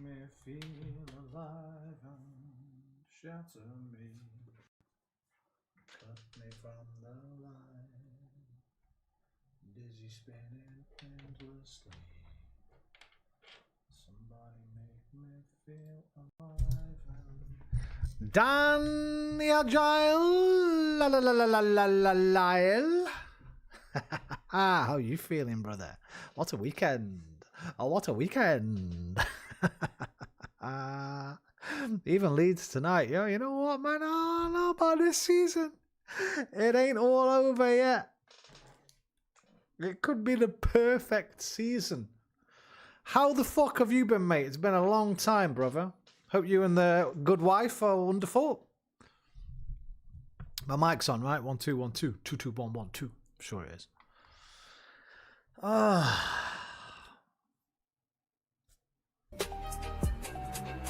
me feel alive and shatter me. Cut me from the line. Dizzy spinning endlessly. Somebody make me feel alive and... Dan the Agile! La la la la la la la Lyle! How you feeling, brother? What a weekend! Oh, what a weekend! Even Leeds tonight. Yo, you know what, man? I don't know about this season. It ain't all over yet. It could be the perfect season. How the fuck have you been, mate? It's been a long time, brother. Hope you and the good wife are wonderful. My mic's on, right? 1 2 1 2 2 2 1 1 2. Sure it is.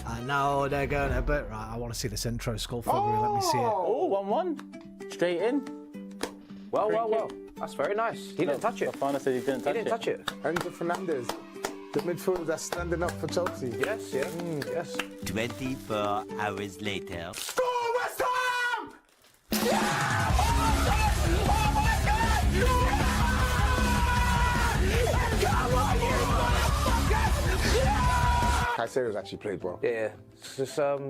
I know they're gonna, but right. I want to see this intro, Skullfuggery. Let me see it. Oh, 1-1. Straight in. Well. That's very nice. He didn't touch it. Fafana said he didn't touch it. Enzo Fernandez, the midfielder that's standing up for Chelsea. Yes, yes. 24 hours later. Score West Ham! Yeah! Caicedo's actually played well. Yeah. It's just, I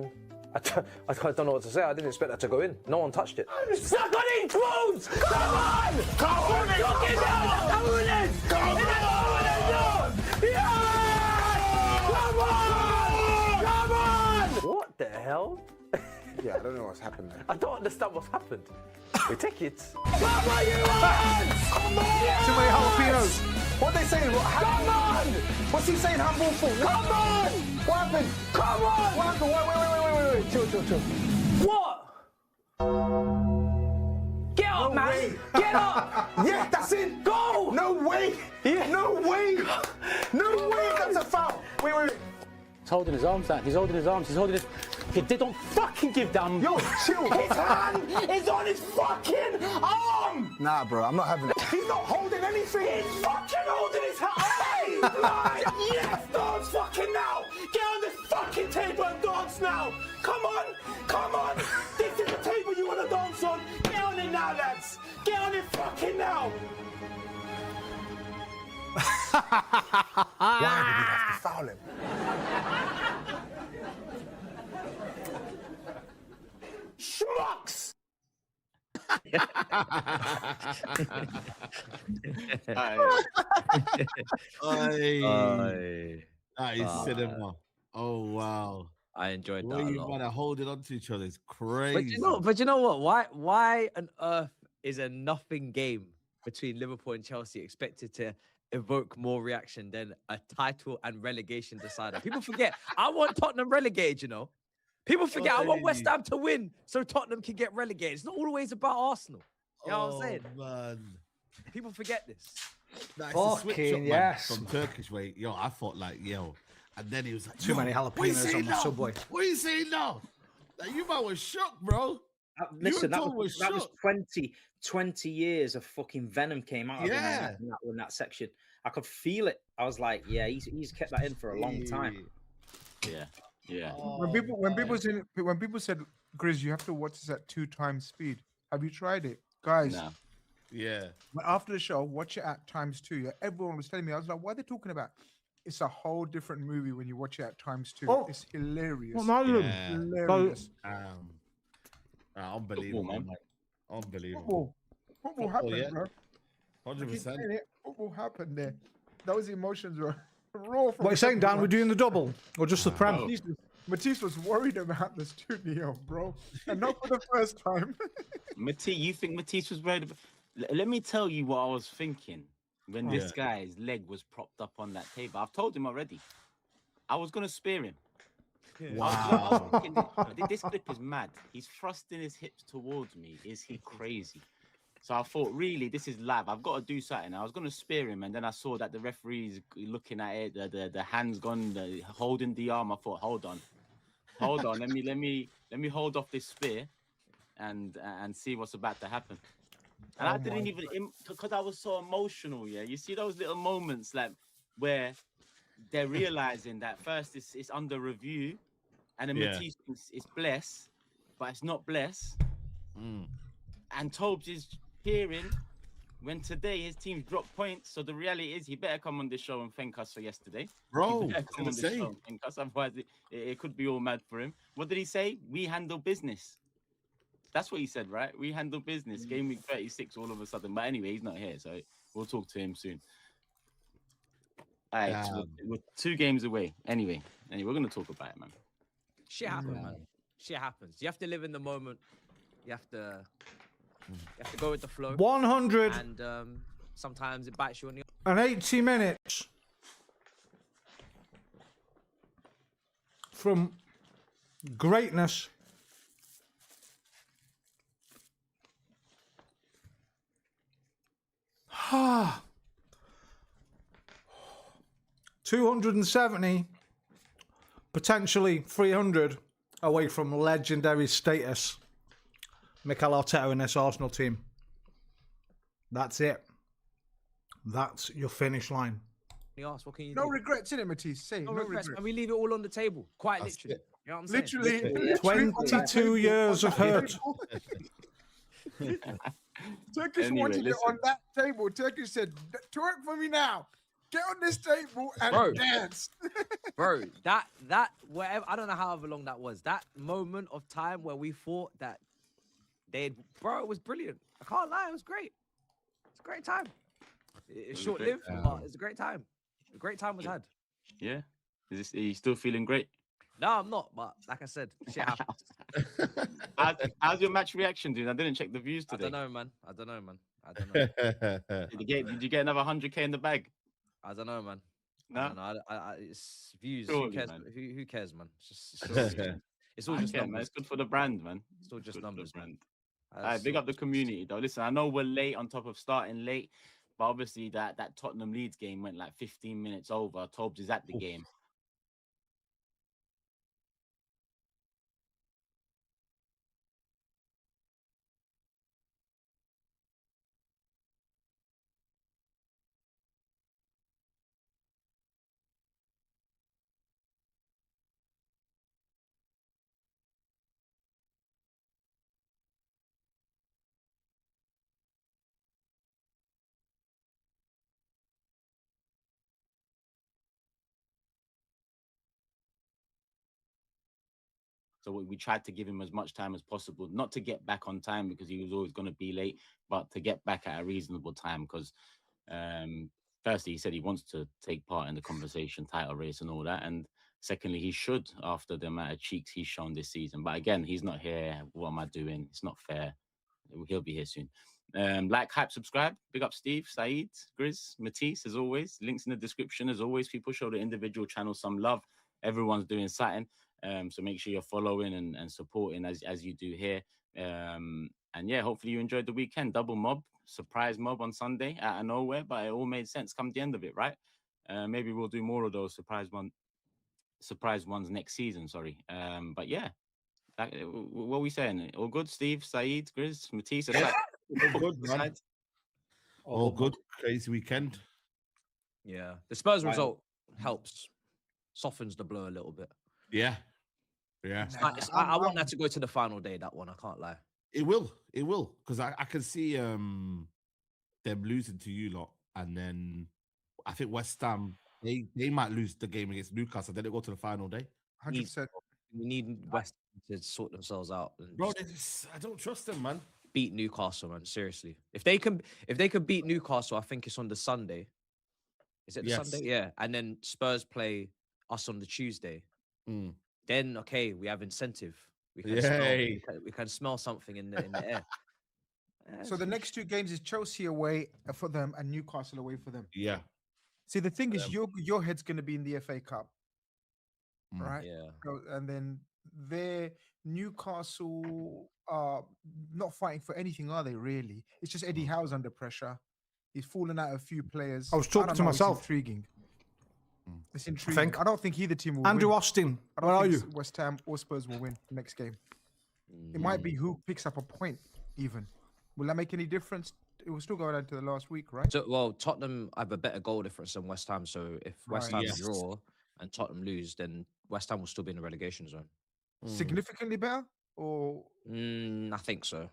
don't know what to say. I didn't expect that to go in. No one touched it. Suck on in, clothes! Come on! Come on! What the hell? Yeah, I don't know what's happened there. I don't understand what's happened. We take it. Come on, you lads! Come on! Too many jalapenos. What they saying? Come on! What's he saying handball for? Come on! What happened? Come on! What happened? Wait. Chill. What? Get up, man! way. Get up! Yeah, that's it. Go! No way. Yeah. No way. No way. That's a foul. Wait. He's holding his arms down. He's holding his arms. They don't fucking give them. Yo, chill. His hand is on his fucking arm! Nah, bro, I'm not having it. He's not holding anything. He's fucking holding his hand! Hey! Right. Yes, dance fucking now! Get on this fucking table and dance now! Come on! This is the table you want to dance on! Get on it now, lads! Get on it fucking now! Why did he have to foul him? Schmucks! That is cinema. Oh wow! I enjoyed The that way a you lot. man are holding on to each other is crazy. But you know what? Why on earth is a nothing game between Liverpool and Chelsea expected to evoke more reaction than a title and relegation decider? People forget. I want Tottenham relegated. You know, people forget. I want West Ham to win so Tottenham can get relegated. It's not always about Arsenal. You know what I'm saying? Man. People forget this. That's a switch up, man, yes. from Turkish way. Yo, I thought like, and then he was like, Too many jalapenos on the subway. What are you saying now? Like, you man was shocked, bro. Listen, that was was 20 years of fucking venom came out of him in that section. I could feel it. I was like, yeah, he's kept that in for a long time. Yeah. When people said, Grizz, you have to watch this at 2 times speed. Have you tried it, guys? No. Yeah. After the show, watch it at ×2. Yeah, everyone was telling me. I was like, what are they talking about? It's a whole different movie when you watch it at ×2. Oh. It's hilarious. Hilarious. Unbelievable, man. Unbelievable. Football happened, yeah. bro. 100%. Football happened there. Those emotions were raw. What are you saying, Dan? We're doing the double or just the Prem? Matisse was worried about the studio, bro, and not for the first time. Matisse, you think Matisse was worried about... Let me tell you what I was thinking when this guy's leg was propped up on that table. I've told him already. I was going to spare him. Wow. This clip is mad. He's thrusting his hips towards me. Is he crazy? So I thought, really, this is live. I've got to do something. I was going to spare him, and then I saw that the referee's looking at it. The hand's gone, holding the arm. I thought, hold on. Let me hold off this spear, and see what's about to happen. And I didn't even, because I was so emotional. Yeah, you see those little moments like where they're realizing that first it's under review, and then Yeah. Matisse thinks it's Bless, but it's not Bless. Mm. And Tobes is hearing when today his team's dropped points. So the reality is he better come on this show and thank us for yesterday. Bro, He better come on this show and thank us, otherwise it could be all mad for him. What did he say? We handle business. That's what he said, right? We handle business. Game week 36 all of a sudden. But anyway, he's not here, so we'll talk to him soon. All right, so we're 2 games away. Anyway, we're going to talk about it, man. Shit happens, man. Shit happens. You have to live in the moment. You have to go with the flow. 100 And sometimes it bites you on the. and 80 minutes from greatness. Ah, 270, potentially 300 away from legendary status. Mikel Arteta in this Arsenal team. That's it. That's your finish line. What can you No do? regrets in it, Matisse. Say it, No no regrets, regrets. and we leave it all on the table, quite literally. You know what I'm saying? Literally, 22 years of hurt. Turkish Anyway, wanted it listen. on that table. Turkish said, "Twerk for me now. Get on this table and Bro. dance." Bro, that whatever, I don't know however long that was. That moment of time where we thought that it was brilliant. I can't lie, it was great. It's a great time. It's was a short great lived, time. but it's a great time. A great time was had. Yeah. Are you still feeling great? No, I'm not, but like I said, shit happens. How's your match reaction, dude? I didn't check the views I today. don't know, man. I don't know. Did you get another 100k in the bag? I don't know, man. No? I don't know. It's views. Surely, who cares? man. Who cares, man? It's all just Man. numbers. It's good for the brand, man. It's all just Good for the numbers, man. brand. All right, big So- up the community, though. Listen, I know we're late on top of starting late, but obviously that Tottenham Leeds game went like 15 minutes over. Tobes is at the game. So we tried to give him as much time as possible, not to get back on time because he was always going to be late, but to get back at a reasonable time. Because firstly, he said he wants to take part in the conversation, title race and all that. And secondly, he should after the amount of cheeks he's shown this season. But again, he's not here. What am I doing? It's not fair. He'll be here soon. Like, hype, subscribe. Big up Steve, Saeed, Grizz, Matisse, as always. Links in the description. As always, people show the individual channels some love. Everyone's doing something. So make sure you're following and supporting as you do here. And yeah, hopefully you enjoyed the weekend. Double mob, surprise mob on Sunday out of nowhere, but it all made sense come the end of it, right? Maybe we'll do more of those surprise ones next season. Sorry. But yeah, what are we saying? All good, Steve, Saeed, Grizz, Matisse. All good, man. All good. Crazy weekend. Yeah, the Spurs result helps, softens the blow a little bit. Yeah. Yeah. I want that to go to the final day. That one, I can't lie. It will. Because I can see them losing to you lot. And then I think West Ham, they might lose the game against Newcastle. Then they go to the final day. 100%. We need West Ham to sort themselves out. And Bro, I don't trust them, man. beat Newcastle, man. Seriously, if they can beat Newcastle, I think it's on the Sunday. Is it the Sunday? Yeah, and then Spurs play us on the Tuesday. Then okay, we have incentive. We can smell something in the air. So the next 2 games is Chelsea away for them and Newcastle away for them. Yeah. See, the thing is, your head's going to be in the FA Cup, right? Yeah. And then their Newcastle are not fighting for anything, are they? Really? It's just Eddie Howe's under pressure. He's fallen out a few players. I was talking don't to know, myself. It's intriguing. It's intriguing. I don't think either team will Andrew win. Austin, I don't where are think you? West Ham or Spurs will win the next game. It might be who picks up a point even. Will that make any difference? It will still go down to the last week, right? So, well, Tottenham have a better goal difference than West Ham. So if West Right. Ham draw and Tottenham lose, then West Ham will still be in the relegation zone. Significantly better, or I think so.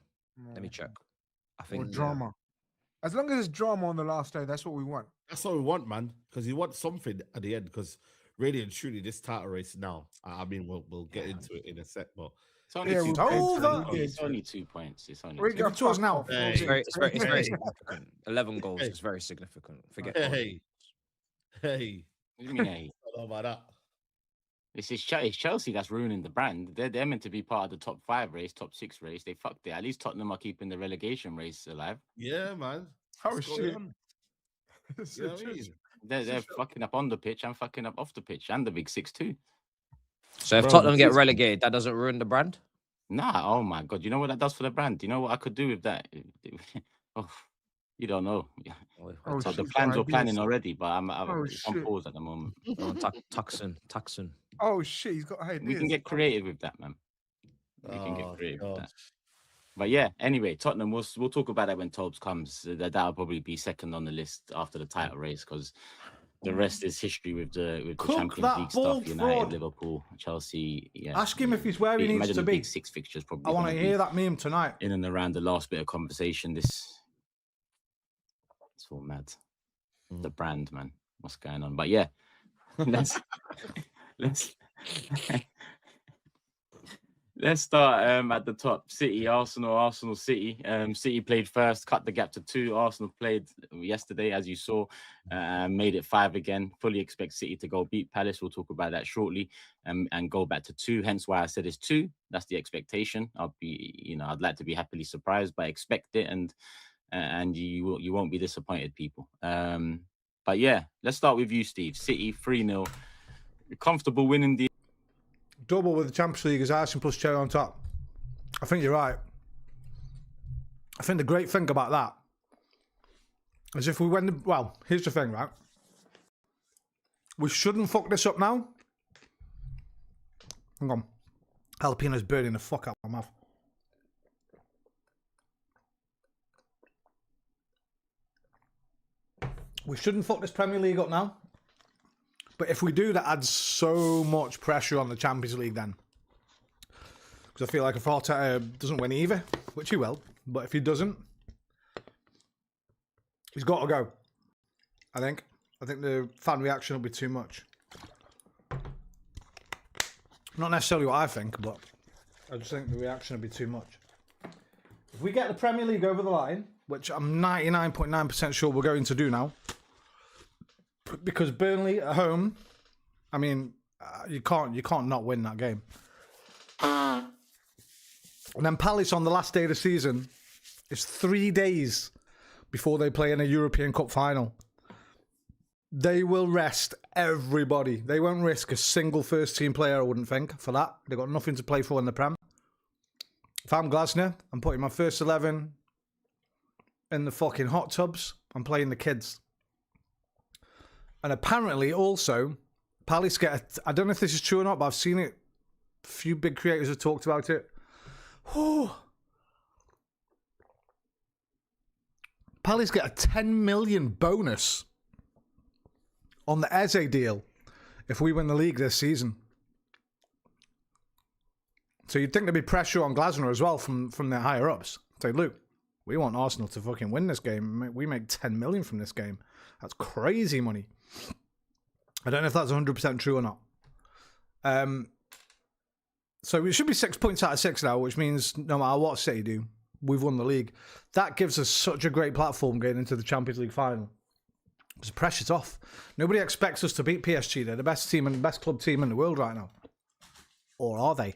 Let me check. I or think drama. As long as there's drama on the last day, that's what we want. That's what we want, man. Because you want something at the end. Because really and truly, this title race now. I mean, we'll get into it in a sec, but It's only Yeah, two we'll points. get into it. It's only 2 points. It's only We 2 got points. to us fuck now. off. Hey. it's very Hey. significant. 11 goals is very significant. Forget goals. hey, What do you mean, hey? I don't know about that. It's Chelsea that's ruining the brand. They're meant to be part of the top 5 race, top 6 race. They fucked it. At least Tottenham are keeping the relegation race alive. Yeah, man. Oh What's going shit! on? It's You know a what I just- mean? They're fucking up on the pitch and fucking up off the pitch and the big 6 too. So if Bro, Tottenham get this- relegated, that doesn't ruin the brand? Nah, oh my god. You know what that does for the brand? Do you know what I could do with that? Oh, you don't know. Oh, So the shit, plans were ideas. planning already, but I'm Oh, on shit. pause at the moment. Tuxin. Oh shit! He's got ideas. We can get creative with that, man. We can Oh, get creative with God. that. But yeah, anyway, Tottenham, we'll talk about that when Tobes comes. That'll probably be second on the list after the title race because the rest is history with the Cook Champions that League bald stuff. United, fraud. Liverpool, Chelsea. Yeah. Ask him if he's where he needs Imagine to the be. big 6 fixtures probably. I want to gonna hear be that meme tonight. in and around the last bit of conversation. It's all mad. The brand, man. What's going on? But yeah, let's let's start at the top. City, Arsenal, City. City played first, cut the gap to 2. Arsenal played yesterday, as you saw, made it 5 again. Fully expect City to go beat Palace. We'll talk about that shortly, and go back to 2. Hence why I said it's 2. That's the expectation. I'd like to be happily surprised, but expect it, and you won't be disappointed, people. But yeah, let's start with you, Steve. City 3-0. Comfortable winning the. Double with the Champions League is Arsenal plus cherry on top. I think you're right. I think the great thing about that is if we win well, here's the thing, right? We shouldn't fuck this up now. Hang on. Jalapeno's burning the fuck out of my mouth. We shouldn't fuck this Premier League up now. But if we do, that adds so much pressure on the Champions League then. Because I feel like if Arteta doesn't win either, which he will, but if he doesn't, he's got to go. I think the fan reaction will be too much. Not necessarily what I think, but I just think the reaction will be too much. If we get the Premier League over the line, which I'm 99.9% sure we're going to do now, because Burnley at home, I mean, you can't not win that game. And then Palace on the last day of the season is 3 days before they play in a European Cup final. They will rest everybody. They won't risk a single first team player, I wouldn't think, for that. They've got nothing to play for in the Prem. If I'm Glasner, I'm putting my first 11 in the fucking hot tubs. I'm playing the kids. And apparently also, Palace I don't know if this is true or not, but I've seen it. A few big creators have talked about it. Whew. Palace get a 10 million bonus on the Eze deal if we win the league this season. So you'd think there'd be pressure on Glasner as well from the higher ups. Say, look, we want Arsenal to fucking win this game. We make 10 million from this game. That's crazy money. I don't know if that's 100% true or not. So it should be 6 points out of 6 now, which means no matter what City do, we've won the league. That gives us such a great platform getting into the Champions League final. Because the pressure's off. Nobody expects us to beat PSG. They're the best team and the best club team in the world right now. Or are they?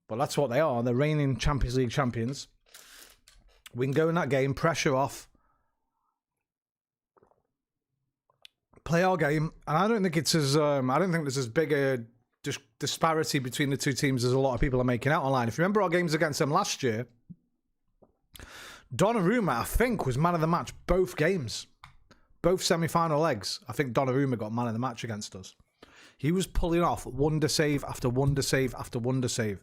But that's what they are. They're reigning Champions League champions. We can go in that game, pressure off, play our game, and I don't think it's as I don't think there's as big a disparity between the two teams as a lot of people are making out online. If you remember our games against them last year, Donnarumma, I think, was man of the match both games, both semi-final legs. I think Donnarumma got man of the match against us. He was pulling off wonder save after wonder save after wonder save.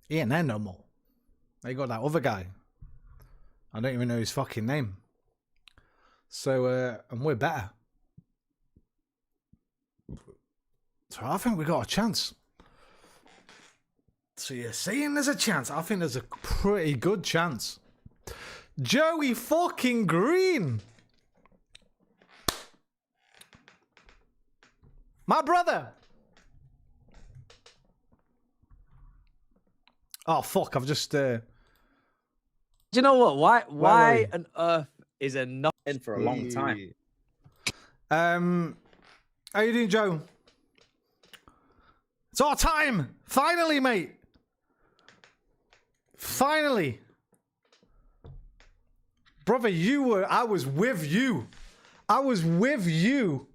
He ain't there no more. They got that other guy. I don't even know his fucking name. So, and we're better. So I think we got a chance. So you're saying there's a chance? I think there's a pretty good chance. Joey fucking Green. My brother. Oh, fuck. I've just... Do you know what? Why on earth is a in for a long time? How you doing, Joe? It's our time. Finally, mate. Finally. Brother, I was with you. I was with you.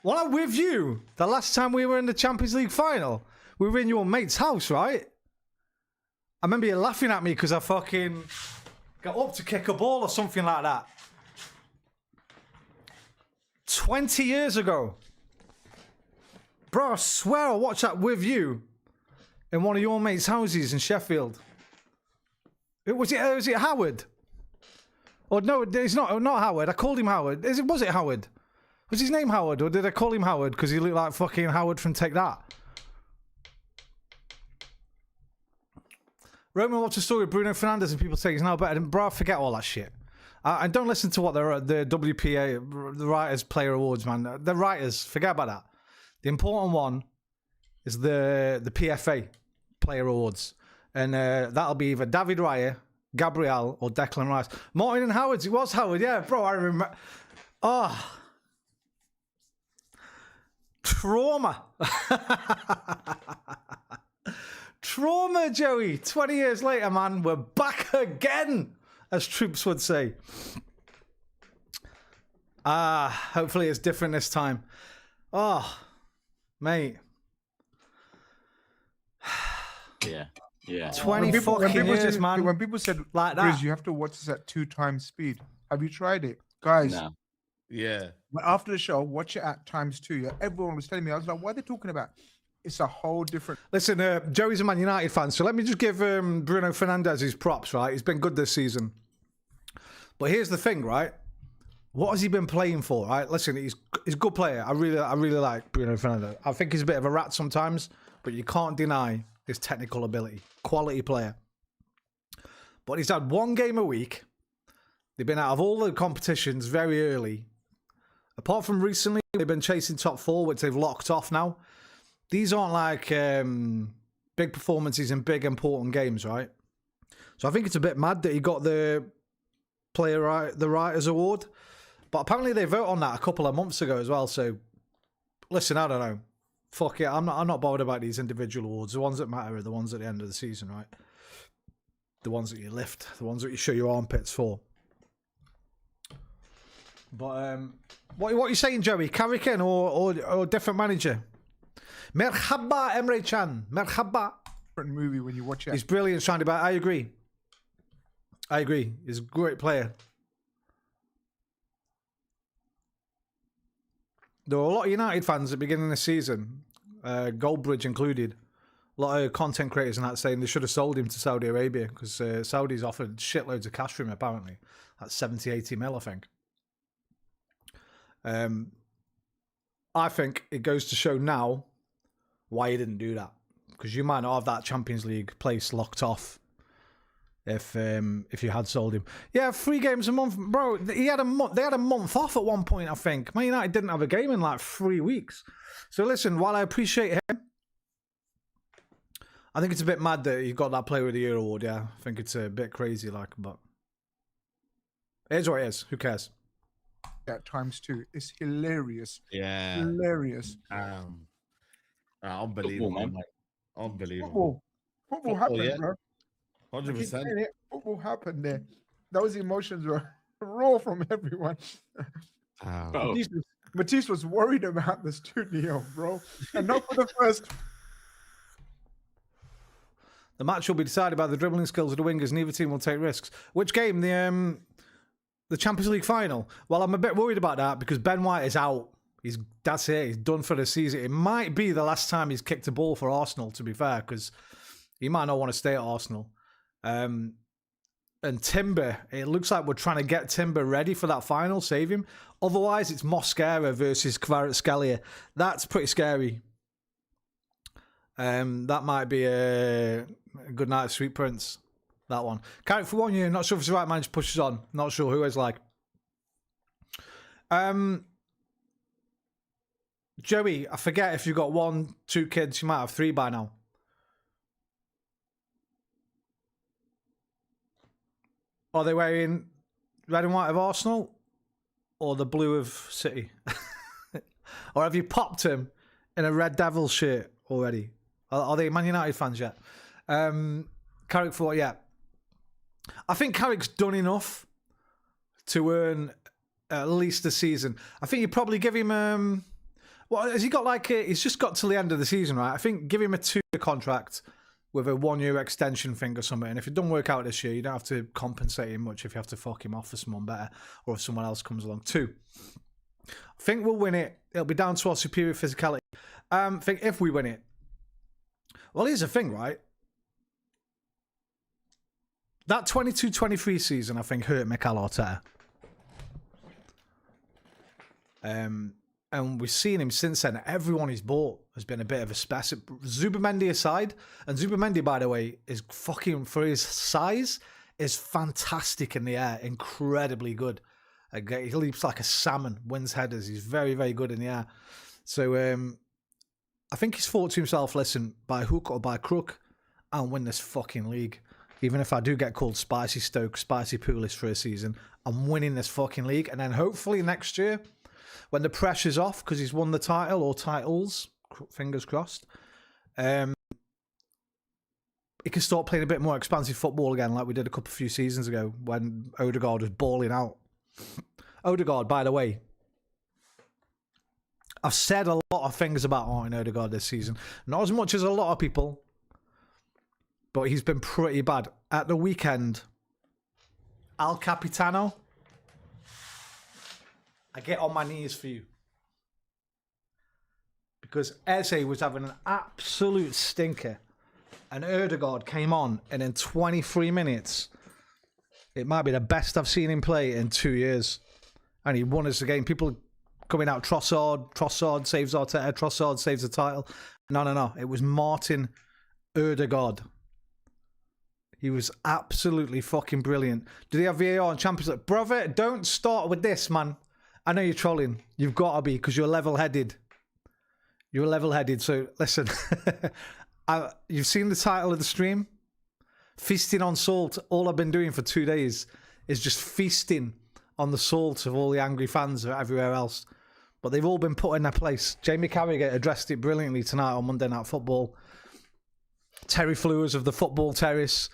When I with you, the last time we were in the Champions League final, we were in your mate's house, right? I remember you laughing at me because I fucking got up to kick a ball or something like that. 20 years ago. Bro, I swear I watched that with you in one of your mates' houses in Sheffield. Was it Howard? Or no, it's not Howard. I called him Howard. Was it Howard? Was his name Howard, or did I call him Howard because he looked like fucking Howard from Take That? Roman watched a story of Bruno Fernandes and people say he's now better than... Bro, forget all that shit. And don't listen to what the WPA, the Writers Player Awards, man. The writers, forget about that. The important one is the PFA Player Awards. And that'll be either David Raya, Gabriel, or Declan Rice. Martin and Howard, it was Howard, yeah, bro, I remember. Oh. Trauma. Trauma, Joey. 20 years later, man, we're back again, as troops would say. Hopefully it's different this time. Oh, mate. Yeah. Yeah. 20 fucking years, man. When people said, like Chris, that, you have to watch this at 2 times speed. Have you tried it? Guys, No. Yeah. after the show, watch it at ×2. Yeah? Everyone was telling me, I was like, what are they talking about? It's a whole different... Listen, Joey's a Man United fan, so let me just give Bruno Fernandes his props, right? He's been good this season. But here's the thing, right? What has he been playing for, right? Listen, he's a good player. I really like Bruno Fernandes. I think he's a bit of a rat sometimes, but you can't deny his technical ability. Quality player. But he's had 1 game a week. They've been out of all the competitions very early. Apart from recently, they've been chasing top 4, which they've locked off now. These aren't like big performances in big important games, right? So I think it's a bit mad that he got the Writers Award. But apparently they vote on that a couple of months ago as well. So listen, I don't know. Fuck it. I'm not bothered about these individual awards. The ones that matter are the ones at the end of the season, right? The ones that you lift, the ones that you show your armpits for. But what are you saying, Joey? Carrick or different manager? Merhaba, Emre Can. Merhaba. different movie when you watch it. He's brilliant, Shandy, but I agree. He's a great player. There were a lot of United fans at the beginning of the season, Goldbridge included. A lot of content creators and that saying they should have sold him to Saudi Arabia because Saudi's offered shitloads of cash for him, apparently. That's 70, 80 mil, I think. I think it goes to show now why he didn't do that. Because you might not have that Champions League place locked off if you had sold him. Yeah, 3 games a month. Bro, they had a month off at one point, I think. Man United didn't have a game in like 3 weeks. So listen, while I appreciate him, I think it's a bit mad that he got that Player of the Year award, yeah. I think it's a bit crazy, like, but it is what it is. Who cares? At ×2. It's hilarious. Yeah. Hilarious. Unbelievable, man. Unbelievable. Football happened, yeah. bro. 100%. Football happened there. Those emotions were raw from everyone. Matisse was worried about the studio, bro. And not for the first. The match will be decided by the dribbling skills of the wingers. Neither team will take risks. Which game? The Champions League final? Well, I'm a bit worried about that because Ben White is out. That's it. He's done for the season. It might be the last time he's kicked a ball for Arsenal, to be fair, because he might not want to stay at Arsenal. And Timber, it looks like we're trying to get Timber ready for that final, save him. Otherwise, it's Mosquera versus Kvaratskhelia. That's pretty scary. That might be a good night, Sweet Prince. That one. Carrick for 1 year. Not sure if it's the right man. Just pushes on. Not sure who is like. Joey, I forget if you've got 1, 2 kids. You might have 3 by now. Are they wearing red and white of Arsenal or the blue of City? Or have you popped him in a Red Devil shirt already? Are they Man United fans yet? Carrick for, yeah. I think Carrick's done enough to earn at least a season. I think you probably give him... well, has he got like he's just got till the end of the season, right? I think give him a 2-year contract with a 1-year extension thing or something. And if it doesn't work out this year, you don't have to compensate him much if you have to fuck him off for someone better or if someone else comes along. 2, I think we'll win it. It'll be down to our superior physicality. I think if we win it, well, here's the thing, right? That 22-23 season, I think, hurt Mikel Arteta. And we've seen him since then. Everyone he's bought has been a bit of a specimen. Zubamendi aside, and Zubamendi, by the way, is fucking, for his size, is fantastic in the air. Incredibly good. He leaps like a salmon, wins headers. He's very, very good in the air. So I think he's thought to himself, listen, by hook or by crook, I'll win this fucking league. Even if I do get called Spicy Stoke, Spicy Pulis for a season, I'm winning this fucking league. And then hopefully next year, when the pressure's off, because he's won the title or titles, fingers crossed, he can start playing a bit more expansive football again, like we did a few seasons ago when Odegaard was balling out. Odegaard, by the way, I've said a lot of things about Martin Odegaard this season. Not as much as a lot of people, but he's been pretty bad. At the weekend, Al Capitano, I get on my knees for you. Because Eze was having an absolute stinker. And Odegaard came on, and in 23 minutes, it might be the best I've seen him play in 2 years. And he won us the game. People coming out, Trossard saves Arteta, Trossard saves the title. No. It was Martin Odegaard. He was absolutely fucking brilliant. Did he have VAR in Champions League? Brother, don't start with this, man. I know you're trolling. You've got to be, because you're level-headed. You're level-headed. So, listen. You've seen the title of the stream? Feasting on salt. All I've been doing for 2 days is just feasting on the salt of all the angry fans everywhere else. But they've all been put in their place. Jamie Carragher addressed it brilliantly tonight on Monday Night Football. Terry Flewers of the Football Terrace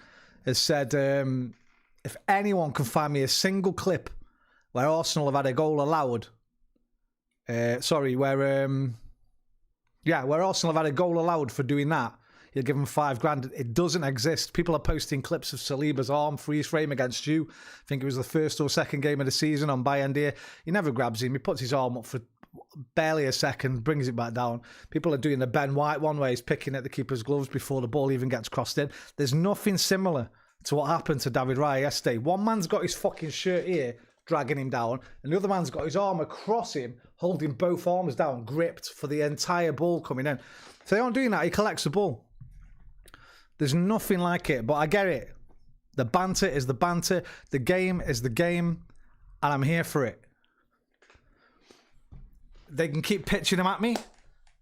has said, if anyone can find me a single clip where Arsenal have had a goal allowed, where Arsenal have had a goal allowed for doing that, he'll give him $5,000. It doesn't exist. People are posting clips of Saliba's arm freeze frame against you. I think it was the first or second game of the season on Bayendir. He never grabs him. He puts his arm up for barely a second, brings it back down. People are doing the Ben White one where he's picking at the keeper's gloves before the ball even gets crossed in. There's nothing similar to what happened to David Raya yesterday. One man's got his fucking shirt here, dragging him down, and the other man's got his arm across him, holding both arms down, gripped for the entire ball coming in. If they aren't doing that, he collects the ball. There's nothing like it, but I get it. The banter is the banter. The game is the game, and I'm here for it. They can keep pitching them at me, and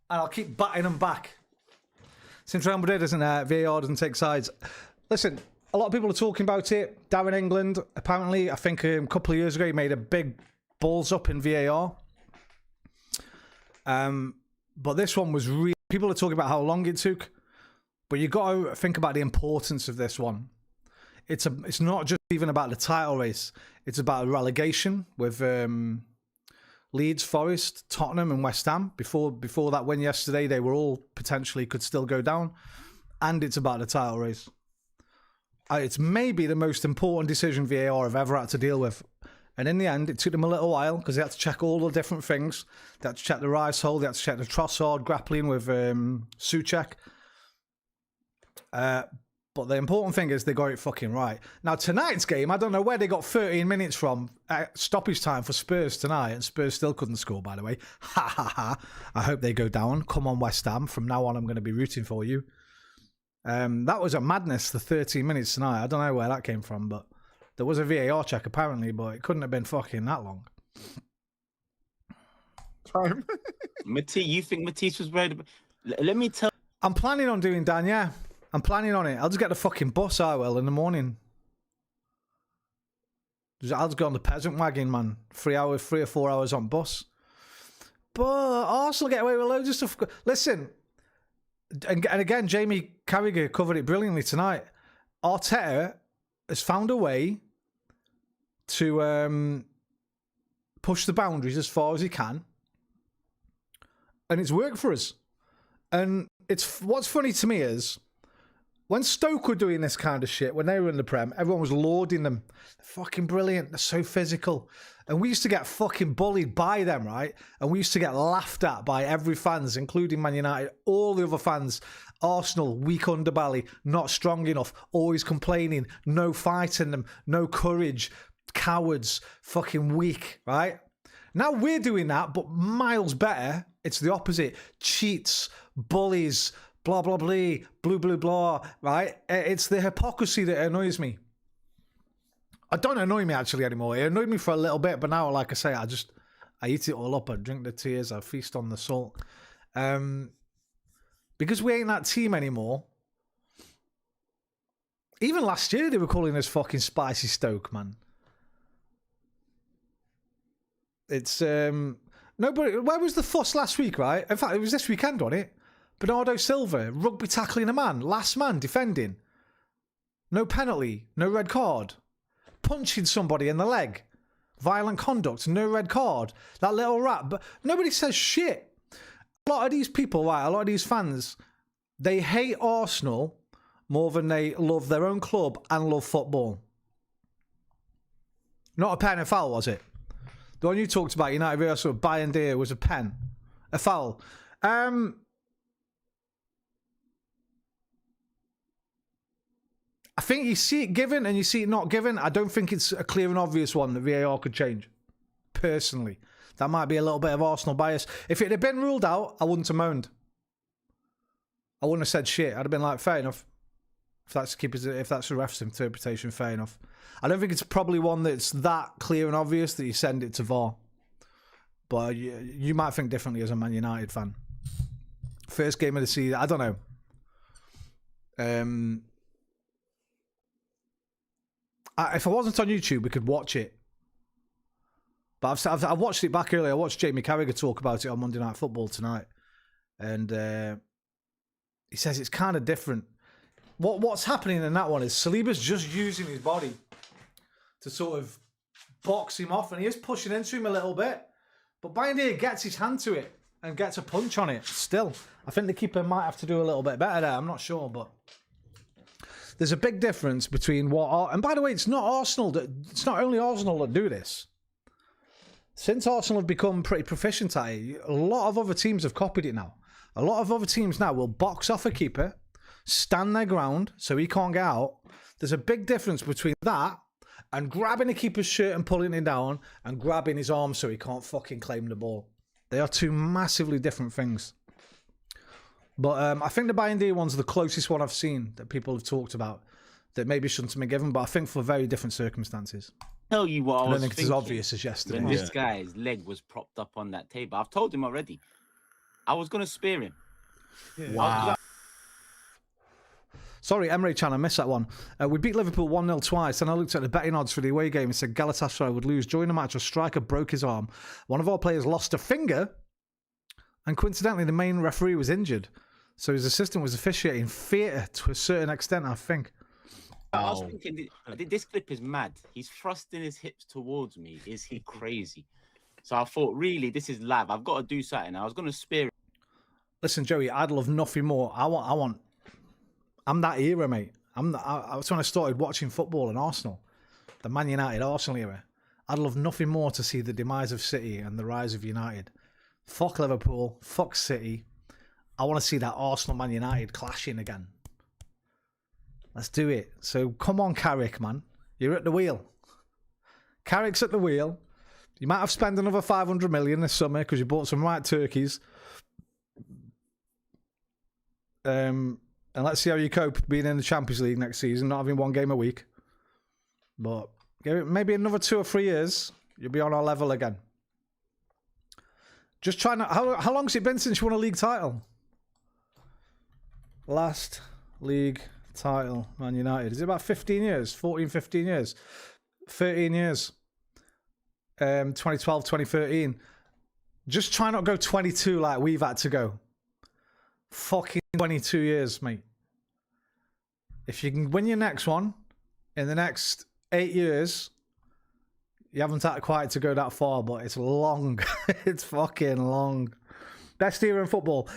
I'll keep batting them back. Since Real Madrid VAR doesn't take sides. Listen, a lot of people are talking about it. Darren England, apparently, I think a couple of years ago, he made a big balls up in VAR. But this one was really... People are talking about how long it took, but you got to think about the importance of this one. It's not just even about the title race. It's about a relegation with Leeds, Forest, Tottenham and West Ham. Before that win yesterday, they were all potentially could still go down. And it's about the title race. It's maybe the most important decision VAR have ever had to deal with. And in the end, it took them a little while because they had to check all the different things. They had to check the Rice hole. They had to check the Trossard grappling with Souček. But But the important thing is they got it fucking right. Now, tonight's game, I don't know where they got 13 minutes from stoppage time for Spurs tonight, and Spurs still couldn't score, by the way. Ha, ha, ha. I hope they go down. Come on, West Ham. From now on, I'm going to be rooting for you. That was a madness, the 13 minutes tonight. I don't know where that came from, but there was a VAR check, apparently, but it couldn't have been fucking that long. Time. You think Matisse was ready? Let me tell. I'm planning on doing Dan, yeah. I'm planning on it. I'll just get the fucking bus, I will, in the morning. I'll just go on the peasant wagon, man. 3 or 4 hours on bus. But Arsenal get away with loads of stuff. Listen, and again, Jamie Carragher covered it brilliantly tonight. Arteta has found a way to push the boundaries as far as he can. And it's worked for us. And what's funny to me is, when Stoke were doing this kind of shit, when they were in the Prem, everyone was lauding them. They're fucking brilliant. They're so physical. And we used to get fucking bullied by them, right? And we used to get laughed at by every fans, including Man United, all the other fans. Arsenal, weak underbelly, not strong enough, always complaining, no fight in them, no courage, cowards, fucking weak, right? Now we're doing that, but miles better. It's the opposite. Cheats, bullies, blah, blah, blah, blah, blah, right? It's the hypocrisy that annoys me. It don't annoy me actually anymore. It annoyed me for a little bit, but now, like I say, I eat it all up. I drink the tears. I feast on the salt. Because we ain't that team anymore. Even last year, they were calling us fucking Spicy Stoke, man. It's, no, but where was the fuss last week, right? In fact, it was this weekend, wasn't it? Bernardo Silva, rugby tackling a man, last man defending. No penalty, no red card. Punching somebody in the leg. Violent conduct, no red card. That little rat, but nobody says shit. A lot of these people, right, a lot of these fans, they hate Arsenal more than they love their own club and love football. Not a pen and foul, was it? The one you talked about, United versus Bayern Deer, was a pen. A foul. I think you see it given and you see it not given. I don't think it's a clear and obvious one that VAR could change. Personally. That might be a little bit of Arsenal bias. If it had been ruled out, I wouldn't have moaned. I wouldn't have said shit. I'd have been like, fair enough. If that's the ref's interpretation, fair enough. I don't think it's probably one that's that clear and obvious that you send it to VAR. But you might think differently as a Man United fan. First game of the season, I don't know. If I wasn't on YouTube, we could watch it. But I've watched it back earlier. I watched Jamie Carragher talk about it on Monday Night Football tonight. And he says it's kind of different. What's happening in that one is Saliba's just using his body to sort of box him off. And he is pushing into him a little bit. But Bayern gets his hand to it and gets a punch on it still. I think the keeper might have to do a little bit better there. I'm not sure, but... There's a big difference between what... And by the way, it's not only Arsenal that do this. Since Arsenal have become pretty proficient at it, a lot of other teams have copied it now. A lot of other teams now will box off a keeper, stand their ground so he can't get out. There's a big difference between that and grabbing a keeper's shirt and pulling it down and grabbing his arm so he can't fucking claim the ball. They are two massively different things. But I think the Bayern D one's the closest one I've seen that people have talked about that maybe shouldn't have been given, but I think for very different circumstances. Tell you what, I don't think it's as obvious as yesterday. When this guy's leg was propped up on that table, I've told him already. I was going to spear him. Yeah. Wow. Sorry, Emre Chan, I missed that one. We beat Liverpool 1-0 twice, and I looked at the betting odds for the away game and said Galatasaray would lose. During the match, a striker broke his arm. One of our players lost a finger, and coincidentally, the main referee was injured. So his assistant was officiating theatre to a certain extent, I think. I was thinking, this clip is mad. He's thrusting his hips towards me. Is he crazy? So I thought, really, this is live. I've got to do something. I was going to spear him. Listen, Joey, I'd love nothing more. I'm that era, mate. That's when I started watching football in Arsenal. The Man United Arsenal era. I'd love nothing more to see the demise of City and the rise of United. Fuck Liverpool. Fuck City. I want to see that Arsenal Man United clashing again. Let's do it. So come on, Carrick, man. You're at the wheel. Carrick's at the wheel. You might have spent another 500 million this summer because you bought some right turkeys. And let's see how you cope being in the Champions League next season, not having one game a week. But maybe another 2 or 3 years, you'll be on our level again. Just trying to... How long's it been since you won a league title? Last league title, Man United. Is it about 15 years? 14, 15 years? 13 years. 2012, 2013. Just try not to go 22 like we've had to go. Fucking 22 years, mate. If you can win your next one in the next 8 years, you haven't had quite to go that far, but it's long. It's fucking long. Best era in football.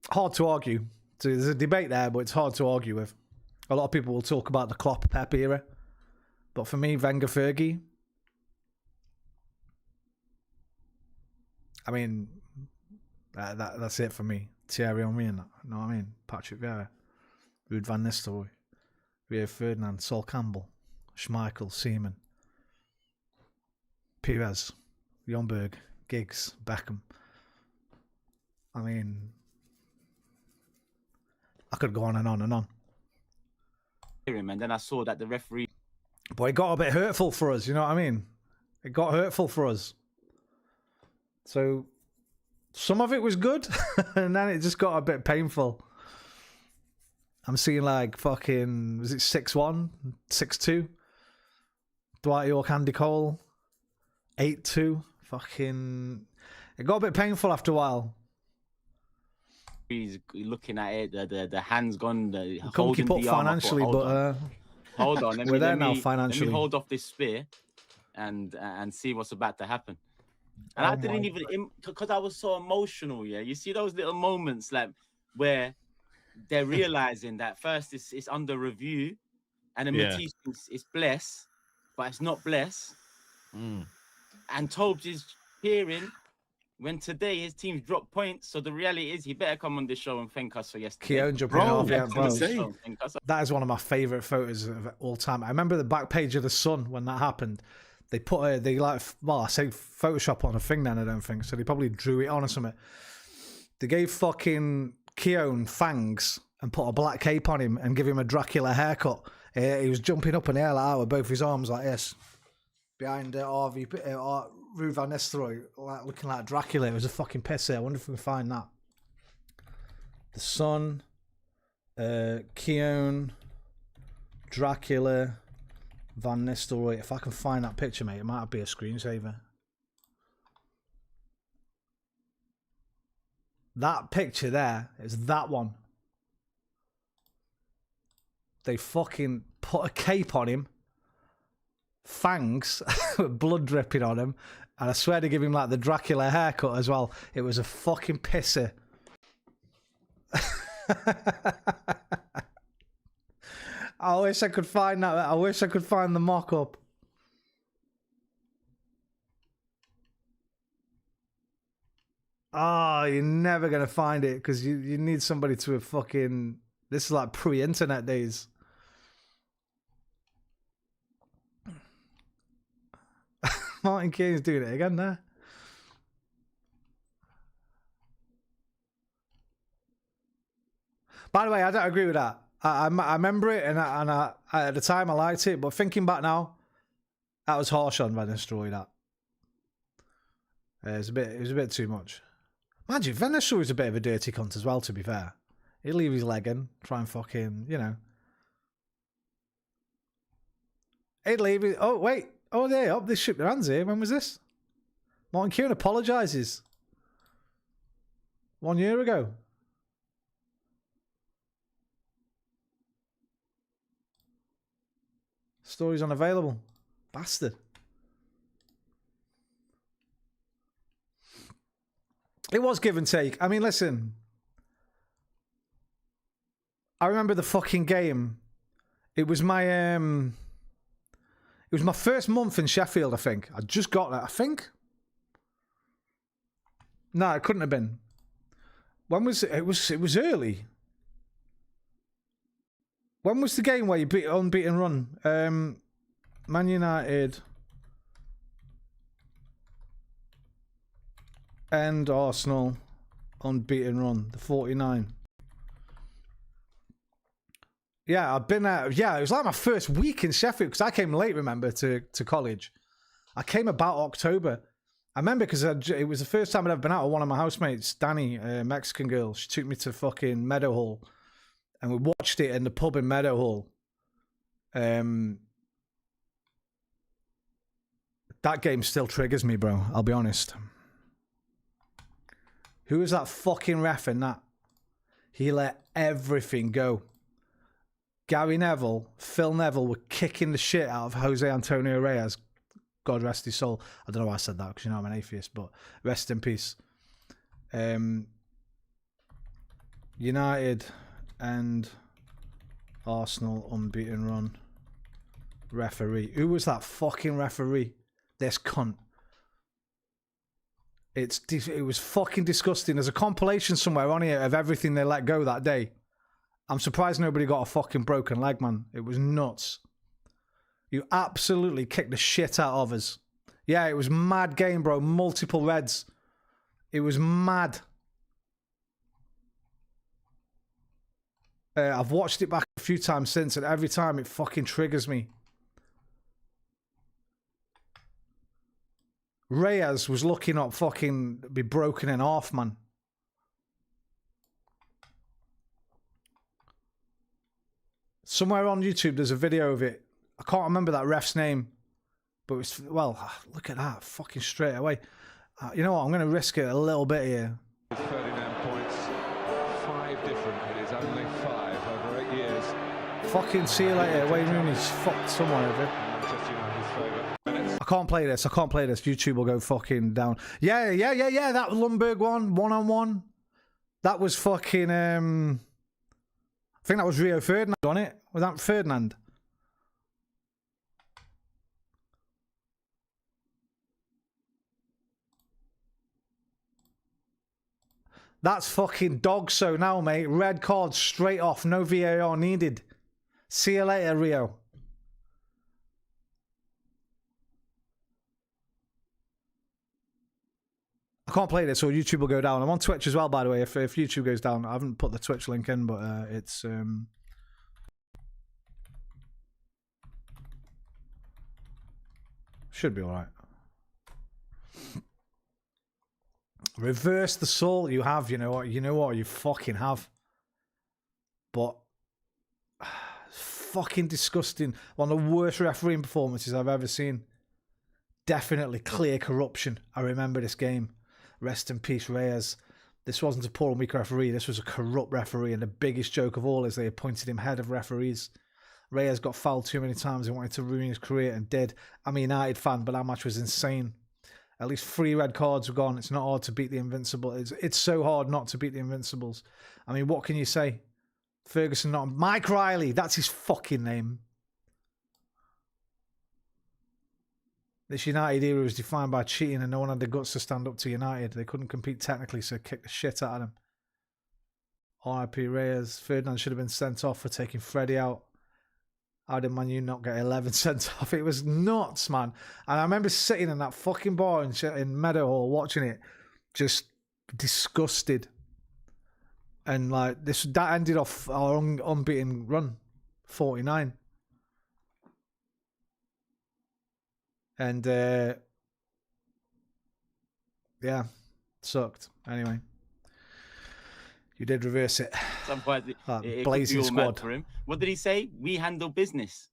Hard to argue. So there's a debate there, but it's hard to argue with. A lot of people will talk about the Klopp-Pep era. But for me, Wenger-Fergie, I mean, that's it for me. Thierry Henry and that. You know what I mean? Patrick Vieira, Ruud van Nistelrooy, Rio Ferdinand, Sol Campbell, Schmeichel, Seaman, Pires, Ljungberg, Giggs, Beckham. I mean, I could go on and on and on. And then I saw that the referee... But it got a bit hurtful for us, you know what I mean? It got hurtful for us. So, some of it was good, and then it just got a bit painful. I'm seeing like fucking, was it 6-1, 6-2? Dwight York, Andy Cole, 8-2. Fucking, it got a bit painful after a while. He's looking at it, the hands gone, the Couldn't keep up financially, but hold on, we're there now financially. Let me hold off this spear and see what's about to happen. And I didn't even, because I was so emotional. Yeah, you see those little moments like where they're realizing that first it's under review, and then Matisse thinks it's Bless, but it's not Bless. And Tobes is cheering when today his team's dropped points. So the reality is he better come on this show and thank us for yesterday. Keown jumping off, yeah, bro. That is one of my favourite photos of all time. I remember the back page of The Sun when that happened. They put I say Photoshop on a thing then, I don't think. So they probably drew it on or something. They gave fucking Keown fangs and put a black cape on him and give him a Dracula haircut. He was jumping up in the air like that with both his arms like this. Behind Ruud van Nistelrooy, like, looking like Dracula. It was a fucking pisser. I wonder if we can find that. The Sun, Keown, Dracula, Van Nistelrooy. If I can find that picture, mate, it might be a screensaver. That picture there is that one. They fucking put a cape on him, fangs, with blood dripping on him, and I swear they give him like the Dracula haircut as well. It was a fucking pisser. I wish I could find that. I wish I could find the mock-up. Oh, you're never going to find it because you need somebody to have fucking... This is like pre-internet days. Martin Keown's doing it again there. By the way, I don't agree with that. I remember it, and I at the time I liked it, but thinking back now, that was harsh on Van Nistelrooy. That it was a bit too much. Mind you, Van Nistelrooy was a bit of a dirty cunt as well. To be fair, he'd leave his leg in, try and fucking, you know. He'd leave it. Oh wait, oh they up. They shook their hands here. When was this? Martin Keown apologises 1 year ago. Story's unavailable. Bastard. It was give and take. I mean, listen. I remember the fucking game. It was my first month in Sheffield, I think. I just got that, I think. No, it couldn't have been. When was it? It was early. When was the game where you beat unbeaten run? Man United and Arsenal unbeaten run, the 49. Yeah, I've been at, yeah, it was like my first week in Sheffield because I came late, remember, to college. I came about October. I remember because it was the first time I'd ever been out with one of my housemates, Danny, a Mexican girl. She took me to fucking Meadowhall and we watched it in the pub in Meadowhall. That game still triggers me, bro. I'll be honest. Who was that fucking ref in that? He let everything go. Gary Neville, Phil Neville were kicking the shit out of Jose Antonio Reyes. God rest his soul. I don't know why I said that because you know I'm an atheist, but rest in peace. United and Arsenal unbeaten run. Referee. Who was that fucking referee? This cunt. It was fucking disgusting. There's a compilation somewhere on here of everything they let go that day. I'm surprised nobody got a fucking broken leg, man. It was nuts. You absolutely kicked the shit out of us. Yeah, it was mad game, bro. Multiple reds. It was mad. I've watched it back a few times since, and every time it fucking triggers me. Reyes was lucky not fucking be broken in half, man. Somewhere on YouTube, there's a video of it. I can't remember that ref's name, but it's, well, look at that, fucking straight away. You know what? I'm going to risk it a little bit here. 39 points, 5 different. It is only 5 over 8 years. Fucking see you later. Wayne Rooney's fucked someone over. I can't play this. I can't play this. YouTube will go fucking down. Yeah. That Lundberg one-on-one. That was fucking, I think that was Rio Ferdinand on it. Was that Ferdinand? That's fucking dog so now, mate. Red card straight off. No VAR needed. See you later, Rio. I can't play this or YouTube will go down. I'm on Twitch as well, by the way, if YouTube goes down. I haven't put the Twitch link in, but it's... should be alright. Reverse the soul. You have, you know what? You know what? You fucking have. But... fucking disgusting. One of the worst refereeing performances I've ever seen. Definitely clear corruption. I remember this game. Rest in peace, Reyes. This wasn't a poor and weak referee. This was a corrupt referee. And the biggest joke of all is they appointed him head of referees. Reyes got fouled too many times and wanted to ruin his career and did. I'm a United fan, but that match was insane. At least 3 red cards were gone. It's not hard to beat the Invincibles. It's so hard not to beat the Invincibles. I mean, what can you say? Ferguson not... Mike Riley. That's his fucking name. This United era was defined by cheating and no one had the guts to stand up to United. They couldn't compete technically, so kicked the shit out of them. RIP Reyes. Ferdinand should have been sent off for taking Freddie out. How did Man U not get 11 sent off? It was nuts, man. And I remember sitting in that fucking bar in Meadowhall watching it, just disgusted. And like that ended off our unbeaten run, 49. And yeah, sucked. Anyway, you did reverse it. Blazing squad. For him. What did he say? We handle business.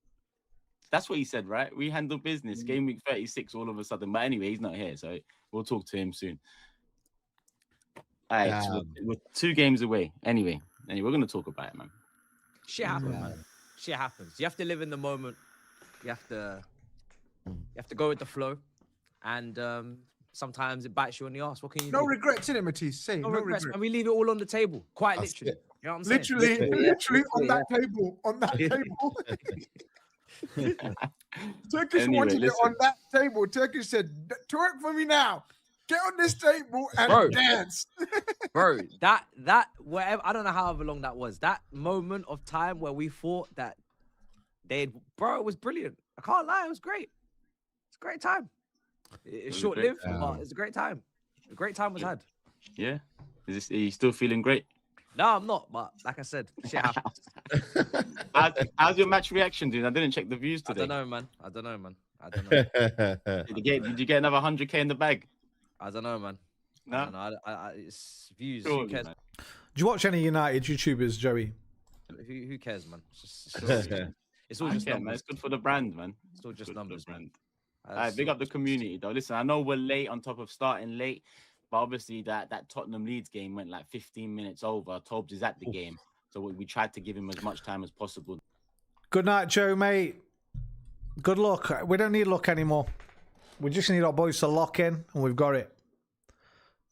That's what he said, right? We handle business. Game week 36 all of a sudden. But anyway, he's not here, so we'll talk to him soon. All right, so we're 2 games away. Anyway, we're going to talk about it, man. Shit happens, man. Shit happens. You have to live in the moment. You have to go with the flow. And sometimes it bites you on the ass. What can you do? No regrets in it, Matisse. Say no regrets. And we leave it all on the table. Quite literally. You know what I'm saying? Literally on that table. On that table. Turkish wanted it on that table. Turkish said, twerk for me now. Get on this table and Bro. dance. Bro, that whatever, I don't know however long that was. That moment of time where we thought that bro, it was brilliant. I can't lie, it was great. It's a great time. It's short lived, but it's a great time. A great time was had. Yeah. Are you still feeling great? No, I'm not, but like I said, shit happens. How's your match reaction, dude? I didn't check the views today. I don't know, man. I don't know. Did you get another 100k in the bag? I don't know, man. No? I don't know. It's views. Surely, Who cares? man. Do you watch any United YouTubers, Joey? Who cares, man? It's all just numbers. Man. It's good for the brand, man. It's all just Good numbers, brand. man. All right, big up the community, though. Listen, I know we're late on top of starting late, but obviously that Tottenham Leeds game went like 15 minutes over. Tobes is at the game, so we tried to give him as much time as possible. Good night, Joe, mate. Good luck. We don't need luck anymore. We just need our boys to lock in, and we've got it.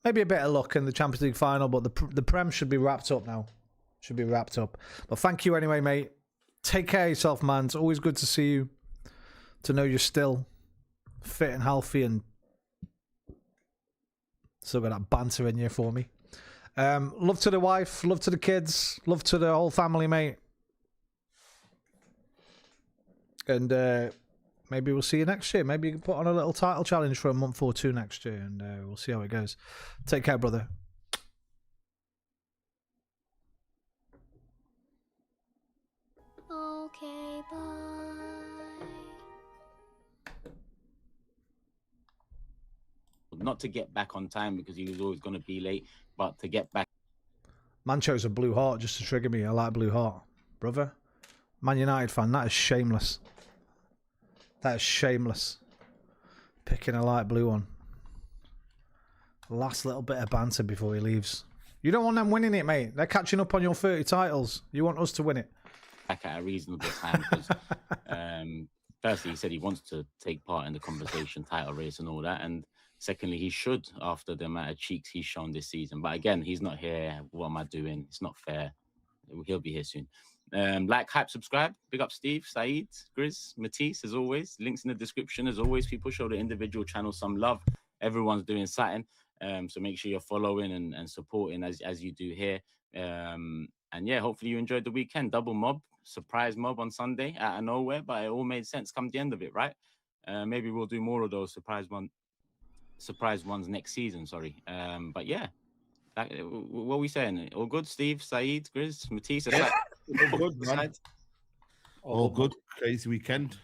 Maybe a bit of luck in the Champions League final, but the Prem should be wrapped up now. Should be wrapped up. But thank you anyway, mate. Take care of yourself, man. It's always good to see you, to know you're still fit and healthy and still got that banter in you for me. Love to the wife, love to the kids, love to the whole family, mate. And maybe we'll see you next year. Maybe you can put on a little title challenge for a month or two next year, and we'll see how it goes. Take care, brother. Okay, bye. Not to get back on time because he was always going to be late, but to get back. Man chose a blue heart just to trigger me. I like blue heart. Brother, Man United fan, that is shameless. That is shameless. Picking a light blue one. Last little bit of banter before he leaves. You don't want them winning it, mate. They're catching up on your 30 titles. You want us to win it. Back at a reasonable time because firstly he said he wants to take part in the conversation, title race and all that, and secondly he should after the amount of cheeks he's shown this season. But again, he's not here. What am I doing? It's not fair. He'll be here soon. Like, hype, subscribe. Big up Steve, Saeed, Grizz, Matisse, as always. Links in the description. As always, people show the individual channels some love. Everyone's doing something. So make sure you're following and supporting as you do here. And yeah, hopefully you enjoyed the weekend. Double mob, surprise mob on Sunday out of nowhere, but it all made sense come the end of it, right? Maybe we'll do more of those surprise ones next season. Sorry. But yeah, what are we saying? All good, Steve, Saeed, Grizz, Matisse. All good, man. All good. Crazy weekend.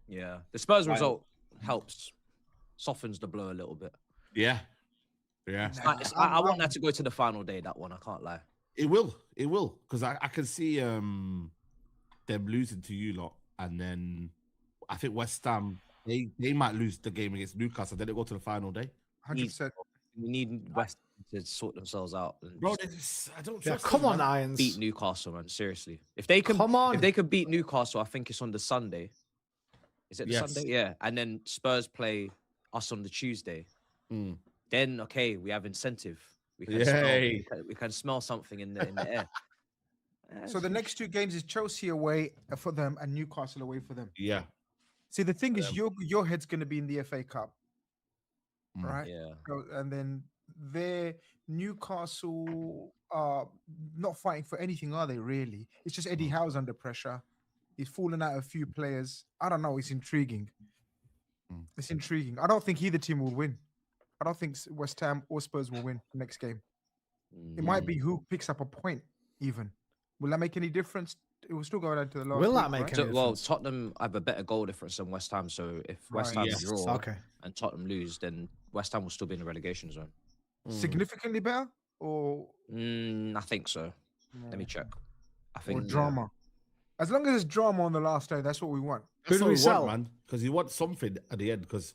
Yeah, the Spurs result helps, softens the blow a little bit. Yeah. Yeah. I want that to go to the final day, that one. I can't lie. It will. Because I can see them losing to you lot. And then I think West Ham, they might lose the game against Newcastle. Then they go to the final day. 100%. We need West Ham to sort themselves out. Bro, I don't trust come them, on, man. Irons. Beat Newcastle, man. Seriously. If they can beat Newcastle, I think it's on the Sunday. Is it the Sunday? Yeah. And then Spurs play us on the Tuesday. Then okay, we have incentive. We can smell something in the air. So the next two games is Chelsea away for them and Newcastle away for them. Yeah. See, the thing is, your head's going to be in the FA Cup, right? Yeah. So, and then their Newcastle are not fighting for anything, are they? Really? It's just Eddie Howe's under pressure. He's fallen out a few players. I don't know. It's intriguing. It's intriguing. I don't think either team will win. I don't think West Ham or Spurs will win the next game. It might be who picks up a point even. Will that make any difference? It will still go down to the last. Will that make any difference? Well, Tottenham have a better goal difference than West Ham. So if West Ham draw and Tottenham lose, then West Ham will still be in the relegation zone. Significantly better? Or I think so. Let me check. I think or drama. As long as it's drama on the last day, that's what we want. Who do we sell, man? Because you want something at the end. Because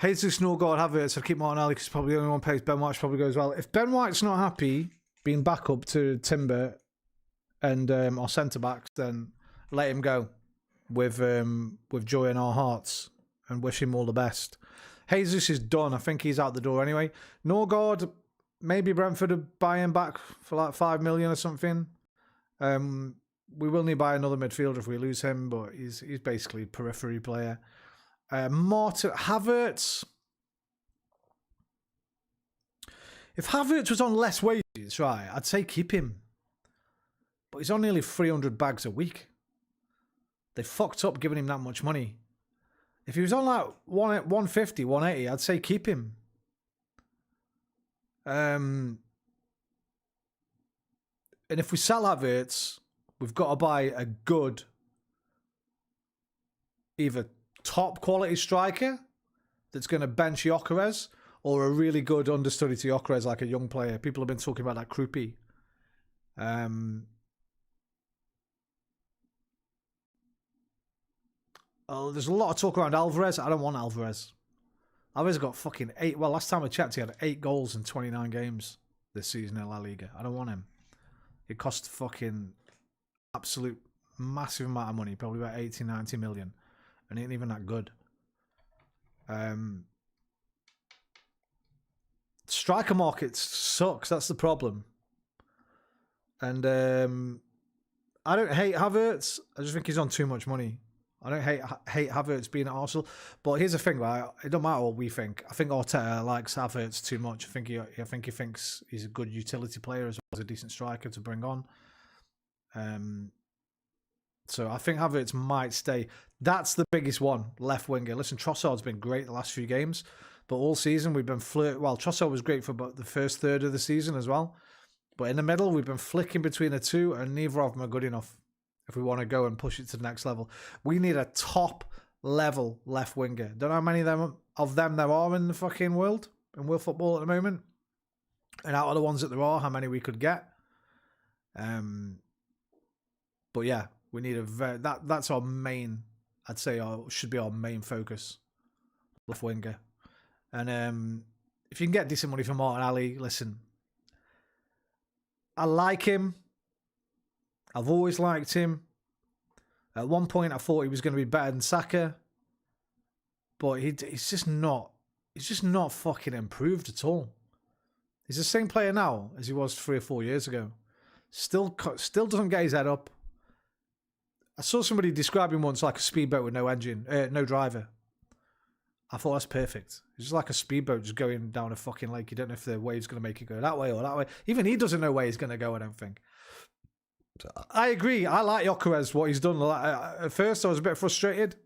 Jesus Norgard Havertz, I'd keep Martinelli because he's probably the only one who plays. Ben White probably goes well. If Ben White's not happy being back up to Timber and our centre backs, then let him go with joy in our hearts and wish him all the best. Jesus is done. I think he's out the door anyway. Norgard, maybe Brentford are buying back for like 5 million or something. We will need to buy another midfielder if we lose him, but he's basically a periphery player. Havertz, If Havertz was on less wages, right, I'd say keep him. But he's on nearly 300 bags a week. They fucked up giving him that much money. If he was on like 150, 180, I'd say keep him. And if we sell Havertz, we've got to buy a good, either top quality striker that's going to bench Gyökeres, or a really good understudy to Gyökeres, like a young player. People have been talking about that Krupi. There's a lot of talk around Alvarez. I don't want Alvarez. Alvarez got fucking 8. Well, last time I checked, he had 8 goals in 29 games this season in La Liga. I don't want him. It cost fucking absolute massive amount of money, probably about 80, 90 million. And it ain't even that good. Striker market sucks. That's the problem. And I don't hate Havertz. I just think he's on too much money. I don't hate Havertz being at Arsenal. But here's the thing, right? It don't matter what we think. I think Arteta likes Havertz too much. I think he thinks he's a good utility player as well as a decent striker to bring on. So I think Havertz might stay. That's the biggest one, left winger. Listen, Trossard's been great the last few games, but all season we've been Well, Trossard was great for about the first third of the season as well. But in the middle, we've been flicking between the two, and neither of them are good enough if we want to go and push it to the next level. We need a top level left winger. Don't know how many of them there are in the fucking world, in world football at the moment. And out of the ones that there are, how many we could get. But yeah, we need that's our main, I'd say should be our main focus. Left winger. And if you can get decent money for Martin Ali, listen, I like him. I've always liked him. At one point, I thought he was going to be better than Saka, but he's just not. He's just not fucking improved at all. He's the same player now as he was 3 or 4 years ago. Still doesn't get his head up. I saw somebody describe him once like a speedboat with no engine, no driver. I thought that's perfect. It's just like a speedboat just going down a fucking lake. You don't know if the wave's going to make it go that way or that way. Even he doesn't know where he's going to go, I don't think. I agree. I like Gyökeres, what he's done. At first, I was a bit frustrated,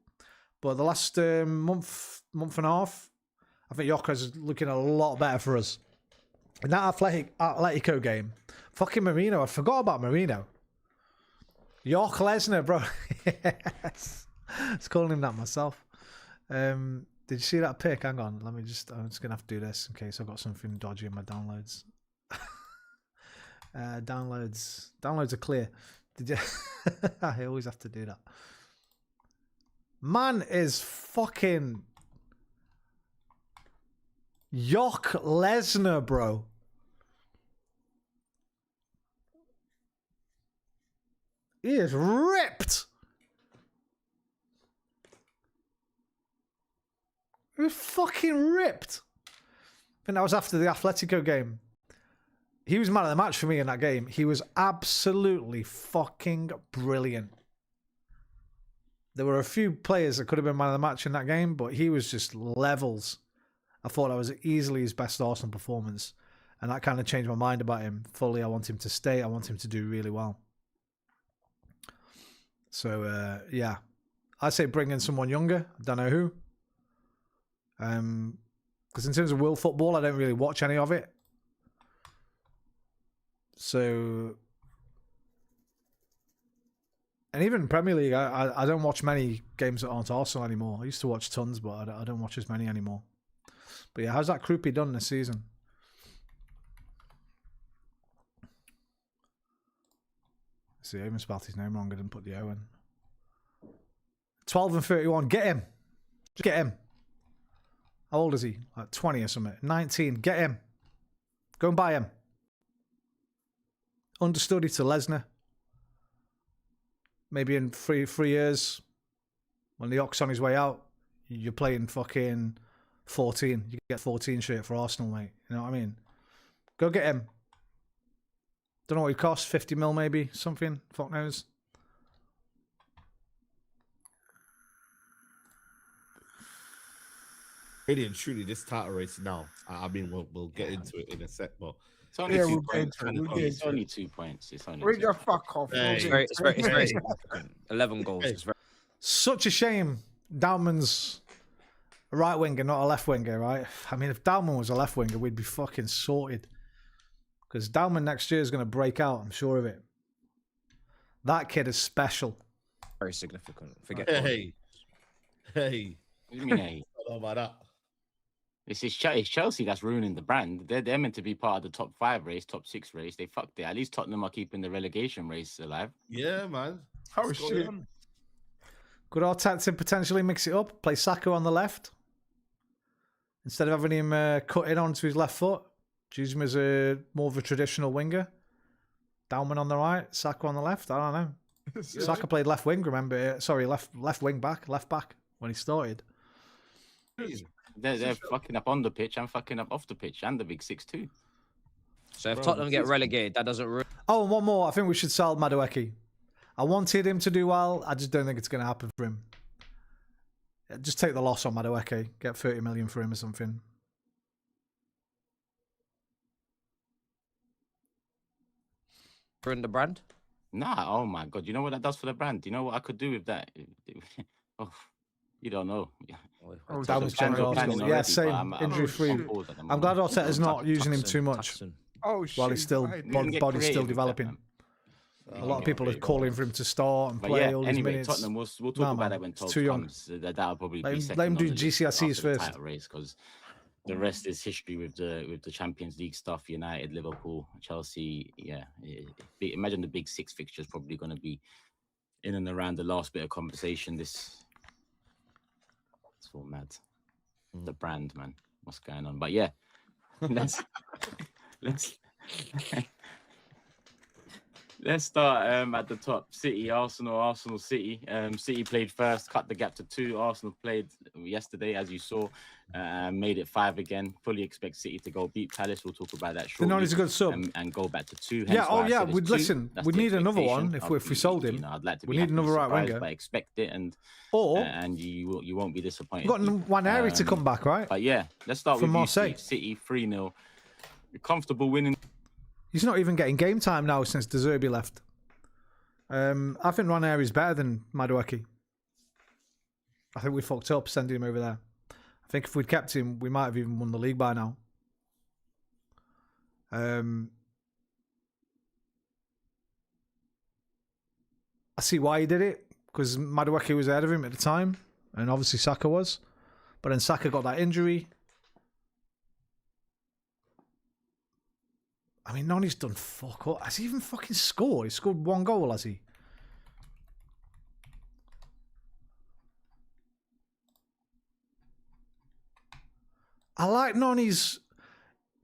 but the last month and a half, I think Gyökeres is looking a lot better for us. In that Atletico game, fucking Marino, I forgot about Marino. York Lesnar, bro. Yes. I was calling him that myself. Did you see that pic? Hang on, I'm just going to have to do this in case I've got something dodgy in my downloads. Downloads are clear. Did you? I always have to do that. Man is fucking York Lesnar, bro. He is ripped. He was fucking ripped. I think that was after the Atletico game. He was man of the match for me in that game. He was absolutely fucking brilliant. There were a few players that could have been man of the match in that game, but he was just levels. I thought that was easily his best Arsenal performance. And that kind of changed my mind about him fully. I want him to stay. I want him to do really well. So, yeah. I say bring in someone younger. I don't know who. Because in terms of world football, I don't really watch any of it. So, and even Premier League, I don't watch many games that aren't Arsenal anymore. I used to watch tons, but I don't watch as many anymore. But yeah, how's that Krupi done this season? See, I even spelled his name wrong. I didn't put the O in. 12 and 31. Get him. Just get him. How old is he? Like 20 or something. 19. Get him. Go and buy him. Understudy to Lesnar. Maybe in three years, when the Ox on his way out, you're playing fucking 14. You get 14 shirt for Arsenal, mate. You know what I mean? Go get him. Don't know what he costs. 50 mil maybe. Something. Fuck knows. really and truly, this title race now. I mean, we'll get into it in a sec, but It's only Yeah, 2 we'll get points. into it. We'll get It's into only it. 2 points. It's only Bring 2 your points. fuck off. Hey. It's very, it's very, it's very Hey. significant. 11 goals. Hey. It's very. Such a shame Dalman's a right winger, not a left winger, right? I mean, if Dalman was a left winger, we'd be fucking sorted. Because Dalman next year is going to break out, I'm sure of it. That kid is special. Very significant. Forget. Hey. What do you mean, hey? I don't know about that. It's Chelsea that's ruining the brand. They're meant to be part of the top 5 race, top 6 race. They fucked it. At least Tottenham are keeping the relegation race alive. Yeah, man. Oh, What's going shit. on? Could Arteta potentially mix it up? Play Saka on the left? Instead of having him cut in onto his left foot? Use him as more of a traditional winger? Dalman on the right, Saka on the left? I don't know. Saka played left wing, remember? Sorry, left back when he started. They're fucking up on the pitch and fucking up off the pitch and the big 6 too. So if Tottenham get relegated, that doesn't ruin. Oh, and one more. I think we should sell Madueke. I wanted him to do well. I just don't think it's going to happen for him. Just take the loss on Madueke. Get 30 million for him or something. Ruin the brand. Nah, oh my god. You know what that does for the brand? Do you know what I could do with that? Oh, you don't know. Oh, that was general Arsenal. Yeah, same. Injury free. I'm glad Arteta's not using him too much. Oh, shit. While he's still body's still developing. A lot of people are calling for him to start and play all these minutes. Tottenham, we'll talk about that when it's too young. comes. That'll probably be second let him on do the list GCSEs after the first. title race, because the rest is history with the Champions League stuff. United, Liverpool, Chelsea. Yeah, imagine the big 6 fixtures probably going to be in and around the last bit of conversation. It's all mad. The brand, man. What's going on? But yeah, let's let's start at the top. City, Arsenal, City. City played first, cut the gap to 2. Arsenal played yesterday, as you saw, made it 5 again. Fully expect City to go beat Palace. We'll talk about that shortly. He's a good sub. And go back to 2. Yeah, we'd listen. We need another one if we sold him. You know, I'd like to we be need another right surprised, winger. but expect it, and you won't be disappointed. We've got Waneri to come back, right? But yeah, let's start From with Marseille. City 3-0. Comfortable winning. He's not even getting game time now since De Zerbi left. I think Ranieri is better than Madueke. I think we fucked up sending him over there. I think if we'd kept him, we might have even won the league by now. I see why he did it, because Madueke was ahead of him at the time, and obviously Saka was. But then Saka got that injury. I mean, Noni's done fuck all. Has he even fucking scored? He scored 1 goal, has he? I like Noni's...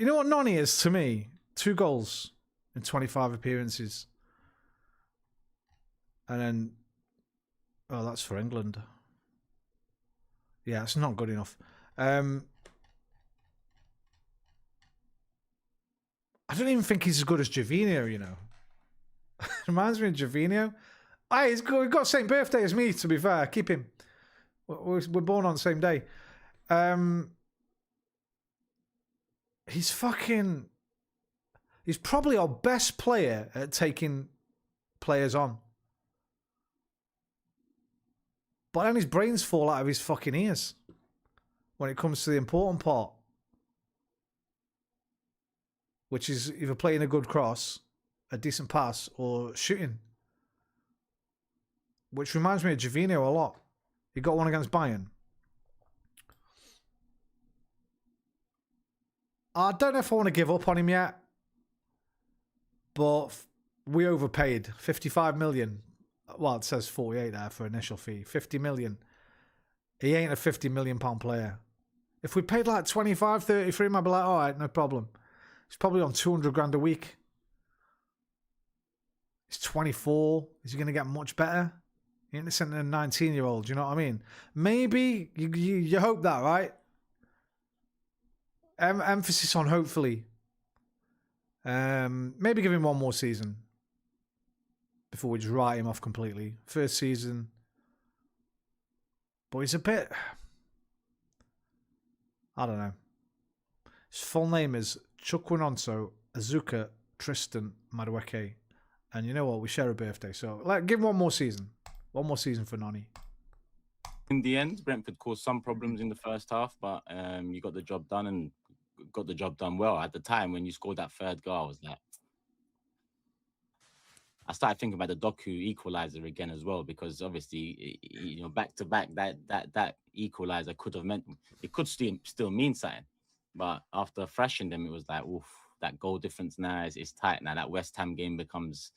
You know what Noni is to me? 2 goals in 25 appearances. And then... Oh, that's for England. Yeah, it's not good enough. I don't even think he's as good as Javinho, you know. Reminds me of Javinho. Hey, he's got the same birthday as me, to be fair. Keep him. We're born on the same day. He's fucking... He's probably our best player at taking players on. But then his brains fall out of his fucking ears when it comes to the important part, which is either playing a good cross, a decent pass, or shooting. Which reminds me of Javinho a lot. He got one against Bayern. I don't know if I want to give up on him yet, but we overpaid 55 million. Well, it says 48 there for initial fee. 50 million. He ain't a 50 million pound player. If we paid like 25, 30 for him, I'd be like, all right, no problem. He's probably on 200 grand a week. He's 24. Is he going to get much better? He ain't listening to a 19-year-old, you know what I mean? Maybe, you hope that, right? Emphasis on hopefully. Maybe give him 1 more season before we just write him off completely. First season. But he's a bit... I don't know. His full name is Chukwunonso Azuka Tristan Madueke. And you know what? We share a birthday. So give him one more season. One more season for Nani. In the end, Brentford caused some problems in the first half, but you got the job done and got the job done well. At the time when you scored that third goal, I was like, I started thinking about the Doku equaliser again as well, because obviously, back to back, that equaliser could have meant, it could still mean something, but after thrashing them, it was like, oof, that goal difference now is tight. Now that West Ham game becomes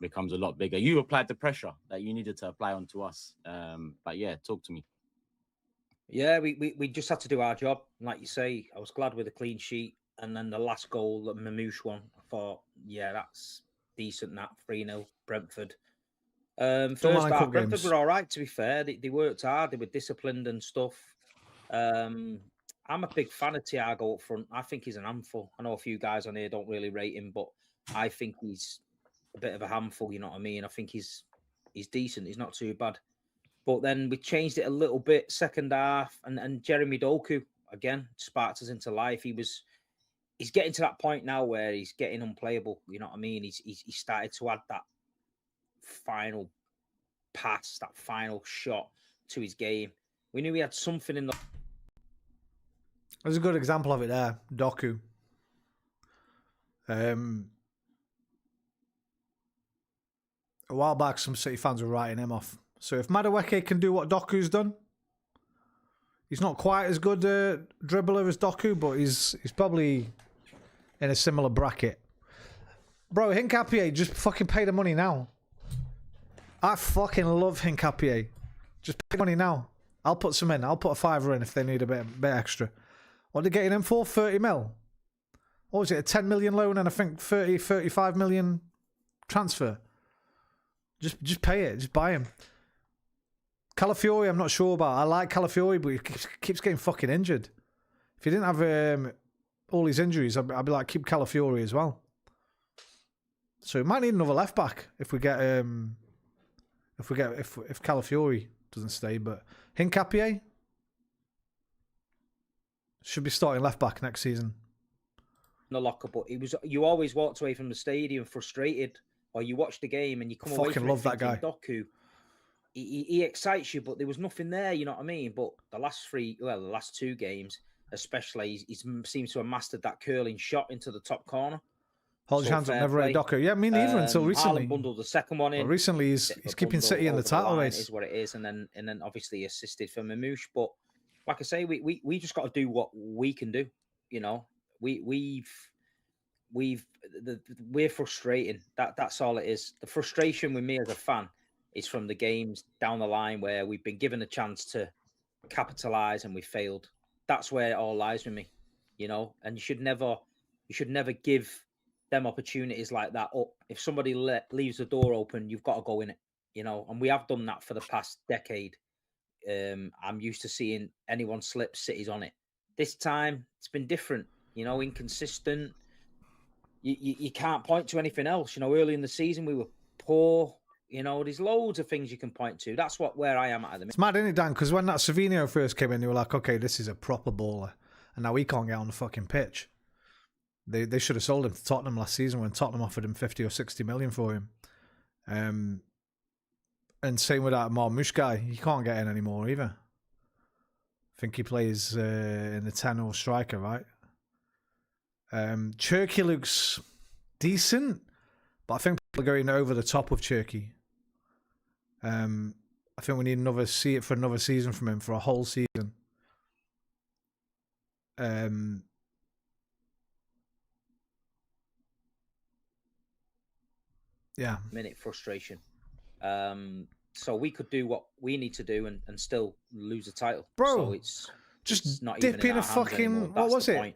a lot bigger. You applied the pressure that you needed to apply onto us, but yeah, talk to me. Yeah, we just had to do our job. Like you say, I was glad with the clean sheet. And then the last goal, the Mamouche one, I thought, yeah, that's decent, that 3-0 Brentford. First half, Brentford were all right, to be fair. They worked hard. They were disciplined and stuff. I'm a big fan of Thiago up front. I think he's an handful. I know a few guys on here don't really rate him, but I think he's a bit of a handful, you know what I mean? I think he's decent. He's not too bad. But then we changed it a little bit second half, and Jeremy Doku again sparked us into life. He's getting to that point now where he's getting unplayable. You know what I mean? He started to add that final pass, that final shot to his game. We knew he had something in the. There's a good example of it there, Doku. A while back, some City fans were writing him off. So if Madueke can do what Doku's done, he's not quite as good a dribbler as Doku, but he's probably in a similar bracket. Bro, Hincapié, just fucking pay the money now. I fucking love Hincapié. Just pay the money now. I'll put some in. I'll put a £5 in if they need a bit extra. What are they getting him for? 30 mil? What was it? A 10 million loan and I think 35 million transfer. Just pay it. Just buy him. Calafiori, I'm not sure about. I like Calafiori, but he keeps getting fucking injured. If he didn't have all his injuries, I'd be like, keep Calafiori as well. So we might need another left back if Calafiori doesn't stay. But Hincapié should be starting left back next season. The locker, but you always walked away from the stadium frustrated, or you watch the game and you come away from love that guy. Doku. He excites you, but there was nothing there, you know what I mean? But the last two games, especially, he seems to have mastered that curling shot into the top corner. Hold your hands up, never rated Doku. Yeah, me neither until recently. Haaland bundled the second one in. Well, recently, he's keeping City in the title race. Is what it is, and then obviously assisted for Mamouche. But like I say, we just got to do what we can do. You know, we're frustrating. That's all it is. The frustration with me as a fan is from the games down the line where we've been given a chance to capitalize and we failed. That's where it all lies with me, you know. And you should never give them opportunities like that up. If somebody leaves the door open, you've got to go in it, you know. And we have done that for the past decade. I'm used to seeing anyone slip, City's on it. This time it's been different, you know, inconsistent. You can't point to anything else. You know, early in the season we were poor. You know, there's loads of things you can point to. That's where I am at the minute. It's mad, isn't it, Dan? Because when that Savinho first came in, they were like, okay, this is a proper baller. And now he can't get on the fucking pitch. They should have sold him to Tottenham last season when Tottenham offered him 50 or 60 million for him. And same with that Marmouche guy. He can't get in anymore either. I think he plays in the 10 or striker, right? Cherky looks decent, but I think people are going over the top with Cherky. I think we need another season from him for a whole season. Yeah. Minute frustration. So we could do what we need to do and still lose a title. Bro, so it's not dip even in a fucking, what was it? Point.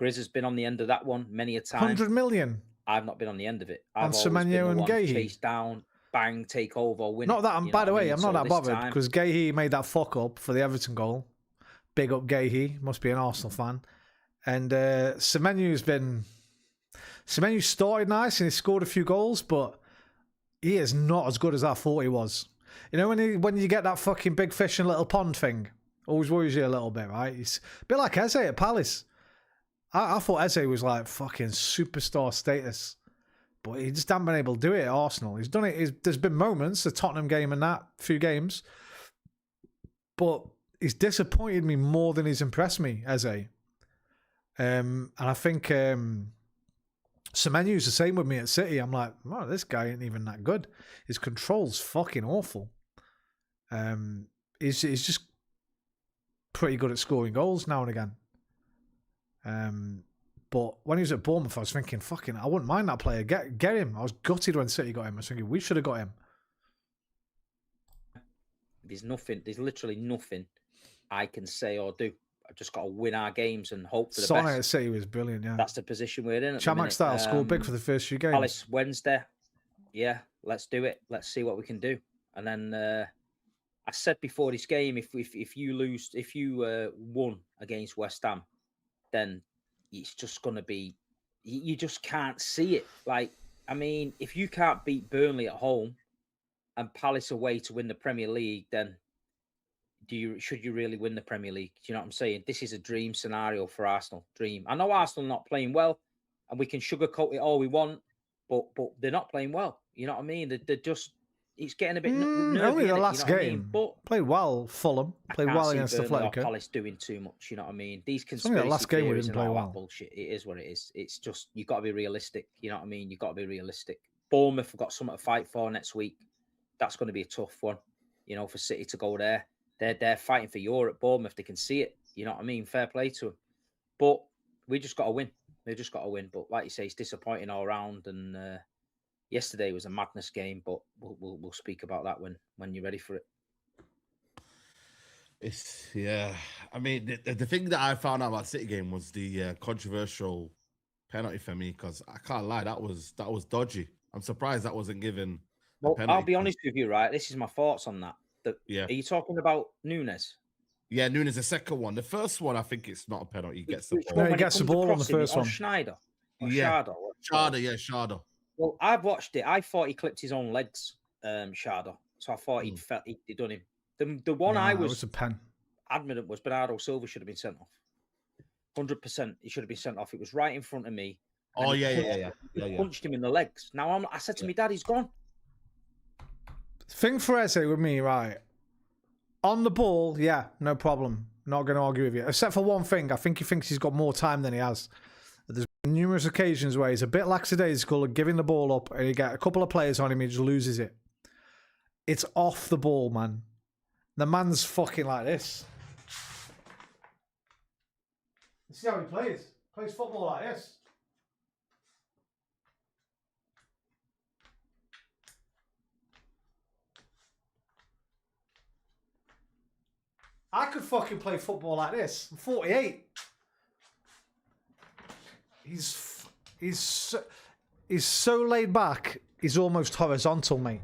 Grizz has been on the end of that one many a time. 100 million. I've not been on the end of it. On Semenyo and Gahey. Chase down, bang, take over, win. Not that, by the way, I'm not that bothered time... because Gahey made that fuck up for the Everton goal. Big up Gahey, must be an Arsenal fan. And Semenyo started nice and he scored a few goals, but he is not as good as I thought he was. You know when you get that fucking big fish in a little pond thing, Always worries you a little bit, right? He's a bit like Eze at Palace. I thought Eze was like fucking superstar status, but he just hasn't been able to do it at Arsenal. He's done it. There's been moments, the Tottenham game and that, few games, but he's disappointed me more than he's impressed me, Eze. And I think Semenyu's the same with me at City. I'm like, wow, this guy ain't even that good. His control's fucking awful. He's just pretty good at scoring goals now and again. But when he was at Bournemouth, I was thinking, fucking, I wouldn't mind that player. Get him. I was gutted when City got him. I was thinking, we should have got him. There's literally nothing I can say or do. I've just got to win our games and hope for the Sonnet best. at City was brilliant, yeah. That's the position we're in. Chamak style scored big for the first few games. Palace Wednesday. Yeah, let's do it. Let's see what we can do. And then I said before this game, if you won against West Ham, then it's just going to be, you just can't see it. Like, I mean, if you can't beat Burnley at home and Palace away to win the Premier League, then should you really win the Premier League? Do you know what I'm saying? This is a dream scenario for Arsenal. Dream. I know Arsenal are not playing well, and we can sugarcoat it all we want, but they're not playing well. You know what I mean? They're just, it's getting a bit nervy. Only the last you know game. I mean? But played well, Fulham. Played well against the Atletico. Palace doing too much. You know what I mean? These only conspiracy the last game we theories didn't and play all well. that bullshit. It is what it is. It's just, you got to be realistic. You know what I mean? You got to be realistic. Bournemouth have got something to fight for next week. That's going to be a tough one. You know, for City to go there. They're fighting for Europe. Bournemouth, they can see it. You know what I mean? Fair play to them. But we just got to win. They just got to win. But like you say, it's disappointing all around. And yesterday was a madness game. But we'll speak about that when you're ready for it. Yeah. I mean, the thing that I found out about City game was the controversial penalty for me, because I can't lie, that was dodgy. I'm surprised that wasn't given. Well, I'll be honest with you, right? This is my thoughts on that. Yeah. Are you talking about Nunes? Yeah, Nunes, the second one. The first one, I think it's not a penalty. He gets the ball. No, he gets the ball on the first one. Schneider. Sharda. Well, I've watched it. I thought he clipped his own legs, Sharda. So I thought he'd done him. The one I was a pen. adamant was Bernardo Silva should have been sent off. 100%, he should have been sent off. It was right in front of me. Oh, yeah. Punched him in the legs. Now I said to me, Dad, he's gone. Thing for Eze with me, right? On the ball, yeah, no problem. Not going to argue with you. Except for one thing. I think he thinks he's got more time than he has. There's been numerous occasions where he's a bit lackadaisical at giving the ball up, and you get a couple of players on him, he just loses it. It's off the ball, man. The man's fucking like this. You see how he plays? Plays football like this. I could fucking play football like this. I'm 48. He's so laid back. He's almost horizontal, mate.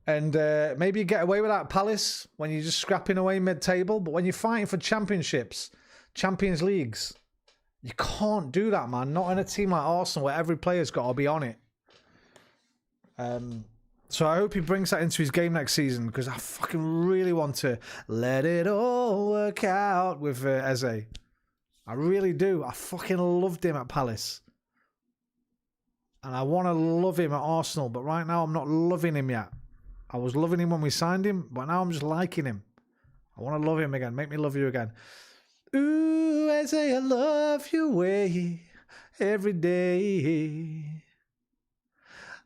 And maybe you get away with that at Palace when you're just scrapping away mid-table. But when you're fighting for championships, Champions Leagues, you can't do that, man. Not in a team like Arsenal where every player's got to be on it. So I hope he brings that into his game next season, because I fucking really want to let it all work out with Eze. I really do. I fucking loved him at Palace. And I want to love him at Arsenal, but right now I'm not loving him yet. I was loving him when we signed him, but now I'm just liking him. I want to love him again. Make me love you again. Ooh, Eze, I love your way every day.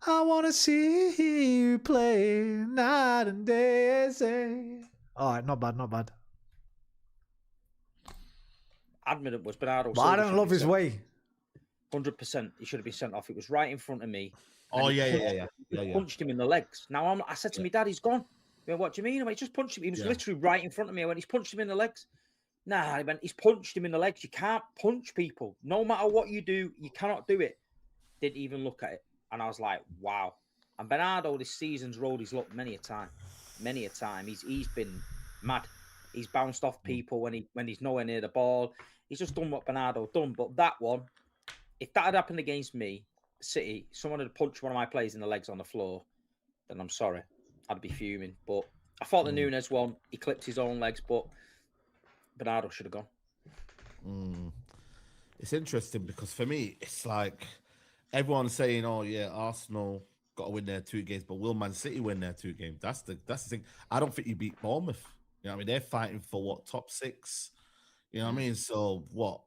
I want to see you play night and day. All right, not bad, not bad. Admin was Bernardo. But I don't love his way. 100%. He should have been sent off. It was right in front of me. Oh, yeah. Punched him in the legs. Now I said to me, Dad, he's gone. He went, what do you mean? I went, he just punched him. He was literally right in front of me. I went, he's punched him in the legs. Nah, I went, he's punched him in the legs. You can't punch people. No matter what you do, you cannot do it. Didn't even look at it. And I was like, wow. And Bernardo this season's rode his luck many a time. Many a time. He's been mad. He's bounced off people when he's nowhere near the ball. He's just done what Bernardo done. But that one, if that had happened against me, City, someone had punched one of my players in the legs on the floor, then I'm sorry. I'd be fuming. But I thought the Nunes one, he clipped his own legs, but Bernardo should have gone. It's interesting because for me, it's like everyone's saying, "Oh yeah, Arsenal got to win their 2 games, but will Man City win their 2 games?" That's the thing. I don't think you beat Bournemouth. You know what I mean? They're fighting for what, top 6? You know what I mean? So what?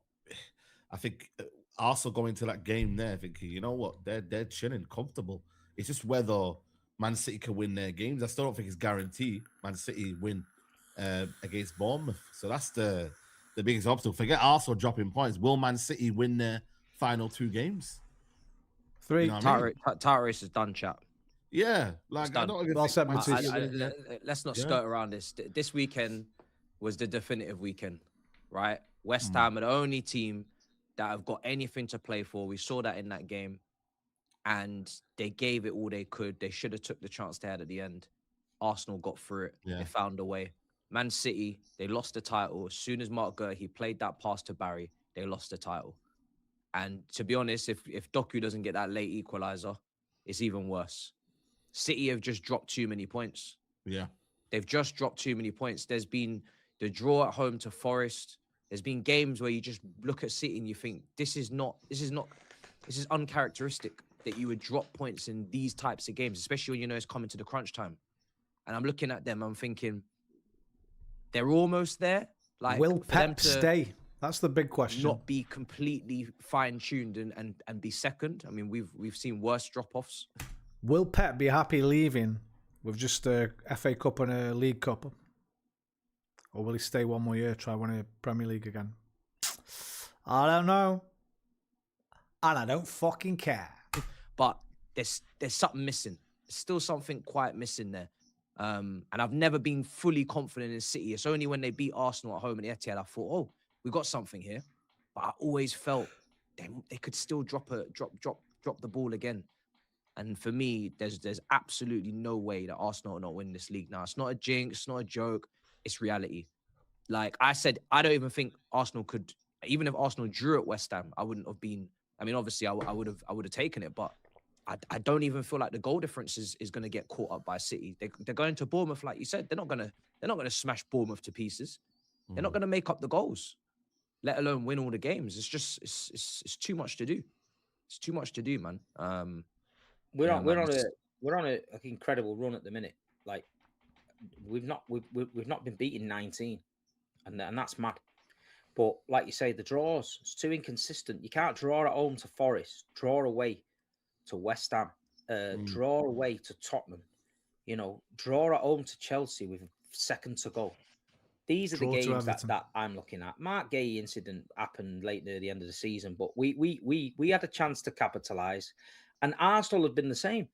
I think Arsenal going to that game there, thinking, you know what, they're chilling, comfortable. It's just whether Man City can win their games. I still don't think it's guaranteed Man City win against Bournemouth. So that's the biggest obstacle. Forget Arsenal dropping points. Will Man City win their final 2 games? 3. You know what I mean? Title race is done, chap. Yeah, like I don't even Well think said, Man Matisse. City win their- Let's not Yeah. skirt around this. This weekend was the definitive weekend, right? West Ham are the only team that have got anything to play for. We saw that in that game, and they gave it all they could. They should have took the chance they had at the end. Arsenal got through it. Yeah. They found a way. Man City, they lost the title. As soon as Mark Gurr, played that pass to Barry, they lost the title. And to be honest, if Doku doesn't get that late equalizer, it's even worse. City have just dropped too many points. Yeah. They've just dropped too many points. There's been the draw at home to Forest. There's been games where you just look at City and you think, this is uncharacteristic that you would drop points in these types of games, especially when you know it's coming to the crunch time. And I'm looking at them, I'm thinking, they're almost there. Like, Will for them Pep to stay? That's the big question. not be completely fine-tuned and be second. I mean, we've seen worse drop-offs. Will Pep be happy leaving with just a FA Cup and a League Cup? Or will he stay one more year, try win a Premier League again? I don't know. And I don't fucking care. But there's something missing. There's still something quite missing there. And I've never been fully confident in City. It's only when they beat Arsenal at home in the Etihad I thought, oh, we got something here. But I always felt they could still drop the ball again. And for me, there's absolutely no way that Arsenal will not win this league now. It's not a jinx, it's not a joke, it's reality. Like I said, I don't even think Arsenal could, even if Arsenal drew at West Ham, I wouldn't have been, I mean, obviously I would have taken it, but I don't even feel like the goal difference is going to get caught up by City. They're going to Bournemouth, like you said. They're not going to smash Bournemouth to pieces. They're not going to make up the goals, let alone win all the games. It's just it's too much to do. It's too much to do, man. We're on an incredible run at the minute. Like we've not been beaten 19, and that's mad. But like you say, the draws, it's too inconsistent. You can't draw at home to Forest, draw away to West Ham, draw away to Tottenham, draw at home to Chelsea with a second to go. These are the games that I'm looking at. Mark Gay incident happened late near the end of the season, but we had a chance to capitalise, and Arsenal have been the same.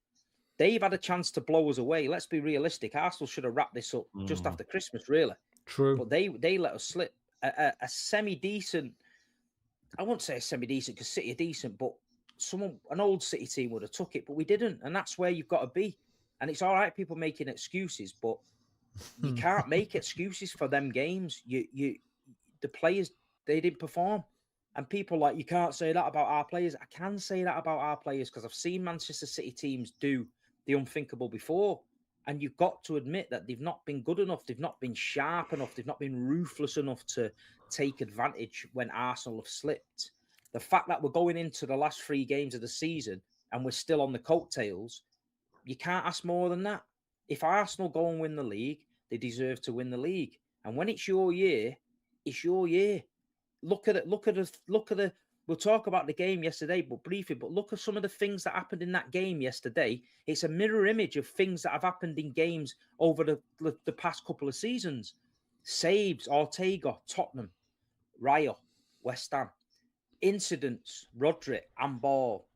They've had a chance to blow us away. Let's be realistic. Arsenal should have wrapped this up just after Christmas, really. True. But they let us slip. A semi-decent, I won't say a semi-decent because City are decent, but an old City team would have took it, but we didn't. And that's where you've got to be. And it's all right, people making excuses, but you can't make excuses for them games. The players, they didn't perform. And people like, you can't say that about our players. I can say that about our players because I've seen Manchester City teams do the unthinkable before. And you've got to admit that they've not been good enough. They've not been sharp enough. They've not been ruthless enough to take advantage when Arsenal have slipped. The fact that we're going into the last 3 games of the season and we're still on the coattails, you can't ask more than that. If Arsenal go and win the league, they deserve to win the league. And when it's your year, it's your year. Look at it. We'll talk about the game yesterday, but briefly, but look at some of the things that happened in that game yesterday. It's a mirror image of things that have happened in games over the past couple of seasons. Saves, Ortega, Tottenham, Rayo, West Ham. Incidents, Roderick, handball,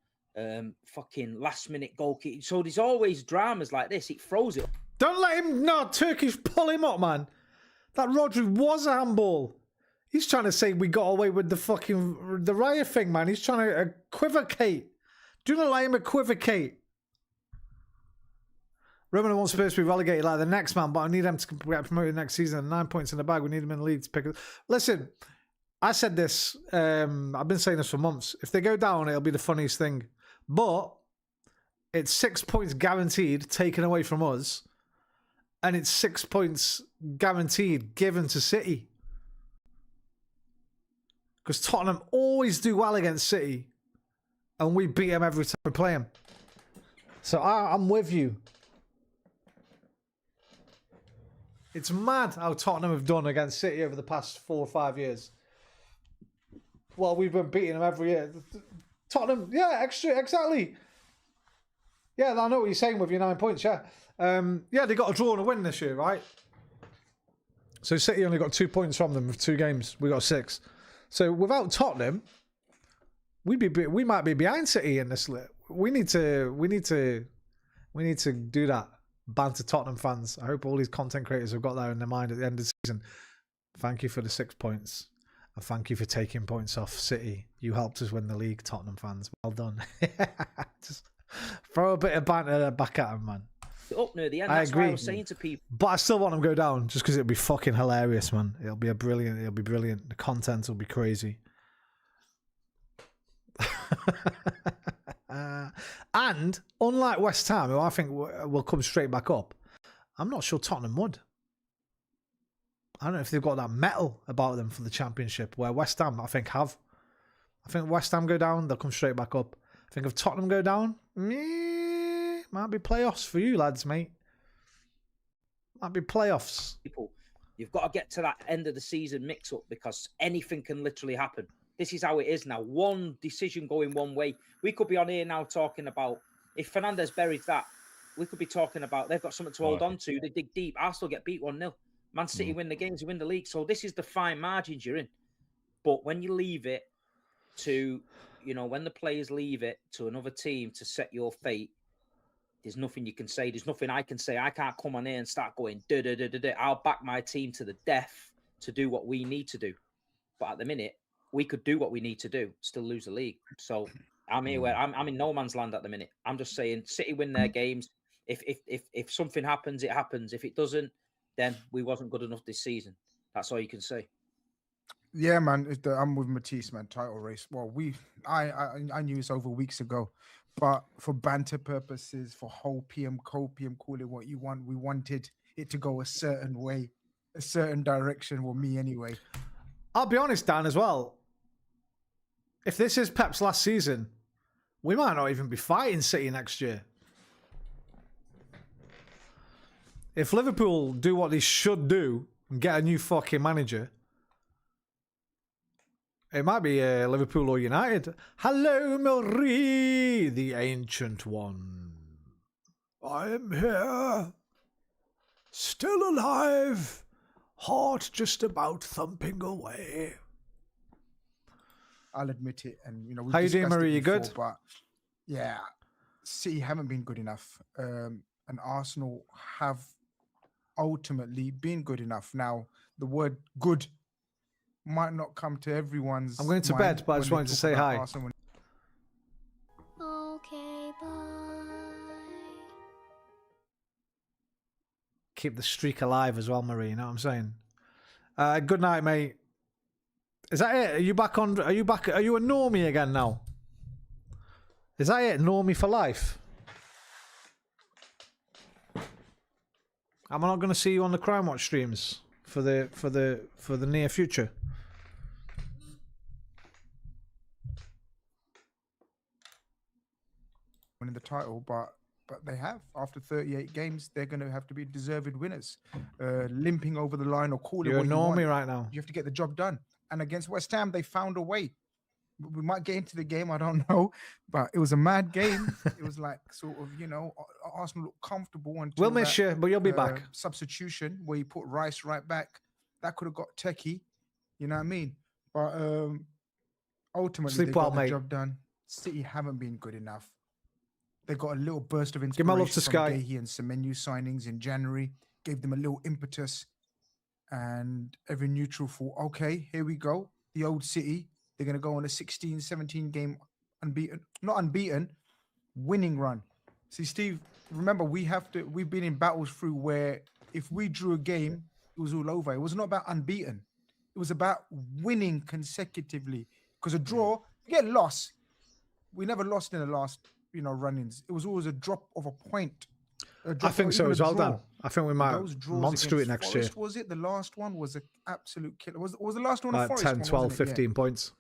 fucking last minute goal kick. So there's always dramas like this. It throws it. Don't let him, Turkish pull him up, man. That Rodri was a handball. He's trying to say we got away with the riot thing, man. He's trying to equivocate. Do not let him equivocate. Roman wants Spurs to be relegated like the next man, but I need them to get promoted next season. 9 points in the bag. We need them in the league to pick up. Listen, I said this. I've been saying this for months. If they go down, it'll be the funniest thing. But it's 6 points guaranteed taken away from us. and it's 6 points guaranteed given to City. Because Tottenham always do well against City, and we beat them every time we play them. So I'm with you. It's mad how Tottenham have done against City over the past 4 or 5 years. Well, we've been beating them every year. Tottenham, yeah, exactly. Yeah, I know what you're saying with your 9 points, yeah. Yeah, they got a draw and a win this year, right? So City only got 2 points from them with 2 games. We got 6. So without Tottenham, we might be behind City in this. We need to do that. Banter Tottenham fans. I hope all these content creators have got that in their mind at the end of the season. Thank you for the 6 points. And thank you for taking points off City. You helped us win the league, Tottenham fans. Well done. Just throw a bit of banter back at them, man. Up near the end. I That's agree. why I was saying to people. But I still want them to go down just because it'll be fucking hilarious, man. It'll be brilliant. The content will be crazy. And unlike West Ham, who I think will come straight back up, I'm not sure Tottenham would. I don't know if they've got that metal about them for the Championship, where West Ham, I think, have. I think West Ham go down, they'll come straight back up. I think if Tottenham go down, might be playoffs for you lads, mate. Might be playoffs. People, you've got to get to that end of the season mix-up because anything can literally happen. This is how it is now. One decision going one way. We could be on here now talking about, if Fernandes buried that, we could be talking about they've got something to hold on to. They dig deep. Arsenal get beat 1-0. Man City win the games, they win the league. So this is the fine margins you're in. But when you leave it to, when the players leave it to another team to set your fate, there's nothing you can say. There's nothing I can say. I can't come on here and start going, I'll back my team to the death to do what we need to do. But at the minute, we could do what we need to do, still lose the league. So I'm here where I'm in no man's land at the minute. I'm just saying City win their games. If something happens, it happens. If it doesn't, then we wasn't good enough this season. That's all you can say. Yeah, man. I'm with Matisse, man. Title race. Well, I knew this over weeks ago, but for banter purposes, for whole PM, call it what you want. We wanted it to go a certain way, a certain direction. Well, me anyway. I'll be honest, Dan, as well. If this is Pep's last season, we might not even be fighting City next year. If Liverpool do what they should do and get a new fucking manager, it might be Liverpool or United. Hello, Marie, the Ancient One. I am here. Still alive. Heart just about thumping away. I'll admit it. And, we've how you doing, discussed it Marie? You before, good? But yeah, City haven't been good enough. And Arsenal have ultimately been good enough. Now, the word good might not come to everyone's. I'm going to bed, but I just wanted to say hi. Okay, bye. Keep the streak alive as well, Marie. You know what I'm saying? Good night, mate. Is that it? Are you back on? Are you back? Are you a normie again now? Is that it? Normie for life? Am I not going to see you on the Crimewatch streams for the near future? Winning the title, but they have. After 38 games, they're going to have to be deserved winners. Limping over the line or calling. You're a what you want. normie right now. You have to get the job done. And against West Ham, they found a way. We might get into the game, I don't know, but it was a mad game. It was like sort of, Arsenal looked comfortable until We'll miss you, but you'll be back. Substitution where you put Rice right back. That could have got techie. You know what I mean? But ultimately, Sleep they well, got the mate. job done. City haven't been good enough. They got a little burst of Give my inspiration love to from Sky. Gahey and Semenyo signings in January. Gave them a little impetus. And every neutral thought, okay, here we go. The old City, they're going to go on a 16, 17 game not unbeaten, winning run. See, Steve, remember, we've been in battles through where if we drew a game, it was all over. It was not about unbeaten. It was about winning consecutively. Because a draw, you get lost. We never lost in the last, run-ins. It was always a drop of a point I think so as well, Dan. I think we might Those draws monster it against next Forest, year. Was it? The last one was an absolute killer. Was the last one a Like Forest 10, one, 12, wasn't it? Yeah. 15 points.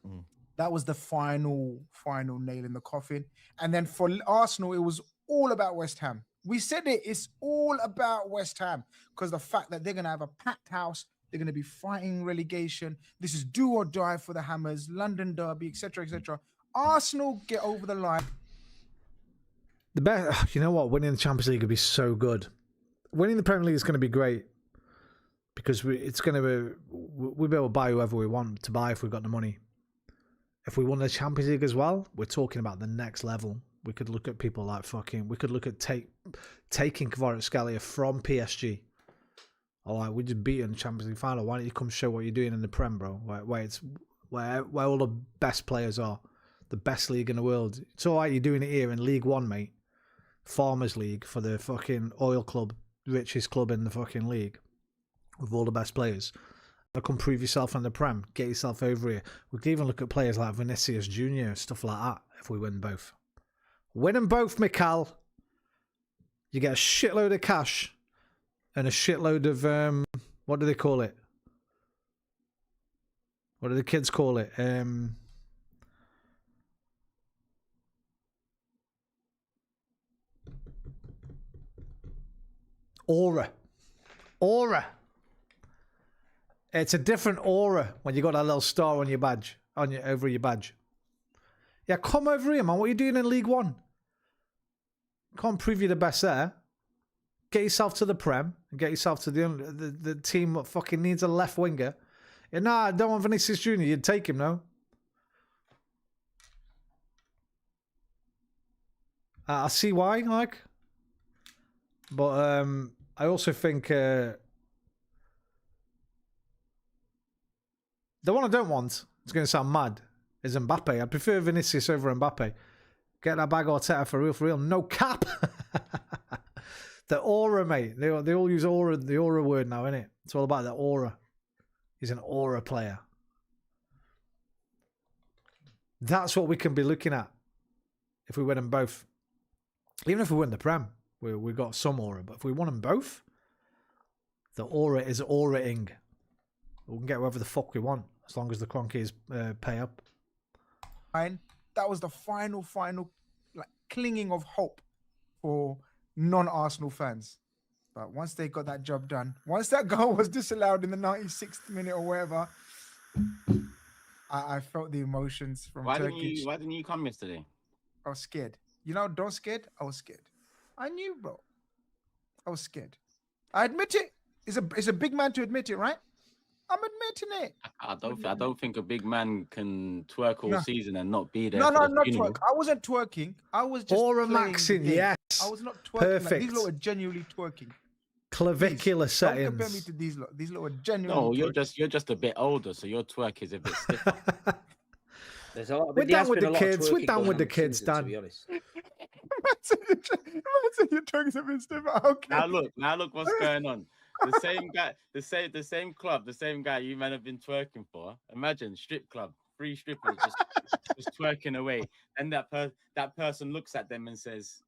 That was the final nail in the coffin. And then for Arsenal, it was all about West Ham. We said it. It's all about West Ham because the fact that they're going to have a packed house, they're going to be fighting relegation. This is do or die for the Hammers, London Derby, etc., etc. Arsenal get over the line. The best, you know what? Winning the Champions League would be so good. Winning the Premier League is going to be great because it's going to be, we'll be able to buy whoever we want to buy if we've got the money. If we won the Champions League as well, we're talking about the next level. We could look at people like we could look at taking Kvaratskhelia from PSG. All right, we just beat in the Champions League final. Why don't you come show what you're doing in the Prem, bro? Where all the best players are, the best league in the world. It's all right, you're doing it here in League One, mate. Farmers League for the fucking oil club, richest club in the fucking league, with all the best players. Come prove yourself in the Prem. Get yourself over here. We could even look at players like Vinicius Jr., stuff like that, if we win both. Win them both, Mikal. You get a shitload of cash and a shitload of, what do they call it? What do the kids call it? Aura. It's a different aura when you got that little star on your badge, over your badge. Yeah, come over here, man. What are you doing in League One? Can't prove you're the best there. Get yourself to the Prem and get yourself to the team that fucking needs a left winger. Yeah, nah, I don't want Vinicius Jr. You'd take him, no? I see why, like. But I also think the one I don't want, it's going to sound mad, is Mbappe. I prefer Vinicius over Mbappe. Get that bag Arteta for real. No cap. The aura, mate. They all use aura, the aura word now, innit? It's all about the aura. He's an aura player. That's what we can be looking at if we win them both. Even if we win the Prem, we got some aura. But if we won them both, the aura is aura-ing. We can get whoever the fuck we want, as long as the Cronkies pay up. And that was the final like clinging of hope for non-Arsenal fans. But once they got that job done, once that goal was disallowed in the 96th minute or whatever, I felt the emotions from Turkish. Why didn't you come yesterday? I was scared. You know, don't scared. I was scared. I knew, bro. I was scared. I admit it. It's a big man to admit it, right? I'm admitting it. I don't think a big man can twerk all season and not be there. No, not twerk. I wasn't twerking. I was just aura playing maxing. the game. Yes. I was not twerking. Perfect. Like, these lot are genuinely twerking. Clavicular Please, settings. don't compare me to these lot. These lot are genuinely. No, twerking. you're just a bit older, so your twerk is a bit stiffer. There's a lot. We're down with the kids. We're down with the kids, Dan. To be honest. Your tongue's a bit stiff. Okay. Now look what's going on. The same guy, the same club, the same guy you men have been twerking for. Imagine strip club, 3 strippers just twerking away, and that person looks at them and says,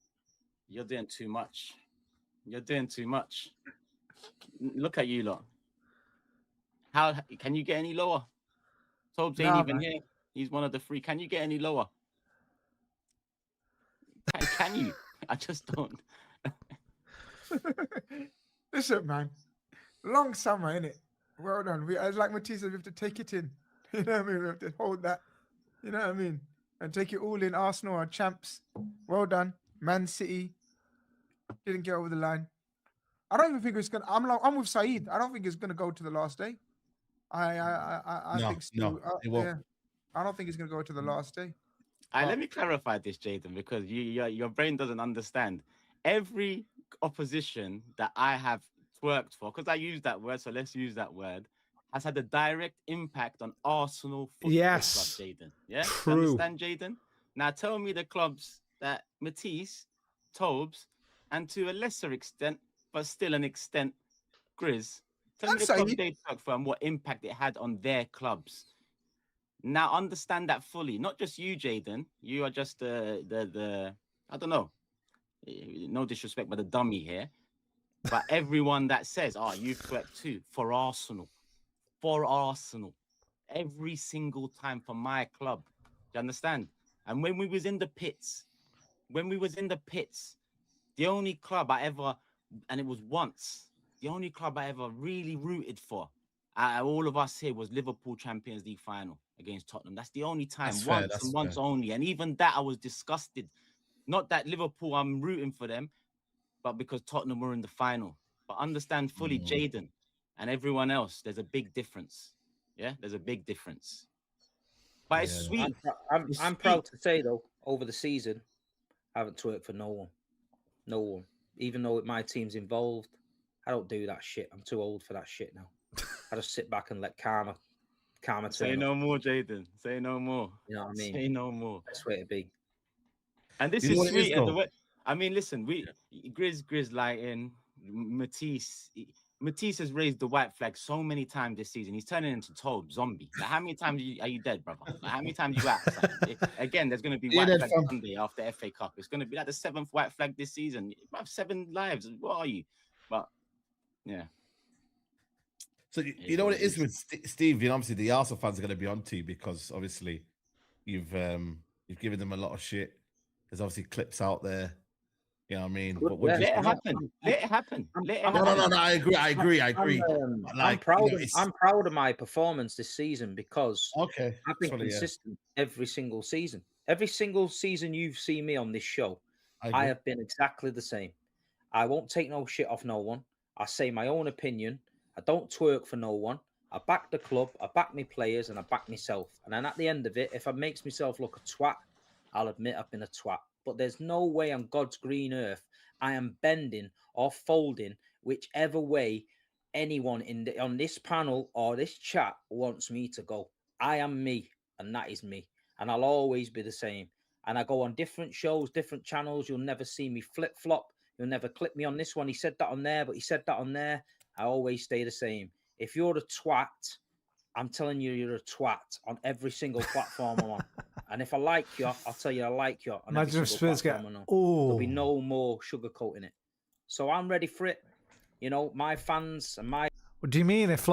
"You're doing too much. You're doing too much. Look at you lot. How can you get any lower? Tobes ain't even here. He's one of the 3. Can you get any lower? Can you? I just don't." Listen, man. Long summer, innit? Well done. As like Matisse said, we have to take it in. You know what I mean? We have to hold that. You know what I mean? And take it all in. Arsenal are champs. Well done. Man City didn't get over the line. I don't even think it's gonna. I'm with Saeed. I don't think it's gonna go to the last day. I think still. It won't. Yeah, I don't think it's gonna go to the last day. Let me clarify this, Jaden, because your brain doesn't understand. Every opposition that I have twerked for, because I use that word, so let's use that word, has had a direct impact on Arsenal Football Club, Jaden. Yeah, True. You understand, Jaden? Now tell me the clubs that Matisse, Tobes, and to a lesser extent, but still an extent, Grizz. Tell me the clubs they twerked for and what impact it had on their clubs. Now understand that fully. Not just you, Jaden. You are just the I don't know. no disrespect, but the dummy here. But everyone that says, "Oh, you've swept too," for Arsenal, every single time for my club. Do you understand? And when we was in the pits, the only club I ever, and it was once, the only club I ever really rooted for, all of us here, was Liverpool Champions League final against Tottenham. That's the only time, That's fair, once that's and once fair. only. And even that, I was disgusted. Not that Liverpool, I'm rooting for them, but because Tottenham were in the final. But understand fully, Jaden and everyone else, there's a big difference. Yeah, there's a big difference. But it's sweet. I'm proud to say though, over the season, I haven't twerked for no one. No one. Even though my team's involved, I don't do that shit. I'm too old for that shit now. I just sit back and let karma Say turn no up. more, Jaden. Say no more. You know what I mean? Say no more. Best way to be. And this You know is what it is, sweet. And the though? way, I mean, listen, Grizz lighting, Matisse has raised the white flag so many times this season. He's turning into Toad, zombie. Like, how many times are you dead, brother? Like, how many times you outside? Again, there's going to be Yeah, white then, flag fam. Sunday after FA Cup. It's going to be like the 7th white flag this season. You have 7 lives. What are you? But yeah. So you know what it is with Steve. You know, obviously the Arsenal fans are going to be on to you because obviously you've given them a lot of shit. There's obviously clips out there. You know what I mean? But Let it happen. Let it happen. No. I agree. I'm proud. I'm proud of my performance this season because I've been Sorry, yeah. consistent every single season. Every single season you've seen me on this show, I have been exactly the same. I won't take no shit off no one. I say my own opinion. I don't twerk for no one. I back the club, I back my players, and I back myself. And then at the end of it, if I makes myself look a twat, I'll admit I've been a twat. But there's no way on God's green earth I am bending or folding whichever way anyone on this panel or this chat wants me to go. I am me, and that is me. And I'll always be the same. And I go on different shows, different channels. You'll never see me flip-flop. You'll never clip me on this one. He said that on there, but he said that on there. I always stay the same. If you're a twat, I'm telling you, you're a twat on every single platform I'm on. And if I like you, I'll tell you I like you. On Imagine every if single Spurs get. platform I'm on. Oh, There'll be no more sugarcoating it. So I'm ready for it. You know, my fans and my. What do you mean if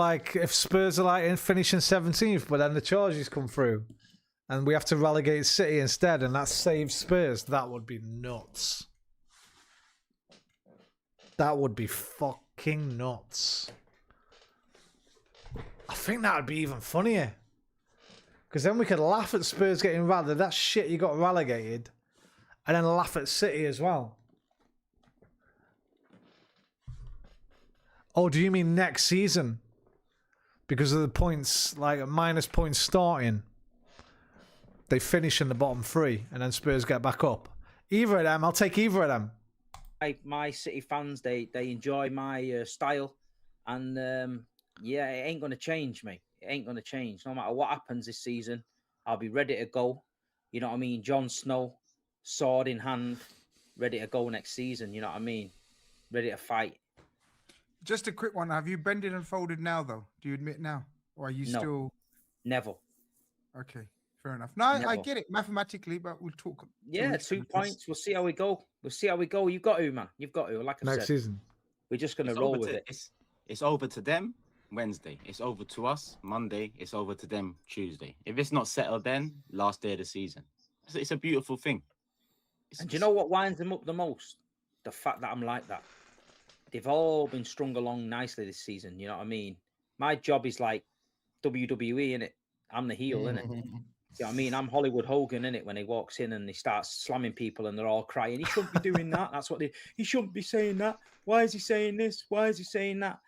Spurs are like finishing 17th, but then the charges come through, and we have to relegate City instead, and that saves Spurs? That would be nuts. That would be fucking nuts. I think that would be even funnier. Because then we could laugh at Spurs getting relegated. That shit, you got relegated. And then laugh at City as well. Oh, do you mean next season? Because of the points, like minus points starting. They finish in the bottom 3 and then Spurs get back up. Either of them, I'll take either of them. My City fans, they enjoy my style. And yeah, it ain't going to change, mate. It ain't going to change. No matter what happens this season, I'll be ready to go. You know what I mean? Jon Snow, sword in hand, ready to go next season. You know what I mean? Ready to fight. Just a quick one. Have you bended and folded now, though? Do you admit now? Or are you still... Never. Okay, fair enough. No, I get it mathematically, but we'll talk. Yeah, 2 points. We'll see how we go. You've got to, man. You've got to. Like I said. Next season. We're just going to roll with it. It's over to them Wednesday. It's over to us Monday. It's over to them Tuesday. If it's not settled then, last day of the season. It's a beautiful thing. And do you know what winds them up the most? The fact that I'm like that. They've all been strung along nicely this season. You know what I mean? My job is like WWE, innit? I'm the heel, innit? You know what I mean? I'm Hollywood Hogan, innit? When he walks in and he starts slamming people and they're all crying. He shouldn't be doing that. That's what he shouldn't be saying that. Why is he saying this? Why is he saying that?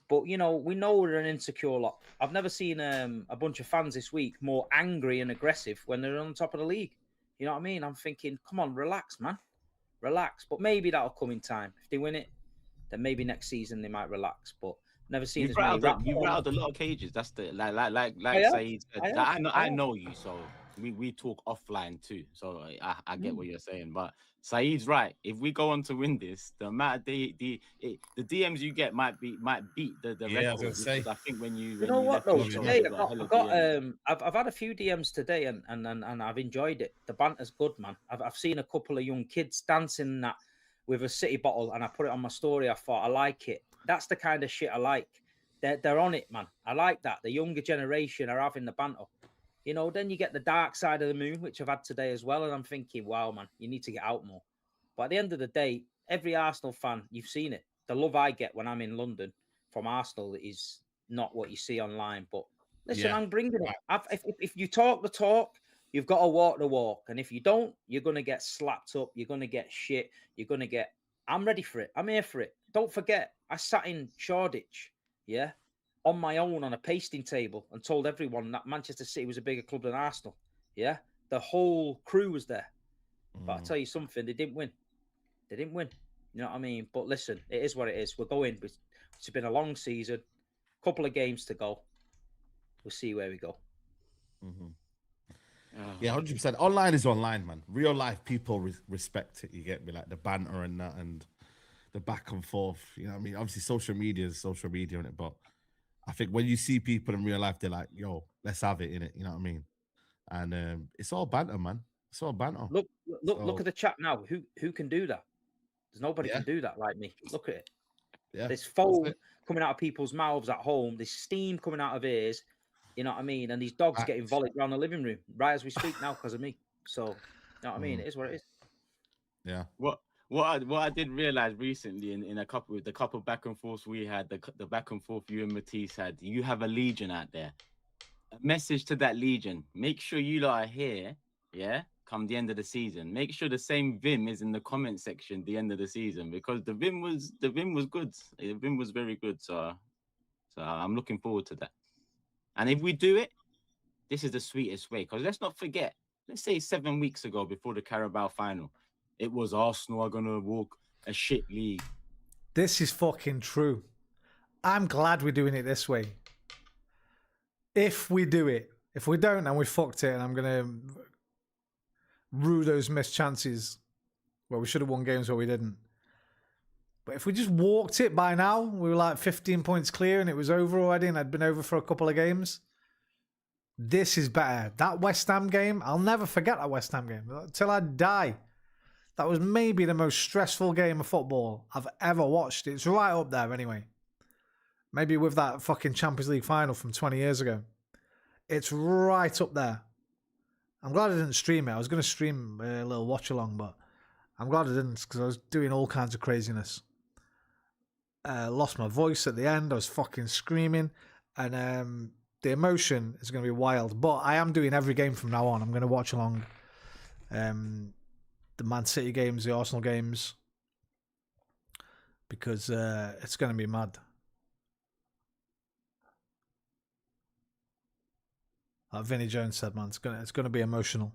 But, you know, we know we're an insecure lot. I've never seen a bunch of fans this week more angry and aggressive when they're on top of the league. You know what I mean? I'm thinking, come on, relax, man. Relax. But maybe that'll come in time. If they win it, then maybe next season they might relax. But never seen You've rattled a lot of cages. That's the like Saeed said. I know you, so we talk offline too. So I get what you're saying. But Saeed's right. If we go on to win this, the amount of the DMs you get might beat the record. I think when you know what though, today I've had a few DMs today and I've enjoyed it. The banter's good, man. I've seen a couple of young kids dancing that with a City bottle and I put it on my story. I thought I like it. That's the kind of shit I like. They're on it, man. I like that. The younger generation are having the banter. You know, then you get the dark side of the moon, which I've had today as well. And I'm thinking, wow, man, you need to get out more. But at the end of the day, every Arsenal fan, you've seen it. The love I get when I'm in London from Arsenal is not what you see online. But listen, I'm bringing it. If you talk the talk, you've got to walk the walk. And if you don't, you're going to get slapped up. You're going to get shit. You're going to get... I'm ready for it. I'm here for it. Don't forget, I sat in Shoreditch, on my own on a pasting table and told everyone that Manchester City was a bigger club than Arsenal. Yeah, the whole crew was there. But I'll tell you something, they didn't win. They didn't win. You know what I mean? But listen, it is what it is. We're going. It's been a long season, couple of games to go. We'll see where we go. Yeah, 100%. Online is online, man. Real life people respect it. You get me, like the banter and that, and the back and forth. You know what I mean? Obviously, social media is social media in it, but I think when you see people in real life, they're like, "Yo, let's have it in it." You know what I mean? And it's all banter, man. It's all banter. Look at the chat now. Who can do that? There's nobody can do that like me. Look at it. Yeah. There's foam coming out of people's mouths at home. There's steam coming out of ears. You know what I mean? And these dogs getting volleyed around the living room right as we speak now because of me. So, you know what I mean? It is what it is. Yeah. What I did realize recently in a couple with the couple back and forths we had, the back and forth you and Matisse had, you have a legion out there. A message to that legion: make sure you lot are here, come the end of the season. Make sure the same Vim is in the comment section the end of the season, because the Vim was good. The Vim was very good. So I'm looking forward to that. And if we do it, this is the sweetest way. Because let's not forget, let's say 7 weeks ago before the Carabao final, it was Arsenal are going to walk a shit league. This is fucking true. I'm glad we're doing it this way. If we do it. If we don't, then we fucked it, and I'm going to rue those missed chances where we should have won games where we didn't. But if we just walked it by now, we were like 15 points clear and it was over already and I'd been over for a couple of games. This is better. That West Ham game, I'll never forget that West Ham game until I die. That was maybe the most stressful game of football I've ever watched. It's right up there anyway. Maybe with that fucking Champions League final from 20 years ago. It's right up there. I'm glad I didn't stream it. I was going to stream a little watch along, but I'm glad I didn't because I was doing all kinds of craziness. Lost my voice at the end. I was fucking screaming. And the emotion is going to be wild. But I am doing every game from now on. I'm going to watch along the Man City games, the Arsenal games. Because it's going to be mad. Like Vinnie Jones said, man, it's going to be emotional.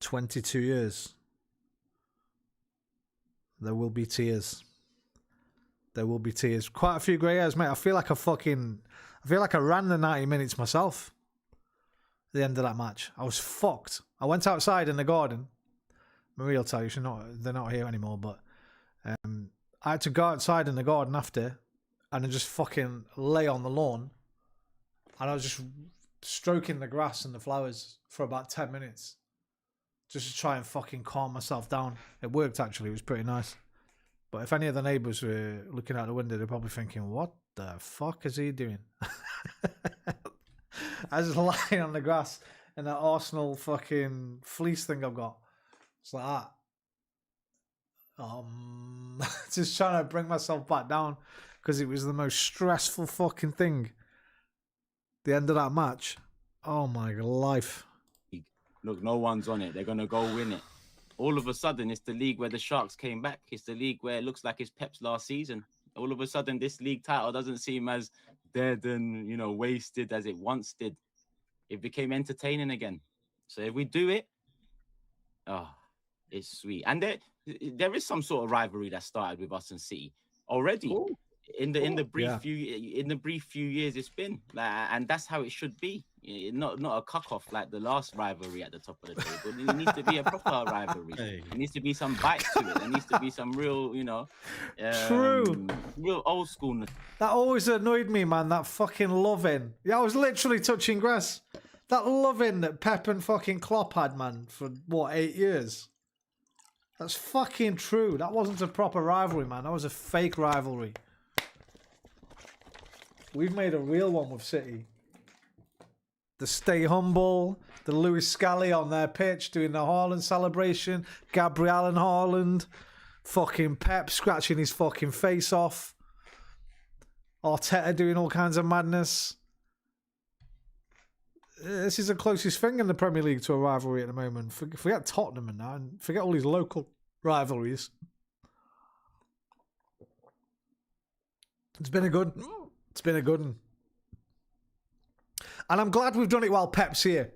22 years. There will be tears. There will be tears. Quite a few grey hairs, mate. I feel like I ran the 90 minutes myself. At the end of that match, I was fucked. I went outside in the garden. Marie will tell you, they're not here anymore, but I had to go outside in the garden after and then just fucking lay on the lawn. And I was just stroking the grass and the flowers for about 10 minutes. Just to try and fucking calm myself down. It worked, actually. It was pretty nice. But if any of the neighbours were looking out the window, they're probably thinking, what the fuck is he doing? I was just lying on the grass in that Arsenal fucking fleece thing I've got. It's like that. Just trying to bring myself back down because it was the most stressful fucking thing. The end of that match. Oh my life. Look, no one's on it. They're going to go win it. All of a sudden, it's the league where the Sharks came back. It's the league where it looks like it's Pep's last season. All of a sudden, this league title doesn't seem as dead and, wasted as it once did. It became entertaining again. So if we do it, it's sweet. And there is some sort of rivalry that started with us and City already. Ooh. In the brief few years it's been, and that's how it should be. Not a cuck-off like the last rivalry at the top of the table. It needs to be a proper rivalry. Hey. There needs to be some bite to it. There needs to be some real, true, real old school. That always annoyed me, man. That fucking loving. Yeah, I was literally touching grass. That loving that Pep and fucking Klopp had, man, for 8 years. That's fucking true. That wasn't a proper rivalry, man. That was a fake rivalry. We've made a real one with City. The Stay Humble, the Lewis Scally on their pitch doing the Haaland celebration, Gabriel and Haaland, fucking Pep scratching his fucking face off, Arteta doing all kinds of madness. This is the closest thing in the Premier League to a rivalry at the moment. Forget Tottenham and that, and forget all these local rivalries. It's been a good one. And I'm glad we've done it while Pep's here.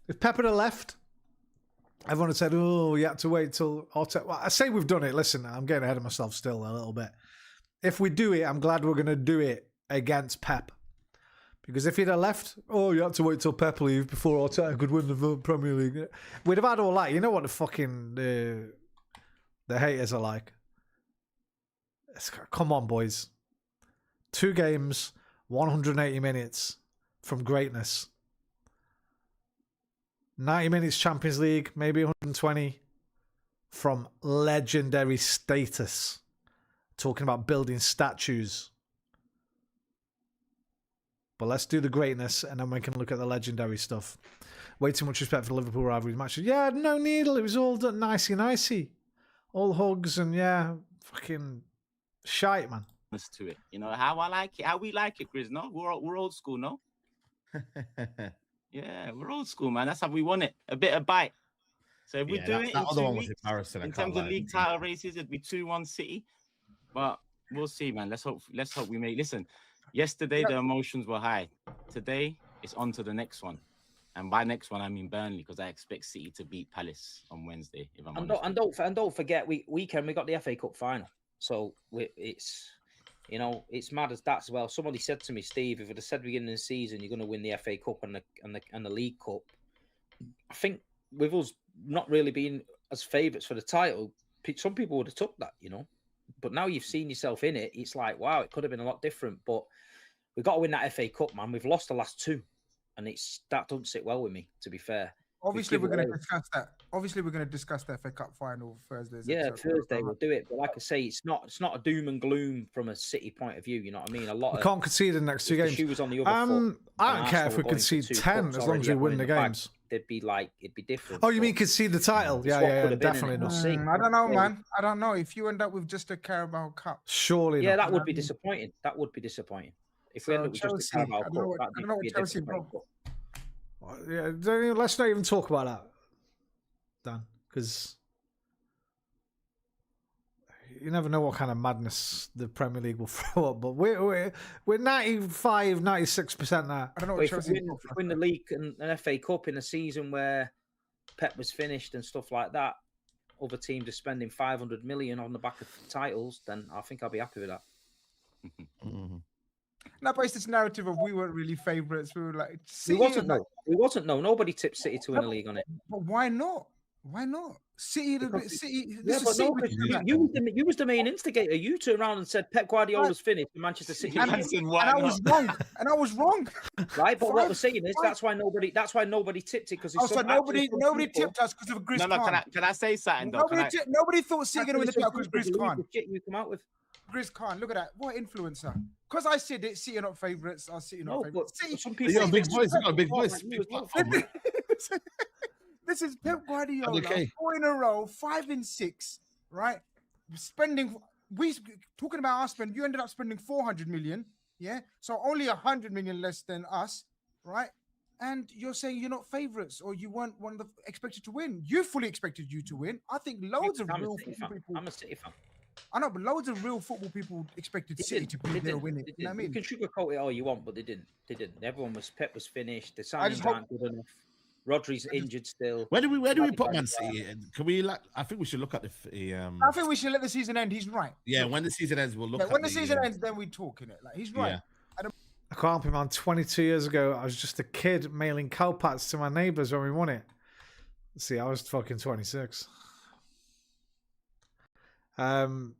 If Pep had left, everyone had said, oh, you had to wait till Arteta. Well, I say we've done it. Listen, I'm getting ahead of myself still a little bit. If we do it, I'm glad we're going to do it against Pep. Because if he'd have left, oh, you had to wait till Pep leave before Arteta could win the Premier League. We'd have had all that. You know what the fucking the haters are like. Come on, boys. 2 games, 180 minutes from greatness. 90 minutes Champions League, maybe 120 from legendary status. Talking about building statues. But let's do the greatness and then we can look at the legendary stuff. Way too much respect for the Liverpool rivalry matches. Yeah, no needle. It was all done nicey. All hugs and yeah, fucking shite, man. To it, you know how I like it, how we like it, Grizz. No, we're old school, no. Yeah, we're old school, man. That's how we want it. A bit of bite. So if we do it that other one was weeks, embarrassing. in terms of league title races, it'd be 2-1 City. But we'll see, man. Let's hope we make. Listen, yesterday the emotions were high. Today it's on to the next one. And by next one, I mean Burnley, because I expect City to beat Palace on Wednesday. If I'm honest. And don't forget, weekend we got the FA Cup final. So it's. You know, it's mad as that as well. Somebody said to me, Steve, if it had said beginning of the season you're going to win the FA Cup and the League Cup, I think with us not really being as favourites for the title, some people would have took that, you know. But now you've seen yourself in it, it's like, wow, it could have been a lot different. But we've got to win that FA Cup, man. We've lost the last 2, and that doesn't sit well with me, to be fair. Obviously, we're going to discuss that. Obviously, we're going to discuss the FA Cup final Thursday. Yeah, Thursday we'll do it. But like I say, it's not a doom and gloom from a City point of view. You know what I mean? We can't concede in the next 2 games. The shoe was on the other foot, I don't care if we concede 10 as long as we win the games. It'd be different. Oh, you mean concede the title? Yeah, definitely not. I don't know, man. I don't know. If you end up with just a Carabao Cup, surely. Yeah, not. that would be disappointing. That would be disappointing. If we end up with just a Carabao Cup, I don't know what Chelsea broke. Yeah, let's not even talk about that, Dan, because you never know what kind of madness the Premier League will throw up. But we're 95, 96% there. I don't know what Chelsea win the league and an FA Cup in a season where Pep was finished and stuff like that. Other teams are spending 500 million on the back of titles. Then I think I'll be happy with that. Now, but it's this narrative of we weren't really favourites. We were like, we wasn't. No, nobody tipped City to win a league on it. But why not? Why not? City. Yeah, but no, you was the main instigator. You turned around and said Pep Guardiola's finished for Manchester City. And I was wrong. Right, but what we're saying is that's why nobody tipped it, because so nobody tipped us because of Grizz Khan. No, can I say something though? Nobody thought City going to win the title because Grizz Khan. You come out with Grizz Khan. Look at that. What influencer? Because I said it. City are not favourites. City not favourites. Some people. You got big voice. You got a big voice. This is Pep Guardiola, 4 in a row, 5 and 6, right? Talking about our spend, you ended up spending 400 million, yeah? So only 100 million less than us, right? And you're saying you're not favourites or you weren't one of the expected to win. You fully expected you to win. I think loads of real football people. I'm a City fan. I know, but loads of real football people expected City to be there winning. You know what I mean? You can sugarcoat it all you want, but they didn't. Pep was finished. The signings aren't good enough. Rodri's injured still. Where do we put Man City? Can we I think we should look at the. I think we should let the season end. He's right. Yeah, when the season ends, we'll look. Yeah, when the season ends, then we talk in it. Like he's right. Yeah. I can't be, man. 22 years ago, I was just a kid mailing cowpats to my neighbours when we won it. See, I was fucking 26. Don't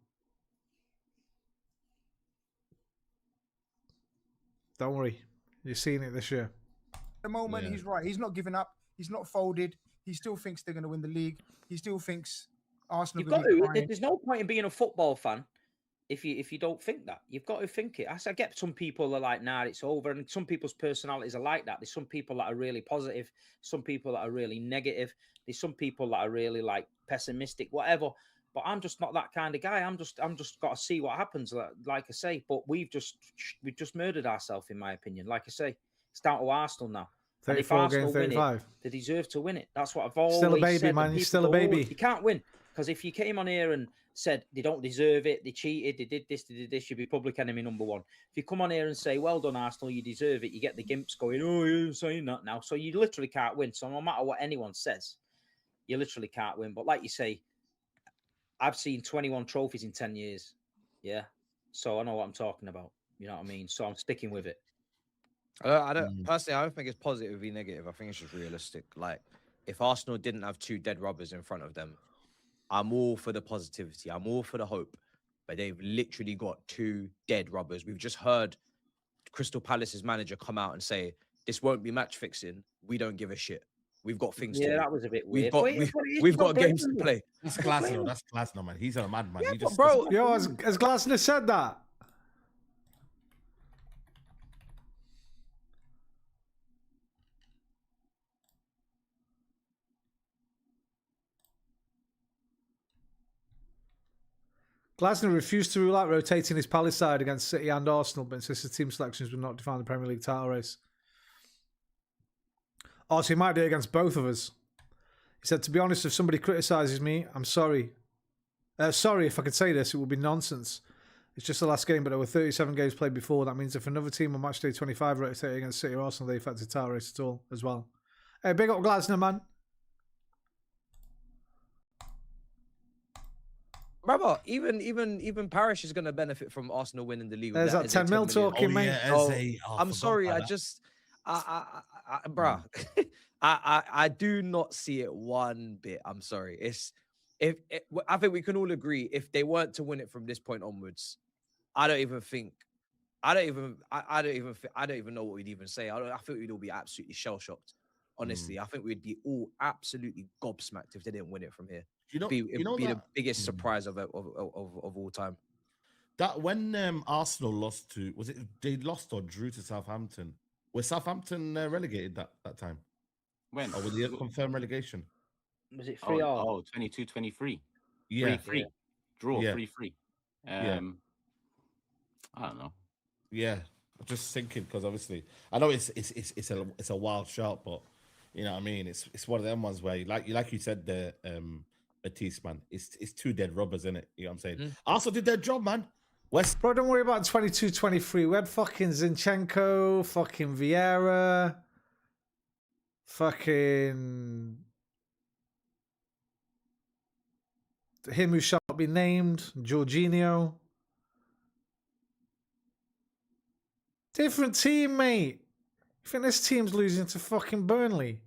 worry, you're seeing it this year. The moment he's right. He's not giving up. He's not folded. He still thinks they're going to win the league. He still thinks Arsenal You've gonna got be to. crying. There's no point in being a football fan if you don't think that. You've got to think it. I get some people are like, nah, it's over, and some people's personalities are like that. There's some people that are really positive, some people that are really negative. There's some people that are really like pessimistic, whatever. But I'm just not that kind of guy. I'm just got to see what happens. Like I say, but we've just murdered ourselves, in my opinion. Like I say, it's down to Arsenal now. And if 34 Arsenal games, win it, 35. they deserve to win it. That's what I've always Still a baby, said. man. And You're people still a go, "Oh, baby." you can't win. Because if you came on here and said they don't deserve it, they cheated, they did this, you'd be public enemy number one. If you come on here and say, well done, Arsenal, you deserve it, you get the gimps going, oh, you're saying that now. So you literally can't win. So no matter what anyone says, you literally can't win. But like you say, I've seen 21 trophies in 10 years. Yeah. So I know what I'm talking about. You know what I mean? So I'm sticking with it. I don't personally. I don't think it's positive or negative. I think it's just realistic. Like, if Arsenal didn't have two dead rubbers in front of them, I'm all for the positivity. I'm all for the hope. But they've literally got two dead rubbers. We've just heard Crystal Palace's manager come out and say, "This won't be match fixing. We don't give a shit. We've got things to do. That was a bit We've weird. got we've got games to play." That's Glasner. That's Glasner, man. He's a madman. Yeah, He just bro. Yo, has Glasner said that? Glasner refused to rule out rotating his Palace side against City and Arsenal, but insisted team selections would not define the Premier League title race. Also, he might do it against both of us. He said, to be honest, if somebody criticises me, I'm sorry. Sorry, if I could say this, it would be nonsense. It's just the last game, but there were 37 games played before. That means if another team on match day 25 rotated against City or Arsenal, they affected the title race at all as well. Hey, big up Glasner, man. Brother, even Parish is going to benefit from Arsenal winning the league. There's that 10 mil talking, mate. Yeah, So, Eze. Oh, I'm forgot sorry, about I that. just, bruh, I do not see it one bit. I'm sorry. I think we can all agree if they weren't to win it from this point onwards, I don't even know what we'd even say. I think we'd all be absolutely shell shocked. Honestly, I think we'd be all absolutely gobsmacked if they didn't win it from here. It'd be the biggest surprise of all time. That when Arsenal lost to, was it they lost or drew to Southampton? Was Southampton relegated that time? When? Or was it confirmed relegation? Was it 3-3? 22-23. Yeah. 3-3. Draw, Yeah. 3-3. Yeah. I don't know. Yeah, I'm just thinking because obviously I know it's a wild shot, but you know what I mean. It's one of them ones where like you said the Matisse, man. It's two dead rubbers, isn't it? You know what I'm saying? Arsenal did their job, man. West. Bro, don't worry about 22-23. We had fucking Zinchenko, fucking Vieira, fucking him who shall not be named, Jorginho. Different team, mate. You think this team's losing to fucking Burnley?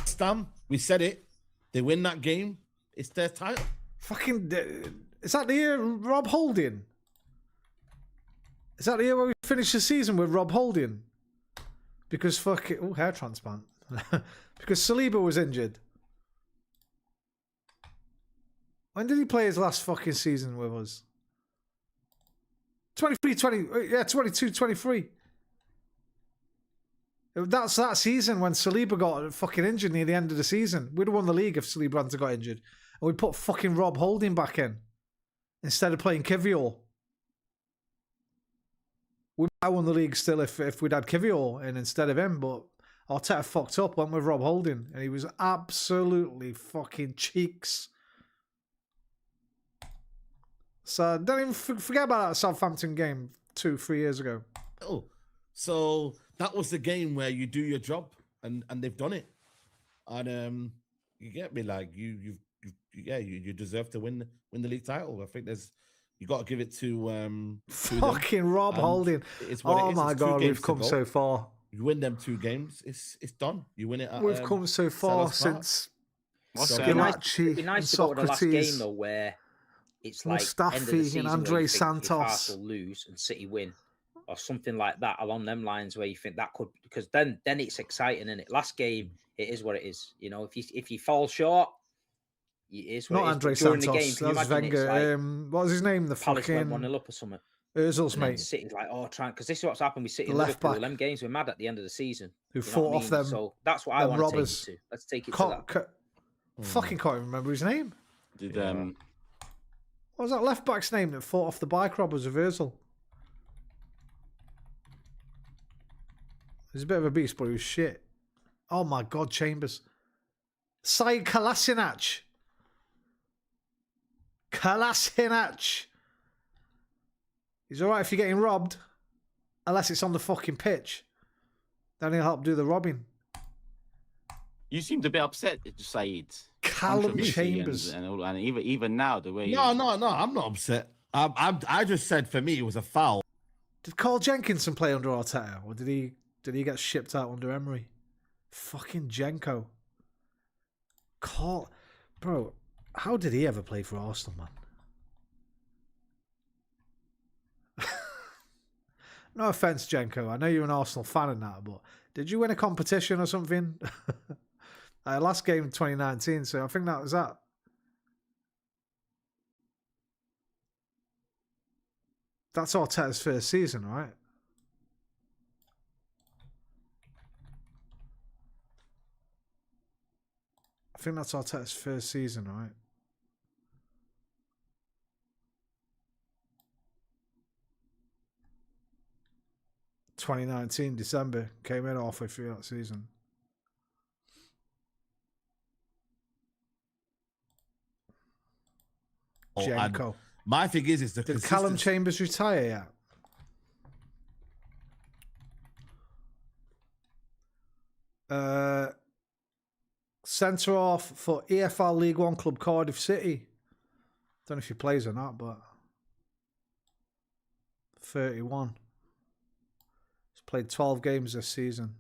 Stam, we said it. They win that game. It's their title. Fucking, is that the year Rob Holding? Is that the year where we finished the season with Rob Holding? Because fucking, hair transplant. Because Saliba was injured. When did he play his last fucking season with us? 22-23. That's that season when Saliba got fucking injured near the end of the season. We'd have won the league if Saliba hadn't got injured. And we put fucking Rob Holding back in instead of playing Kivior. We might have won the league still if we'd had Kivior in instead of him, but Arteta fucked up, went with Rob Holding, and he was absolutely fucking cheeks. So don't even forget about that Southampton game 2-3 years ago. Oh, so that was the game where you do your job, and they've done it, and you get me, like you deserve to win the league title. I think you got to give it to fucking Rob Holding. Oh my god, we've come so far. You win them 2 games, it's done. You win it. We've come so far since Schillaci and be nice to go to the last game Socrates. though, where it's like end of the Mustafi season and where Andre you think if Santos. Arsenal lose and City win, or something like that along them lines, where you think that could, because then it's exciting, isn't it? Last game, it is what it is. You know, if you fall short, It is Not what it is, Andre but during Santos. the game, can you That was imagine it's Wenger. like What was his name? The Palace went fucking 1-0 up or something. Ozil's And then mate. City's like, oh, trying because this is what's happened with City The and left Liverpool. back. Them games were mad at the end of the season. Who You know fought what I off mean? them. So that's what I them want to take robbers. it to. Let's take it to that. Fucking can't even remember his name. Did What was that left back's name that fought off the bike robbers of Ozil? He's a bit of a beast, but he was shit. Oh my God, Chambers. Said Kolasinac. Kolasinac. He's alright if you're getting robbed. Unless it's on the fucking pitch. Then he'll help do the robbing. You seemed a bit upset, Saeed. Callum Controversy Chambers. and even now the way. No, I'm not upset. I just said for me it was a foul. Did Carl Jenkinson play under Arteta, or did he get shipped out under Emery? Fucking Jenko. Bro, how did he ever play for Arsenal, man? No offense, Jenko. I know you're an Arsenal fan and that, but did you win a competition or something? Last game in 2019, so I think that was that. That's Arteta's first season, right? I think that's Arteta's first season, right? (2019) December, came in halfway through that season. Jenko. My thing is the Did Callum Chambers retire yet? Centre off for EFL League One club Cardiff City. Don't know if he plays or not, but 31. He's played 12 games this season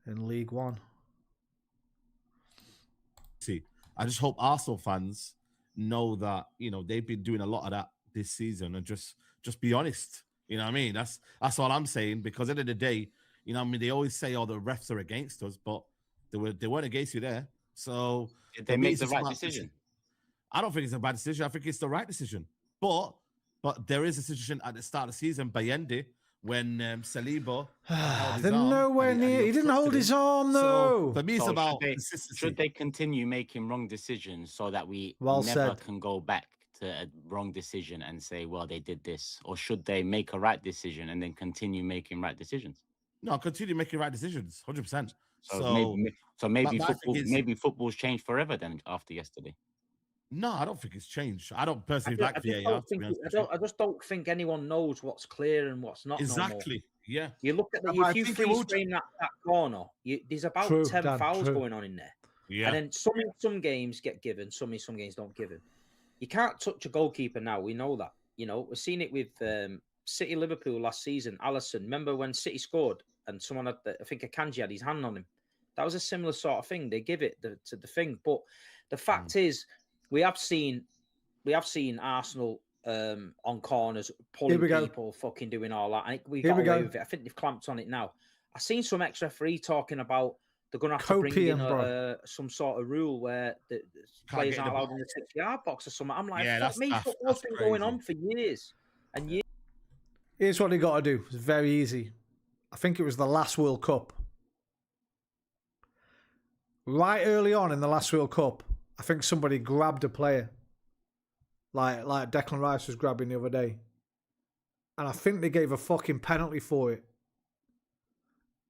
in League One. See, I just hope Arsenal fans know that, you know, they've been doing a lot of that this season, and just be honest. You know what I mean? That's all I'm saying, because at the end of the day, you know what I mean, they always say, oh, the refs are against us, but they weren't against you there. So did they make the right decision? I don't think it's a bad decision. I think it's the right decision. But there is a decision at the start of the season, Bayende, when Saliba they're nowhere near. He didn't hold his arm, though. So for me, it's about consistency. Should they continue making wrong decisions so that we Well never said. can go back to a wrong decision and say, well, they did this? Or should they make a right decision and then continue making right decisions? No, continue making right decisions, 100%. So maybe football's changed forever then after yesterday. No, I don't think it's changed. I don't personally like VAR. I just don't think anyone knows what's clear and what's not. Exactly. Yeah. You look at if you freeze frame that corner, there's about 10 fouls going on in there. Yeah. And then some games get given, some games don't give it. You can't touch a goalkeeper now. We know that. You know, we've seen it with City Liverpool last season. Alisson, remember when City scored and someone had, I think Akanji had his hand on him. That was a similar sort of thing. They give it to the thing, but the fact is, we have seen Arsenal on corners pulling people, fucking doing all that, and we got away with it. I think they've clamped on it now. I've seen some ex-referee talking about they're going to have to bring in some sort of rule where the players aren't allowed in the 6-yard box or something. I'm like, fuck me, football's been going on for years and years. Here's what they got to do. It's very easy. I think it was the last World Cup. Right early on in the last World Cup, I think somebody grabbed a player. Like Declan Rice was grabbing the other day. And I think they gave a fucking penalty for it.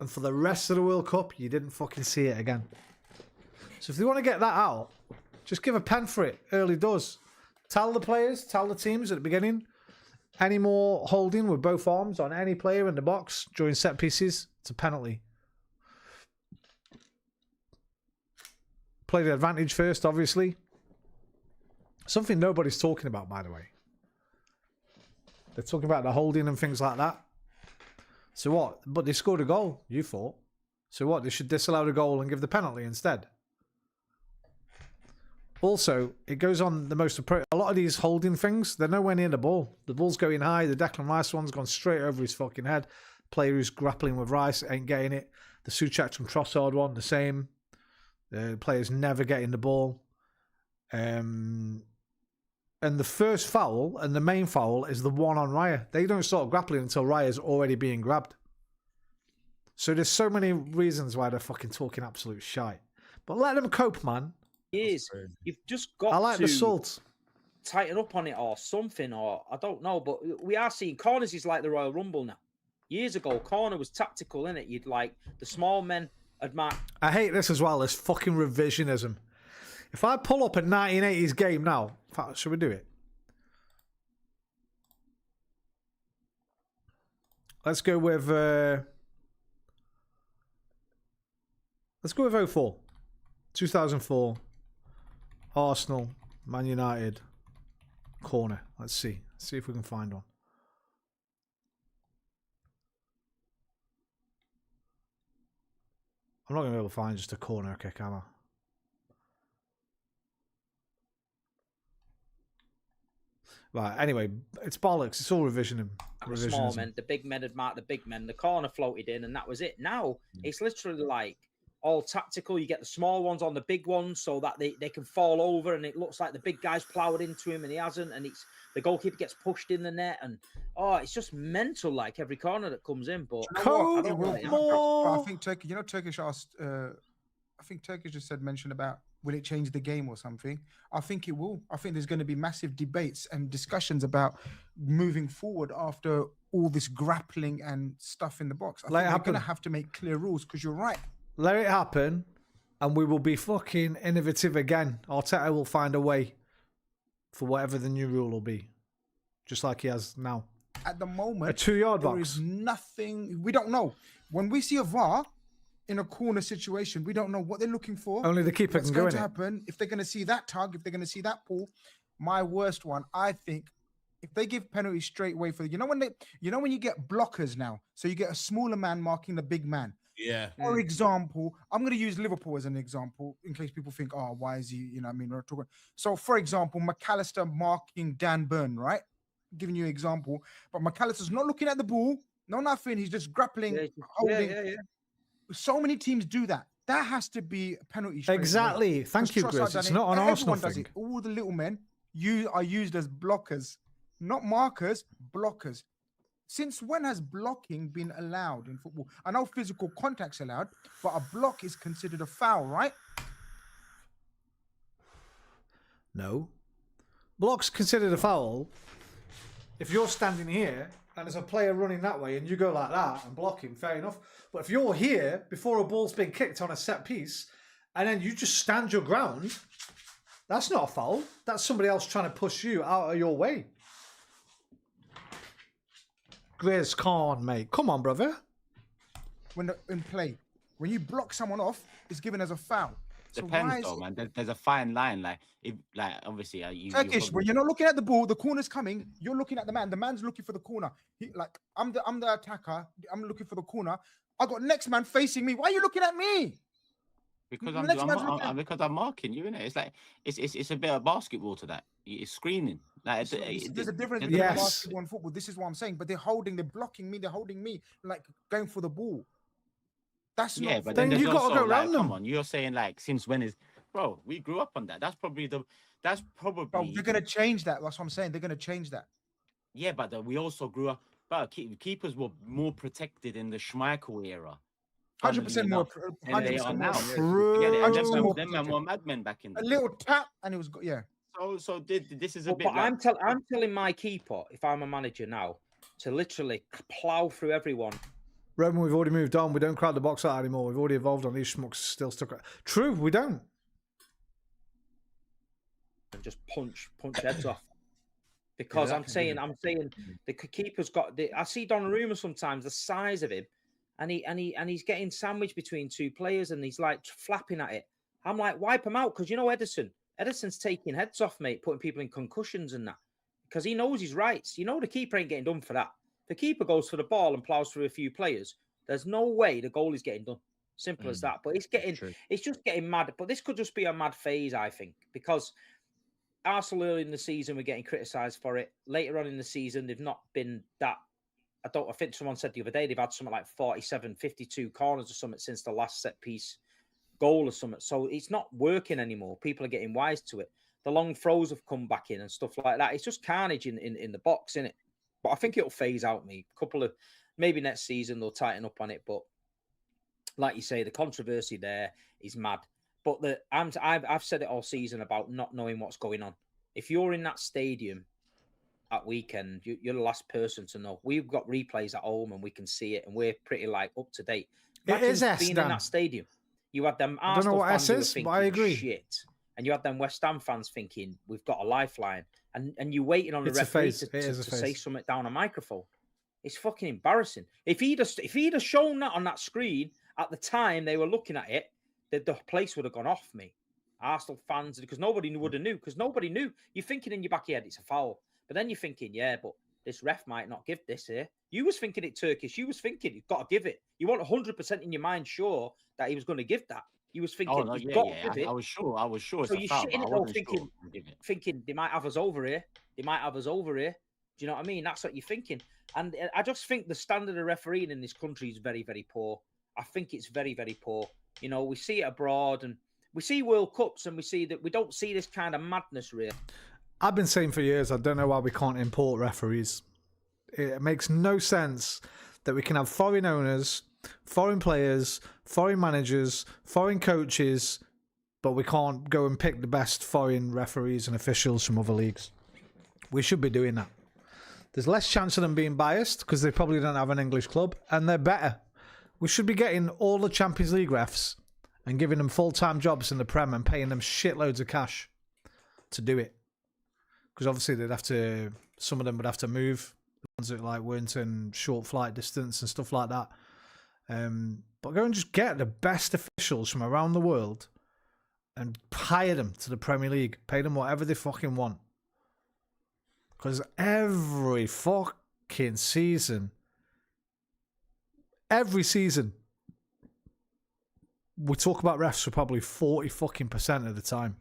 And for the rest of the World Cup, you didn't fucking see it again. So if they want to get that out, just give a pen for it early doors. Tell the players, tell the teams at the beginning, any more holding with both arms on any player in the box during set pieces, it's a penalty. Play the advantage first, obviously. Something nobody's talking about, by the way. They're talking about the holding and things like that. So what? But they scored a goal, you thought. So what? They should disallow the goal and give the penalty instead. Also, it goes on the most appropriate. A lot of these holding things, they're nowhere near the ball. The ball's going high. The Declan Rice one's gone straight over his fucking head. Player who's grappling with Rice ain't getting it. The Souček and Trossard one, the same. Players never getting the ball. And the first foul and the main foul is the one on Raya. They don't start grappling until Raya's already being grabbed. So there's so many reasons why they're fucking talking absolute shite. But let them cope, man. You've just got I like to the salt. tighten up on it or something, or I don't know. But we are seeing corners is like the Royal Rumble now. Years ago, corner was tactical, innit? You'd like the small men admire. I hate this as well, this fucking revisionism. If I pull up a 1980s game now, in fact, should we do it? Let's go with 04. 2004. Arsenal, Man United, corner. Let's see. See if we can find one. I'm not going to be able to find just a corner kick, am I? Right, anyway, it's bollocks. It's all revisionism. The small men, the big men admire the big men. The corner floated in, and that was it. Now it's literally like all tactical. You get the small ones on the big ones so that they can fall over, and it looks like the big guy's ploughed into him, and he hasn't. And it's the goalkeeper gets pushed in the net, and it's just mental. Like every corner that comes in, but But I think Turkish asked. I think Turkish just mentioned about will it change the game or something. I think it will. I think there's going to be massive debates and discussions about moving forward after all this grappling and stuff in the box. I think they're going to have to make clear rules because you're right. Let it happen, and we will be fucking innovative again. Arteta will find a way for whatever the new rule will be, just like he has now. At the moment, a 2-yard box. There is nothing. We don't know. When we see a VAR in a corner situation, we don't know what they're looking for. Only the keeper can go in it. What's going to happen if they're going to see that tug, if they're going to see that pull. My worst one, I think, if they give penalties straight away for when you get blockers now, so you get a smaller man marking the big man. Yeah. For example, I'm going to use Liverpool as an example in case people think, oh, why is he? We're talking. So, for example, McAllister marking Dan Burn, right? Giving you an example, but McAllister's not looking at the ball, no nothing. He's just grappling, holding. Yeah. So many teams do that. That has to be a penalty. Exactly. Thank you, Chris. It's not an Arsenal thing. Does it. All the little men are used as blockers, not markers, blockers. Since when has blocking been allowed in football? I know physical contact's allowed, but a block is considered a foul, right? No. Block's considered a foul if you're standing here and there's a player running that way and you go like that and block him, fair enough. But if you're here before a ball's been kicked on a set piece and then you just stand your ground, that's not a foul. That's somebody else trying to push you out of your way. Grizz, come on, mate. Come on, brother. When in play, when you block someone off, it's given as a foul. Depends, though, man. There's a fine line. Obviously, Turkish. When you're not looking at the ball, the corner's coming. You're looking at the man. The man's looking for the corner. I'm the attacker. I'm looking for the corner. I got next man facing me. Why are you looking at me? Because I'm marking you, innit? It's like it's a bit of basketball to that. It's screening. There's a difference between basketball and football. This is what I'm saying. But they're blocking me. They're holding me, like going for the ball. That's not. But then you got to go around them. Come on, you're saying since when is, bro? We grew up on that. That's probably. Bro, they're gonna change that. That's what I'm saying. They're gonna change that. Yeah, but we also grew up. But keepers were more protected in the Schmeichel era. 100% more. 100% now. True. Them were madmen back in. A little tap and it was this is a bit. But I'm telling my keeper, if I'm a manager now, to literally plow through everyone. Roman, we've already moved on. We don't crowd the box out anymore. We've already evolved on these schmucks still stuck. True, we don't. And just punch heads off. Because I'm saying the keeper's got I see Donnarumma sometimes, the size of him, and he's getting sandwiched between two players and he's like flapping at it. I'm like, wipe him out, because Edison's taking heads off, mate, putting people in concussions and that. Because he knows his rights. The keeper ain't getting done for that. The keeper goes for the ball and plows through a few players. There's no way the goal is getting done. Simple as that. But it's just getting mad. But this could just be a mad phase, I think, because Arsenal early in the season were getting criticised for it. Later on in the season, they've not been that. I think someone said the other day they've had something like 47, 52 corners or something since the last set piece goal or something. So it's not working anymore. People are getting wise to it. The long throws have come back in and stuff like that. It's just carnage in the box, isn't it? But I think it'll phase out me. Maybe next season they'll tighten up on it. But like you say, the controversy there is mad. But I've said it all season about not knowing what's going on. If you're in that stadium at weekend, you're the last person to know. We've got replays at home and we can see it, and we're pretty like up to date. It is being in that stadium. You had them I don't know Arsenal what fans S who were is, but thinking I agree. shit, and you had them West Ham fans thinking we've got a lifeline, and you're waiting on the It's a referee phase. It to is a say phase. something down a microphone. It's fucking embarrassing. If he'd have shown that on that screen at the time they were looking at it, the place would have gone off me. Arsenal fans, because nobody would have knew. Because nobody knew. You're thinking in your back of your head it's a foul, but then you're thinking, yeah, but this ref might not give this here. You was thinking it Turkish. You was thinking you've got to give it. You weren't 100% in your mind sure that he was going to give that. You was thinking you've got to give it. I was sure. I was sure. So it's a you're foul, shitting but it I though, wasn't sure. I'll give it. thinking they might have us over here. They might have us over here. Do you know what I mean? That's what you're thinking. And I just think the standard of refereeing in this country is very, very poor. I think it's very, very poor. You know, we see it abroad and we see World Cups and we see that we don't see this kind of madness really. I've been saying for years, I don't know why we can't import referees. It makes no sense that we can have foreign owners, foreign players, foreign managers, foreign coaches, but we can't go and pick the best foreign referees and officials from other leagues. We should be doing that. There's less chance of them being biased because they probably don't have an English club, and they're better. We should be getting all the Champions League refs and giving them full-time jobs in the Prem and paying them shitloads of cash to do it. Because obviously some of them would have to move. The ones that like weren't in short flight distance and stuff like that. But go and just get the best officials from around the world and hire them to the Premier League. Pay them whatever they fucking want. Because every season, we talk about refs for probably 40% of the time.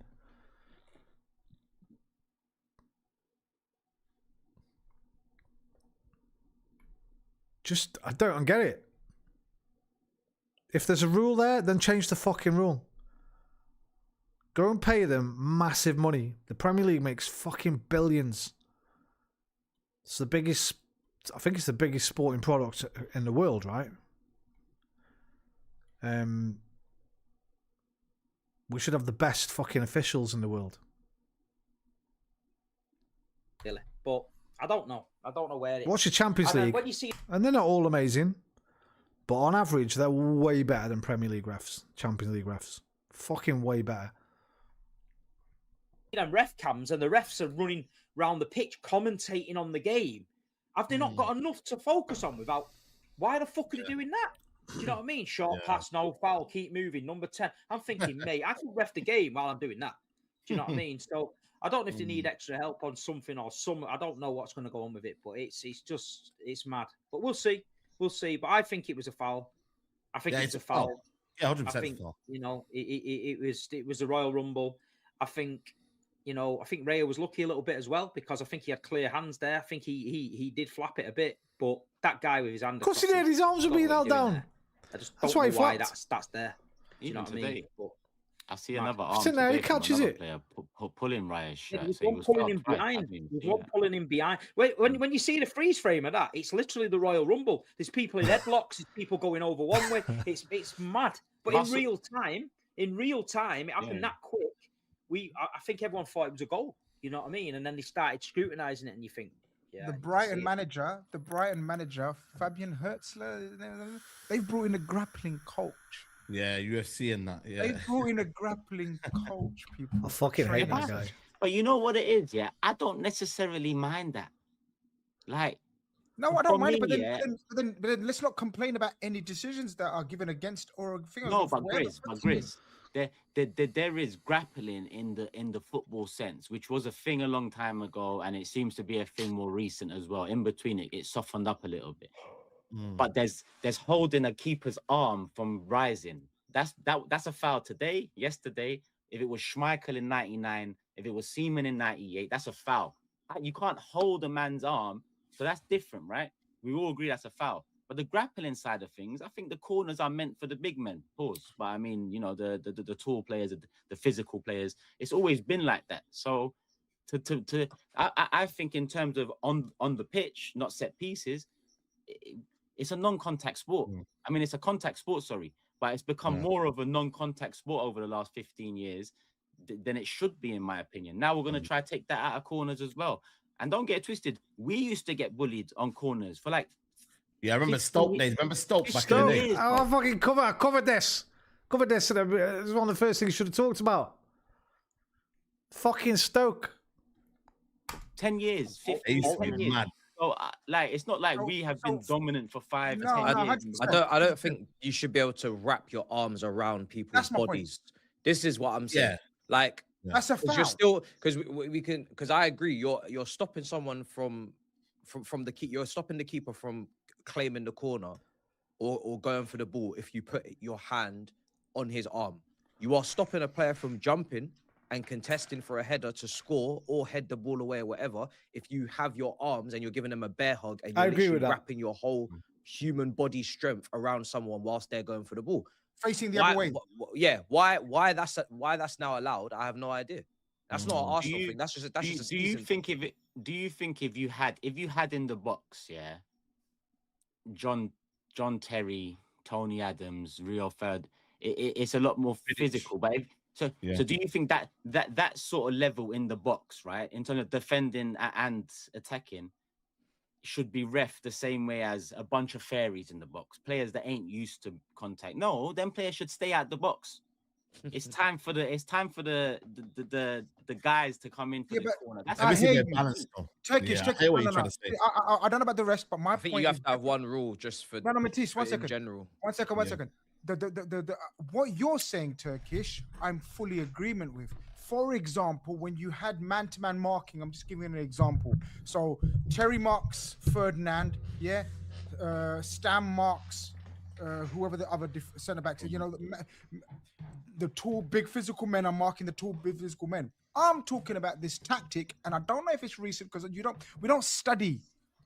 I don't get it. If there's a rule there, then change the fucking rule. Go and pay them massive money. The Premier League makes fucking billions. It's the biggest, I think it's the biggest sporting product in the world, right? We should have the best fucking officials in the world. Really. But I don't know. I don't know where it is. Watch the Champions League. When you see And they're not all amazing, but on average, they're way better than Premier League refs, Champions League refs. Fucking way better. Ref cams and the refs are running around the pitch commentating on the game. Have they not got enough to focus on without? Why the fuck are they doing that? Do you know what I mean? Short pass, no foul, keep moving. Number 10. I'm thinking, mate, I can ref the game while I'm doing that. Do you know what I mean? So I don't know if they need extra help on something or some. I don't know what's going to go on with it, but it's mad. But we'll see. But I think it was a foul. I think it was a foul. Yeah, 100% I think, foul. you know, it was a Royal Rumble. I think Raya was lucky a little bit as well because I think he had clear hands there. I think he did flap it a bit, but that guy with his hand. Of course he did. His arms were being held down. I just That's don't why know he why flapped. that's there. Do you know Even what I mean? today, But I see another arm. Sitting there, he today from catches another it. player pulling Raya's shirt. there's so he one was pulling fouled him twice, behind. hasn't he? There's Yeah. one pulling him behind. Wait, when you see the freeze frame of that, it's literally the Royal Rumble. There's people in headlocks. There's people going over one way. It's mad. But in real time, it happened that quick. I think everyone thought it was a goal. You know what I mean? And then they started scrutinising it, and you think, yeah. The Brighton manager, Fabian Hertzler, they've brought in a grappling coach. Yeah, UFC and that. Yeah. They've brought in a grappling coach, people. I fucking hate that Trainers. guy. But you know what it is, yeah? I don't necessarily mind that. Like, No, I for don't mind it, me, but then let's not complain about any decisions that are given against or a thing. no, but Grizz, there is grappling in the football sense, which was a thing a long time ago, and it seems to be a thing more recent as well. In between it softened up a little bit. But there's holding a keeper's arm from rising. That's a foul today, yesterday. If it was Schmeichel in 99, if it was Seaman in 98, that's a foul. You can't hold a man's arm, so that's different, right? We all agree that's a foul. But the grappling side of things, I think the corners are meant for the big men. Pause. But I mean, you know, the tall players, the physical players. It's always been like that. So, I think in terms of on the pitch, not set pieces, it's a non-contact sport. I mean, it's a contact sport, sorry, but it's become more of a non-contact sport over the last 15 years than it should be, in my opinion. Now we're going to try to take that out of corners as well. And don't get it twisted. We used to get bullied on corners for like. Yeah, I remember Stoke days. Remember Stoke back in the day? I fucking covered this. Covered this. And it was one of the first things you should have talked about. Fucking Stoke. 10 years, 15, 10 years. Mad. So, like, it's not like we have been dominant for 5 or 10 years. I don't think you should be able to wrap your arms around people's bodies. This is what I'm saying. Yeah. Like, that's a foul. You're still, because we can, because I agree. You're stopping someone from the keep. You're stopping the keeper from claiming the corner or going for the ball if you put your hand on his arm. You are stopping a player from jumping and contesting for a header to score or head the ball away or whatever if you have your arms and you're giving them a bear hug and you're literally wrapping your whole human body strength around someone whilst they're going for the ball. Facing the other way. Why that's now allowed, I have no idea. That's not an Arsenal thing. That's just a do you think if you had in the box, yeah, John Terry, Tony Adams, Rio Ferd, it's a lot more physical. But so do you think that sort of level in the box, right, in terms of defending and attacking, should be ref the same way as a bunch of fairies in the box, players that ain't used to contact? No, them players should stay out the box. It's time for the guys to come into the corner. That's I hear you. Turkish. I don't know about the rest, but my think point you have to have one rule just for Matisse, one in second. general. One second. The what you're saying, Turkish, I'm fully agreement with. For example, when you had man-to-man marking, I'm just giving you an example. So Terry marks Ferdinand, Stam marks whoever the other centre backs are. You know, the tall, big physical men are marking the tall, big physical men. I'm talking about this tactic, and I don't know if it's recent because we don't study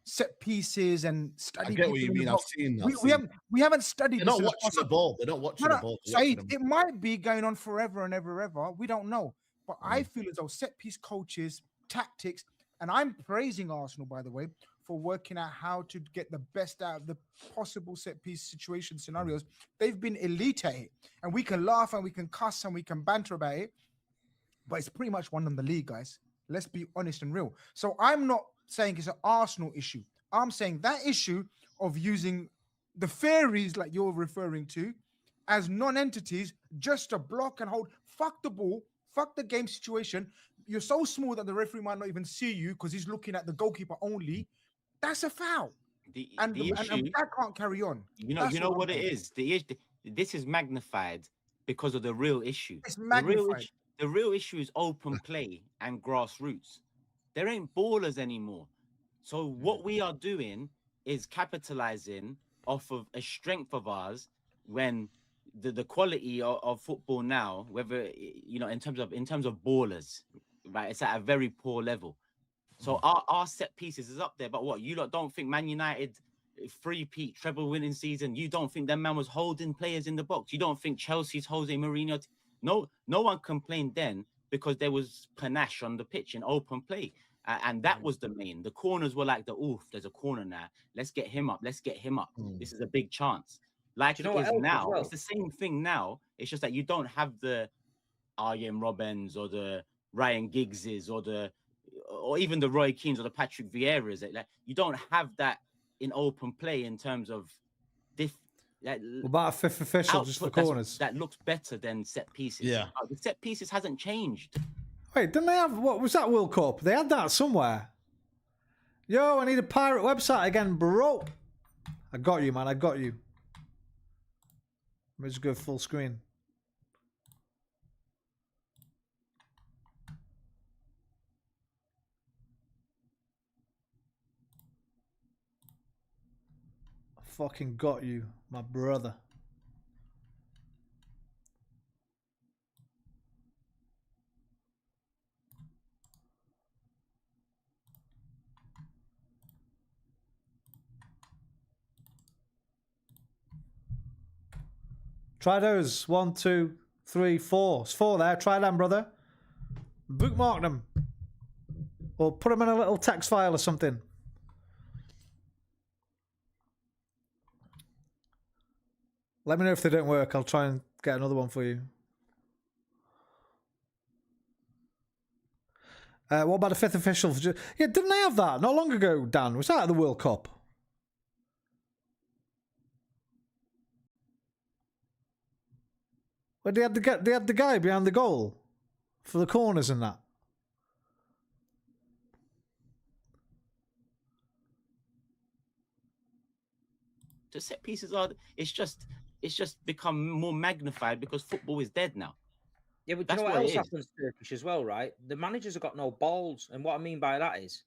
set pieces and study. I get what you mean. I've seen. We haven't studied. They're not watching the ball. They're not watching the ball. Saeed, it might be going on forever and ever. We don't know. But I feel as though set piece coaches, tactics, and I'm praising Arsenal, by the way, for working out how to get the best out of the possible set piece situation scenarios. They've been elite at it. And we can laugh and we can cuss and we can banter about it. But it's pretty much won them the league, guys. Let's be honest and real. So I'm not saying it's an Arsenal issue. I'm saying that issue of using the fairies, like you're referring to, as non-entities just to block and hold. Fuck the ball. Fuck the game situation. You're so small that the referee might not even see you because he's looking at the goalkeeper only. That's a foul. And that can't carry on. You know what it is? This is magnified because of the real issue. It's magnified. The real issue is open play and grassroots. There ain't ballers anymore. So what we are doing is capitalizing off of a strength of ours when the quality of football now, whether in terms of ballers, right, it's at a very poor level. So our set pieces is up there. But what, you lot don't think Man United 3-peat treble winning season? You don't think that man was holding players in the box? You don't think Chelsea's Jose Mourinho? No one complained then because there was panache on the pitch in open play. And that was the main. The corners were like there's a corner now. Let's get him up. This is a big chance. Like it is now. It's the same thing now. It's just that you don't have the Arjen Robbins or the Ryan Giggses or even the Roy Keanes or the Patrick Vieiras. Like, you don't have that in open play in terms of what about a fifth official just for corners? That looks better than set pieces. Yeah. The set pieces hasn't changed. Wait, didn't they have, what was that World Cup? They had that somewhere. Yo, I need a pirate website again, bro. I got you, man. I got you. Let me just go full screen. I fucking got you, my brother. Try those. 1, 2, 3, 4. It's 4 there. Try them, brother. Bookmark them. Or put them in a little text file or something. Let me know if they don't work. I'll try and get another one for you. What about the 5th official? Yeah, didn't they have that not long ago, Dan? Was that at the World Cup? Well, they had the guy behind the goal for the corners and that. The set pieces are. It's just become more magnified because football is dead now. Yeah, but do you know what else happens to Turkish as well, right? The managers have got no balls, and what I mean by that is,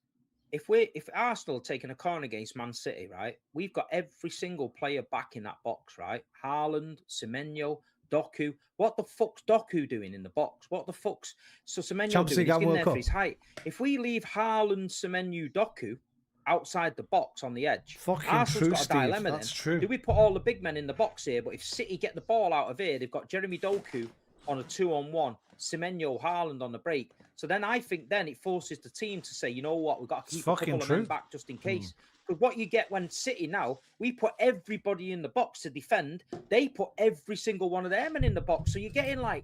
if Arsenal are taking a corner against Man City, right, we've got every single player back in that box, right? Haaland, Semenyo, Doku. What the fuck's Doku doing in the box? What the fuck's Semenyo doing? He's in there for his height. If we leave Haaland, Semenyo, Doku outside the box on the edge, Arsenal's got a dilemma. That's then. true. Do we put all the big men in the box here? But if City get the ball out of here, they've got Jeremy Doku on a 2-on-1, Semenyo, Haaland on the break. So then I think then it forces the team to say, you know what, we've got to keep a couple of men back just in case. Because what you get when City now, we put everybody in the box to defend. They put every single one of their men in the box. So you're getting like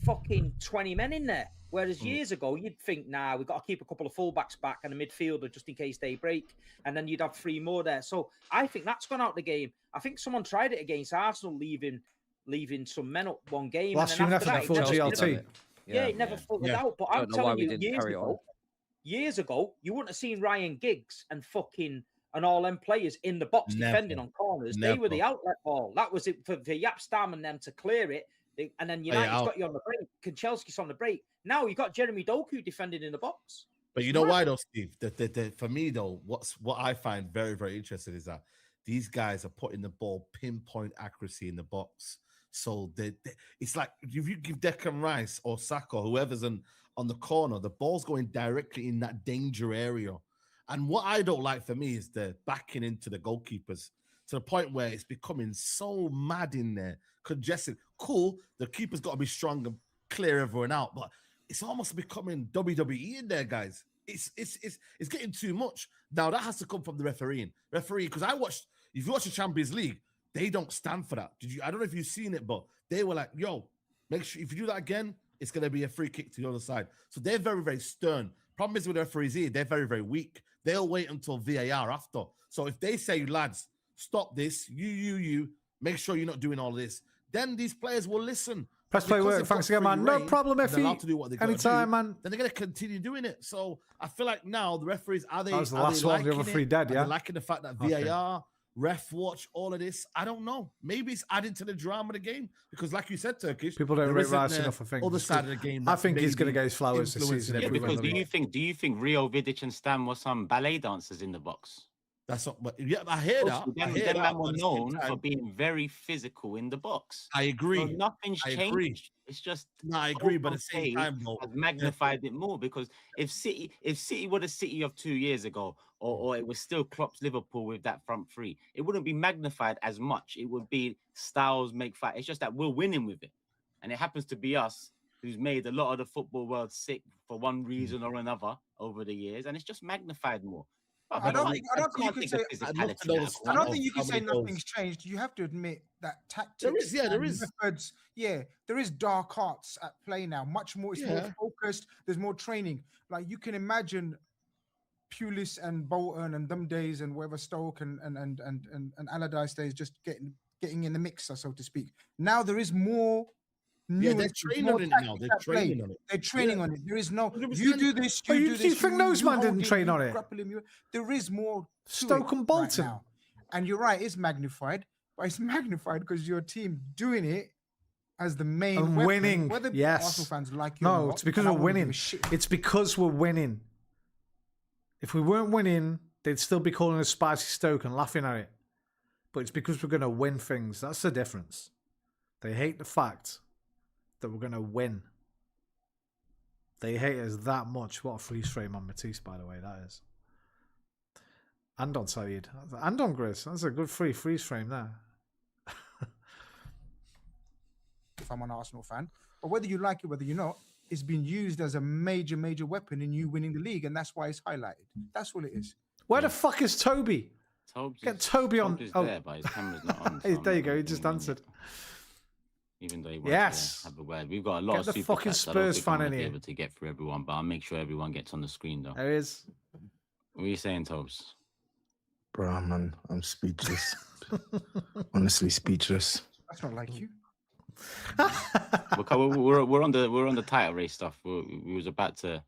fucking 20 men in there. Whereas years ago, you'd think, nah, we've got to keep a couple of fullbacks back and a midfielder just in case they break. And then you'd have 3 more there. So I think that's gone out the game. I think someone tried it against Arsenal, leaving some men up one game. Last year, after that full GLT. Yeah, it never filtered out. But I'm telling you, years ago, you wouldn't have seen Ryan Giggs and all them players in the box defending on corners. They were the outlet ball. That was it for Yapstam and them to clear it. And then United's got you on the break. Kanchelski's on the break. Now you got Jeremy Doku defending in the box. But you know why though, Steve? For me though, what I find very, very interesting is that these guys are putting the ball pinpoint accuracy in the box. So it's like if you give Declan Rice or Saka, whoever's on the corner, the ball's going directly in that danger area. And what I don't like for me is the backing into the goalkeepers to the point where it's becoming so mad in there, congested. Cool, the keeper's got to be strong and clear everyone out, but it's almost becoming WWE in there, guys. It's getting too much. Now that has to come from the referee, because if you watch the Champions League, they don't stand for that. I don't know if you've seen it, but they were like, yo, make sure if you do that again, it's going to be a free kick to the other side. So they're very, very stern. Problem is with the referees here, they're very, very weak. They'll wait until VAR after. So if they say, lads, stop this, you, make sure you're not doing all this, then these players will listen. Press play work. Thanks again, man. No problem, if allowed to do what they anytime, man. Then they're going to continue doing it. So I feel like now the referees, that was the last one. The other 3 dead, yeah? Are they liking the fact that VAR, ref watch, all of this? I don't know. Maybe it's adding to the drama of the game. Because like you said, Turkish, people don't rate Rice enough, I think. Other side of the game. I think he's going to get his flowers this season. Yeah, because do you think Rio, Vidic and Stam were some ballet dancers in the box? That's not, but yeah, I hear that. Them men were known for being very physical in the box. I agree. So nothing's changed. It's just I agree, but at the same time, though, has magnified it more because if City were the City of 2 years ago, or it was still Klopp's Liverpool with that front three, it wouldn't be magnified as much. It would be styles make fight. It's just that we're winning with it, and it happens to be us who's made a lot of the football world sick for one reason or another over the years, and it's just magnified more. I don't think you can say nothing's changed. You have to admit that tactics, there is methods. Yeah, there is dark arts at play now. Much more. It's more focused. There's more training. Like you can imagine, Pulis and Bolton and them days and whatever Stoke and Allardyce days just getting in the mixer, so to speak. Now there is more. They're training on it now. They're training on it. They're training on it. There is no. You do this. You do this. You think those man didn't train on it? There is more. Stoke and Bolton. Right, and you're right. It's magnified, but it's magnified because your team doing it as the main and weapon, winning. Whether yes. Arsenal fans like you no, it's because we're winning. It's because we're winning. If we weren't winning, they'd still be calling us Spicy Stoke and laughing at it. But it's because we're going to win things. That's the difference. They hate the fact that we're going to win. They hate us that much. What a freeze frame on Matisse, by the way, that is. And on Saeed. And on Grizz. That's a good free freeze frame there. if I'm an Arsenal fan. But whether you like it, whether you're not, it's been used as a major, major weapon in you winning the league, and that's why it's highlighted. That's all it is. Where the fuck is Toby? Get Toby on. Toby's there, but his camera's not on. so Hey, I'm there you not go. He really just doing answered. it. Even though he wants Yes. to have a word. We've got a lot Get of the super fucking chats. I don't Spurs think fan I'm in gonna be here. able to get through everyone, but I'll make sure everyone gets on the screen though. There he is. What are you saying, Tobes? Bro, man, I'm speechless. Honestly, speechless. That's not like you. We're on the title race stuff. We was about to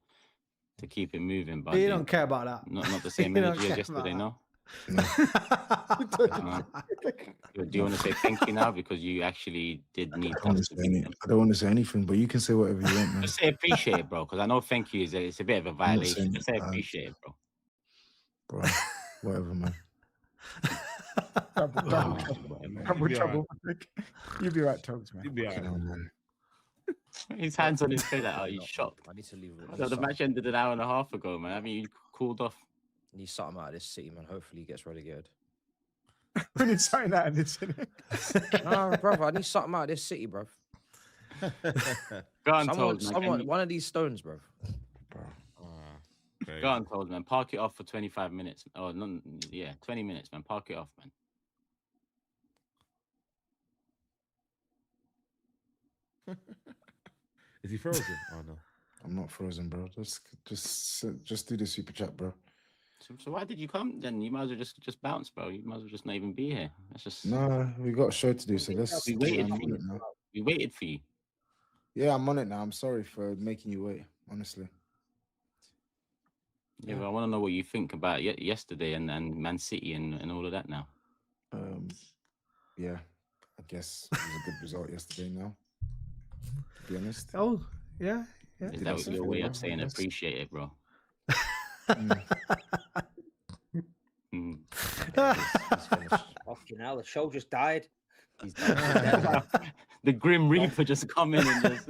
keep it moving, but You don't care about that. not the same You don't energy as care yesterday, about no. Do you want to say thank you now because you actually did need I don't want to say anything, but you can say whatever you want, man. Just say appreciate it, bro, because I know thank you it's a bit of a violation. saying Just say appreciate it, bro. Bro, whatever, man. Trouble. You'll be right, Togs, man. You'll be alright. Man. His hands on his face like, oh, he's shocked. I need to leave. I So the match ended an hour and a half ago, man. I mean, you cooled off. need something out of this City, man. Hopefully, he gets relegated. We need something out of this. No, brother, I need something out of this City, bruv. Go on, Told, man. One of these stones, bruv. Go on, Told, man. Park it off for 25 minutes. Oh, no, yeah, 20 minutes, man. Park it off, man. Is he frozen? Oh no, I'm not frozen, bro. Just do the super chat, bro. So why did you come then? You might as well just bounce, bro. You might as well just not even be here. That's just. No, we got a show to do, so let's. We waited I'm for on you. it now. We waited for you. Yeah, I'm on it now. I'm sorry for making you wait. Honestly. Yeah, but I want to know what you think about yesterday and Man City and all of that now. Yeah, I guess it was a good result yesterday. Now, to be honest. Oh, yeah. Is that your way of saying appreciate it, bro? Fucking hell, the show just died. The Grim Reaper just come in and just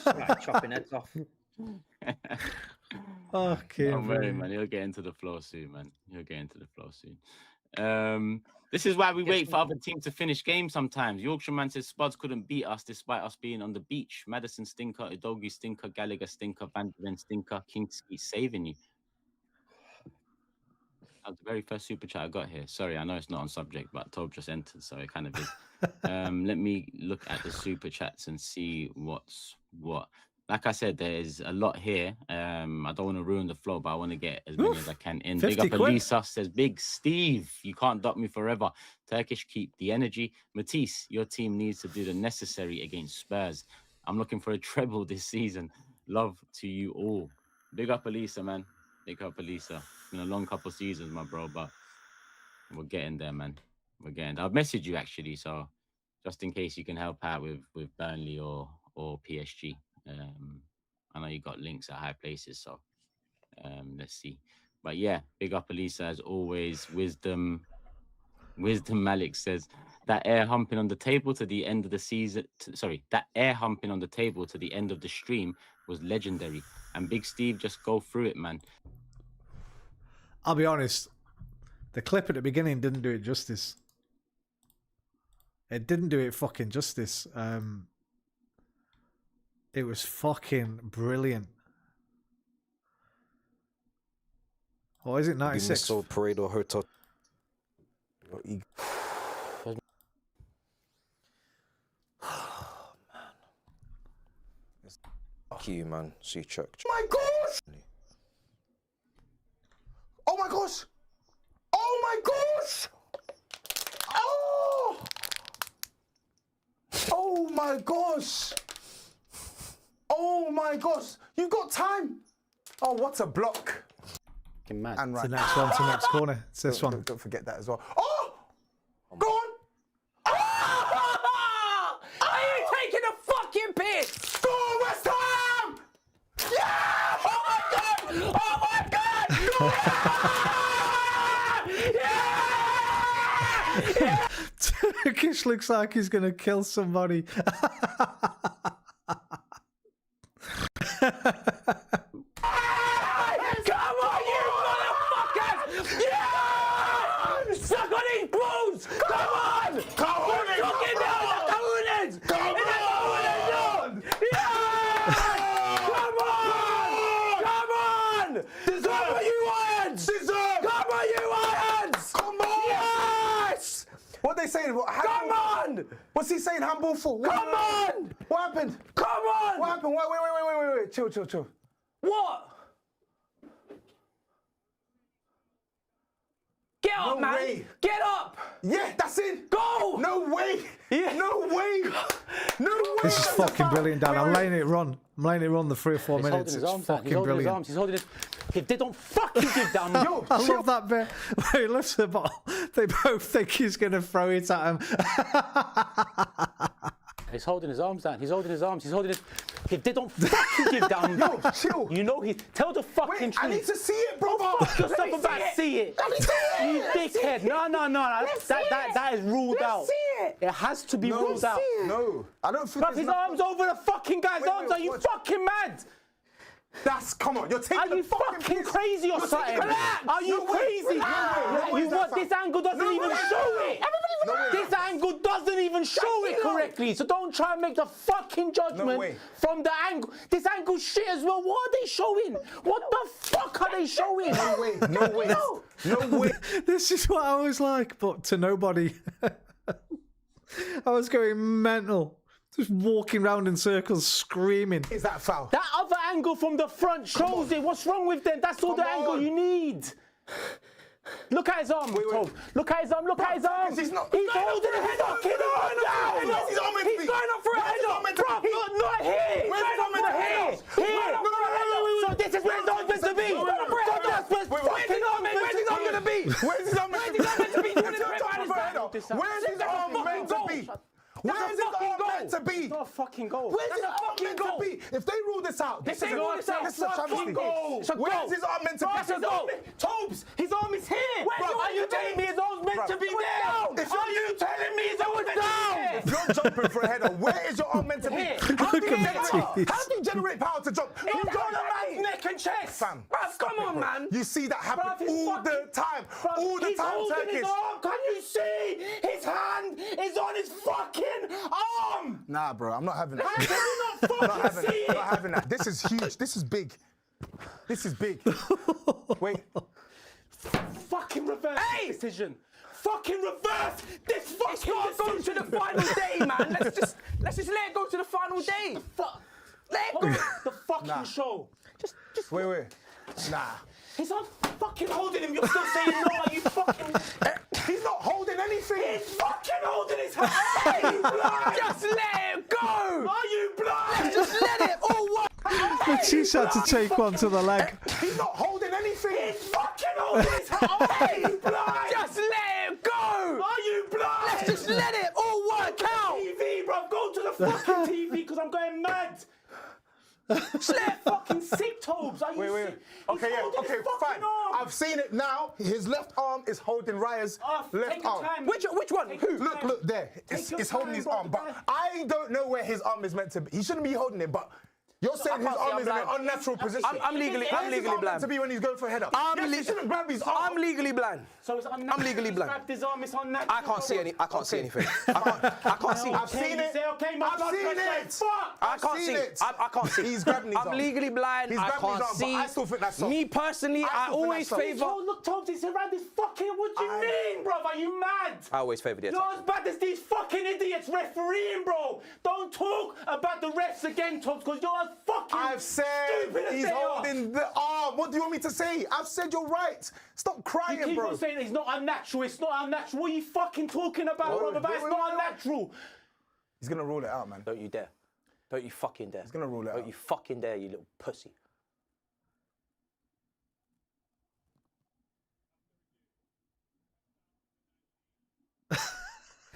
like chopping heads off. Okay, don't worry, man. He'll get into the flow soon, man. He'll get into the flow soon. This is why we wait for other teams to finish games sometimes. Yorkshireman says Spuds couldn't beat us despite us being on the beach. Madison stinker, Udogi stinker, Gallagher stinker, Van Ven stinker, Kingsley saving you. That was the very first super chat I got here. Sorry, I know it's not on subject, but Tob just entered, so it kind of is. Let me look at the super chats and see what's what. Like I said, there's a lot here. I don't want to ruin the flow, but I want to get as many as I can in. Big up Elisa says, Big Steve, you can't duck me forever. Turkish, keep the energy. Matisse, your team needs to do the necessary against Spurs. I'm looking for a treble this season. Love to you all. Big up Elisa, man. Big up Elisa. It's been a long couple of seasons, my bro, but we're getting there, man. We're getting there. I've messaged you actually, so just in case you can help out with Burnley or PSG. I know you got links at high places, so let's see. But yeah, big up Elisa as always. Wisdom Malik says that air humping on the table to the end of the season. That air humping on the table to the end of the stream was legendary. And Big Steve, just go through it, man. I'll be honest. The clip at the beginning didn't do it justice. It didn't do it fucking justice. It was fucking brilliant. Or is it 96? Soul Parade or Hotel. Fuck you, man. See, check. My gosh! Oh my gosh! Oh my gosh! Oh! Oh my gosh! Oh my gosh! You got time! Oh, what a block! Mad. And It's right. the next one, it's the next corner. It's this one. Don't forget that as well. Oh! Go on! Ah! Are you taking a fucking piss? Go on, West Ham! Yeah! Oh my god! Oh my god! Yeah! Turkish looks like he's gonna kill somebody. Come on, you motherfuckers! Yeah! Suck on these balls! Come on! Come on! Fucking hell, the Cooners! Come on! Come on, you Irons! Come on, you Irons! Come on! Yes! What they saying? Come on! What's he saying? Handball for? Come on! What happened? Come on! What happened? Wait. Chill. What? Get up, No man! way. Get up! Yeah, that's it. Go! No way. Yeah. No way. No way. This is fucking brilliant, Dan. I'm letting it run. I'm letting it run the 3 or 4 He's minutes. holding his It's arms down. fucking He's holding his brilliant. arms. He's holding his... If they don't fucking give down... Yo, I love that bit where he lifts the ball. They both think he's going to throw it at him. He's holding his arms down. He's holding his arms. He's holding his... If they don't fucking give down... Yo, chill. You know he's... Tell the fucking Wait, truth. I need to see it, bro. Fuck yourself about see it. You dickhead. No. That is ruled out. It has to be ruled out. No, I don't think. Bruv, his arms over the fucking guy's arms. Are you fucking mad? Come on, you're taking. Are you fucking crazy or something? Are you crazy? You what? This angle doesn't even show it. This angle doesn't even show it correctly. So don't try and make the fucking judgment from the angle. This angle shit as well. What are they showing? What the fuck are they showing? No way. This is what I was like, but to nobody. I was going mental. Just walking round in circles, screaming. Is that foul? That other angle from the front shows it. What's wrong with them? That's all the angle you need. Look at his arm, Tom. Look at his arm. Look at his arm. He's holding his fucking arm down. He's going up for a header. Not here. Where's his arm meant to be? Here. So this is where his arm's meant to be. Where's his arm going to be? Where's his arm meant to be? Where's his arm meant to be? Where's his arm meant to be? It's not a fucking goal. Where's his arm meant to be? If they rule this out, this is a travesty. Where's his arm meant to be? Tobes, his arm is here. Are you telling me his arm's meant to be there? Are you telling me his arm is meant to be there? If you're jumping for a header, where is your arm meant to be? How do you generate power to jump? He's got a man's neck and chest. Fam, come on, man. You see that happen all the time. All the He's time, holding his Turkish. arm. Can you see? His hand is on his fucking arm. Nah, bro, I'm not having that. How can you not fucking see it? Not having that. This is huge. This is big. This is big. Wait. Fucking reverse decision. Fucking reverse this fucking decision. It's got to go to the final day, man. Let's just let it go to the final day. Let it go. The fucking show. Just wait. Nah. He's not fucking holding him. You're still saying no. Are you fucking? He's not holding anything. He's fucking holding his hand. Are you blind? Just let it go. Are you blind? Just let it all work. Matisse had to take one to the leg. He's not holding anything. He's fucking holding his hand. Are you blind? Just let it go. Are you blind? Let's just let it all work out. TV, bro. Go to the fucking TV because I'm going mad. Fucking sick, Tobes. Are you sick? Okay, fine. I've seen it now. His left arm is holding Raya's left arm. Which one? Who? Look there. It's holding his arm, but I don't know where his arm is meant to be. He shouldn't be holding it, but you're saying his arm is in an unnatural position. I'm legally blind. To be when he's going for a header. He shouldn't grab his arm. I'm legally blind. So it's unnatural. I'm legally blind. Grabbed his arm. It's unnatural. I can't see anything. I can't see it. I've seen it. I've seen it. I can't see it. I can't see. He's grabbing his arm. I'm legally blind. He's I grabbing his can't arm, but see. I still think that's soft. Me personally, I always favour. Oh, look, Tobes, it's around this fucking... What do you mean, bro? Are you mad? I always favour the You're attack. as bad as these fucking idiots refereeing, bro. Don't talk about the refs again, Tobes, because you're as fucking I've said stupid as he's they are. holding the arm. What do you want me to say? I've said you're right. Stop crying, You keep bro. on saying it's not unnatural. It's not unnatural. What are you fucking talking about, bro? It's not unnatural. He's gonna rule it out, man. Don't you dare. Don't you fucking dare. He's gonna rule it out. Don't you fucking dare, you little pussy.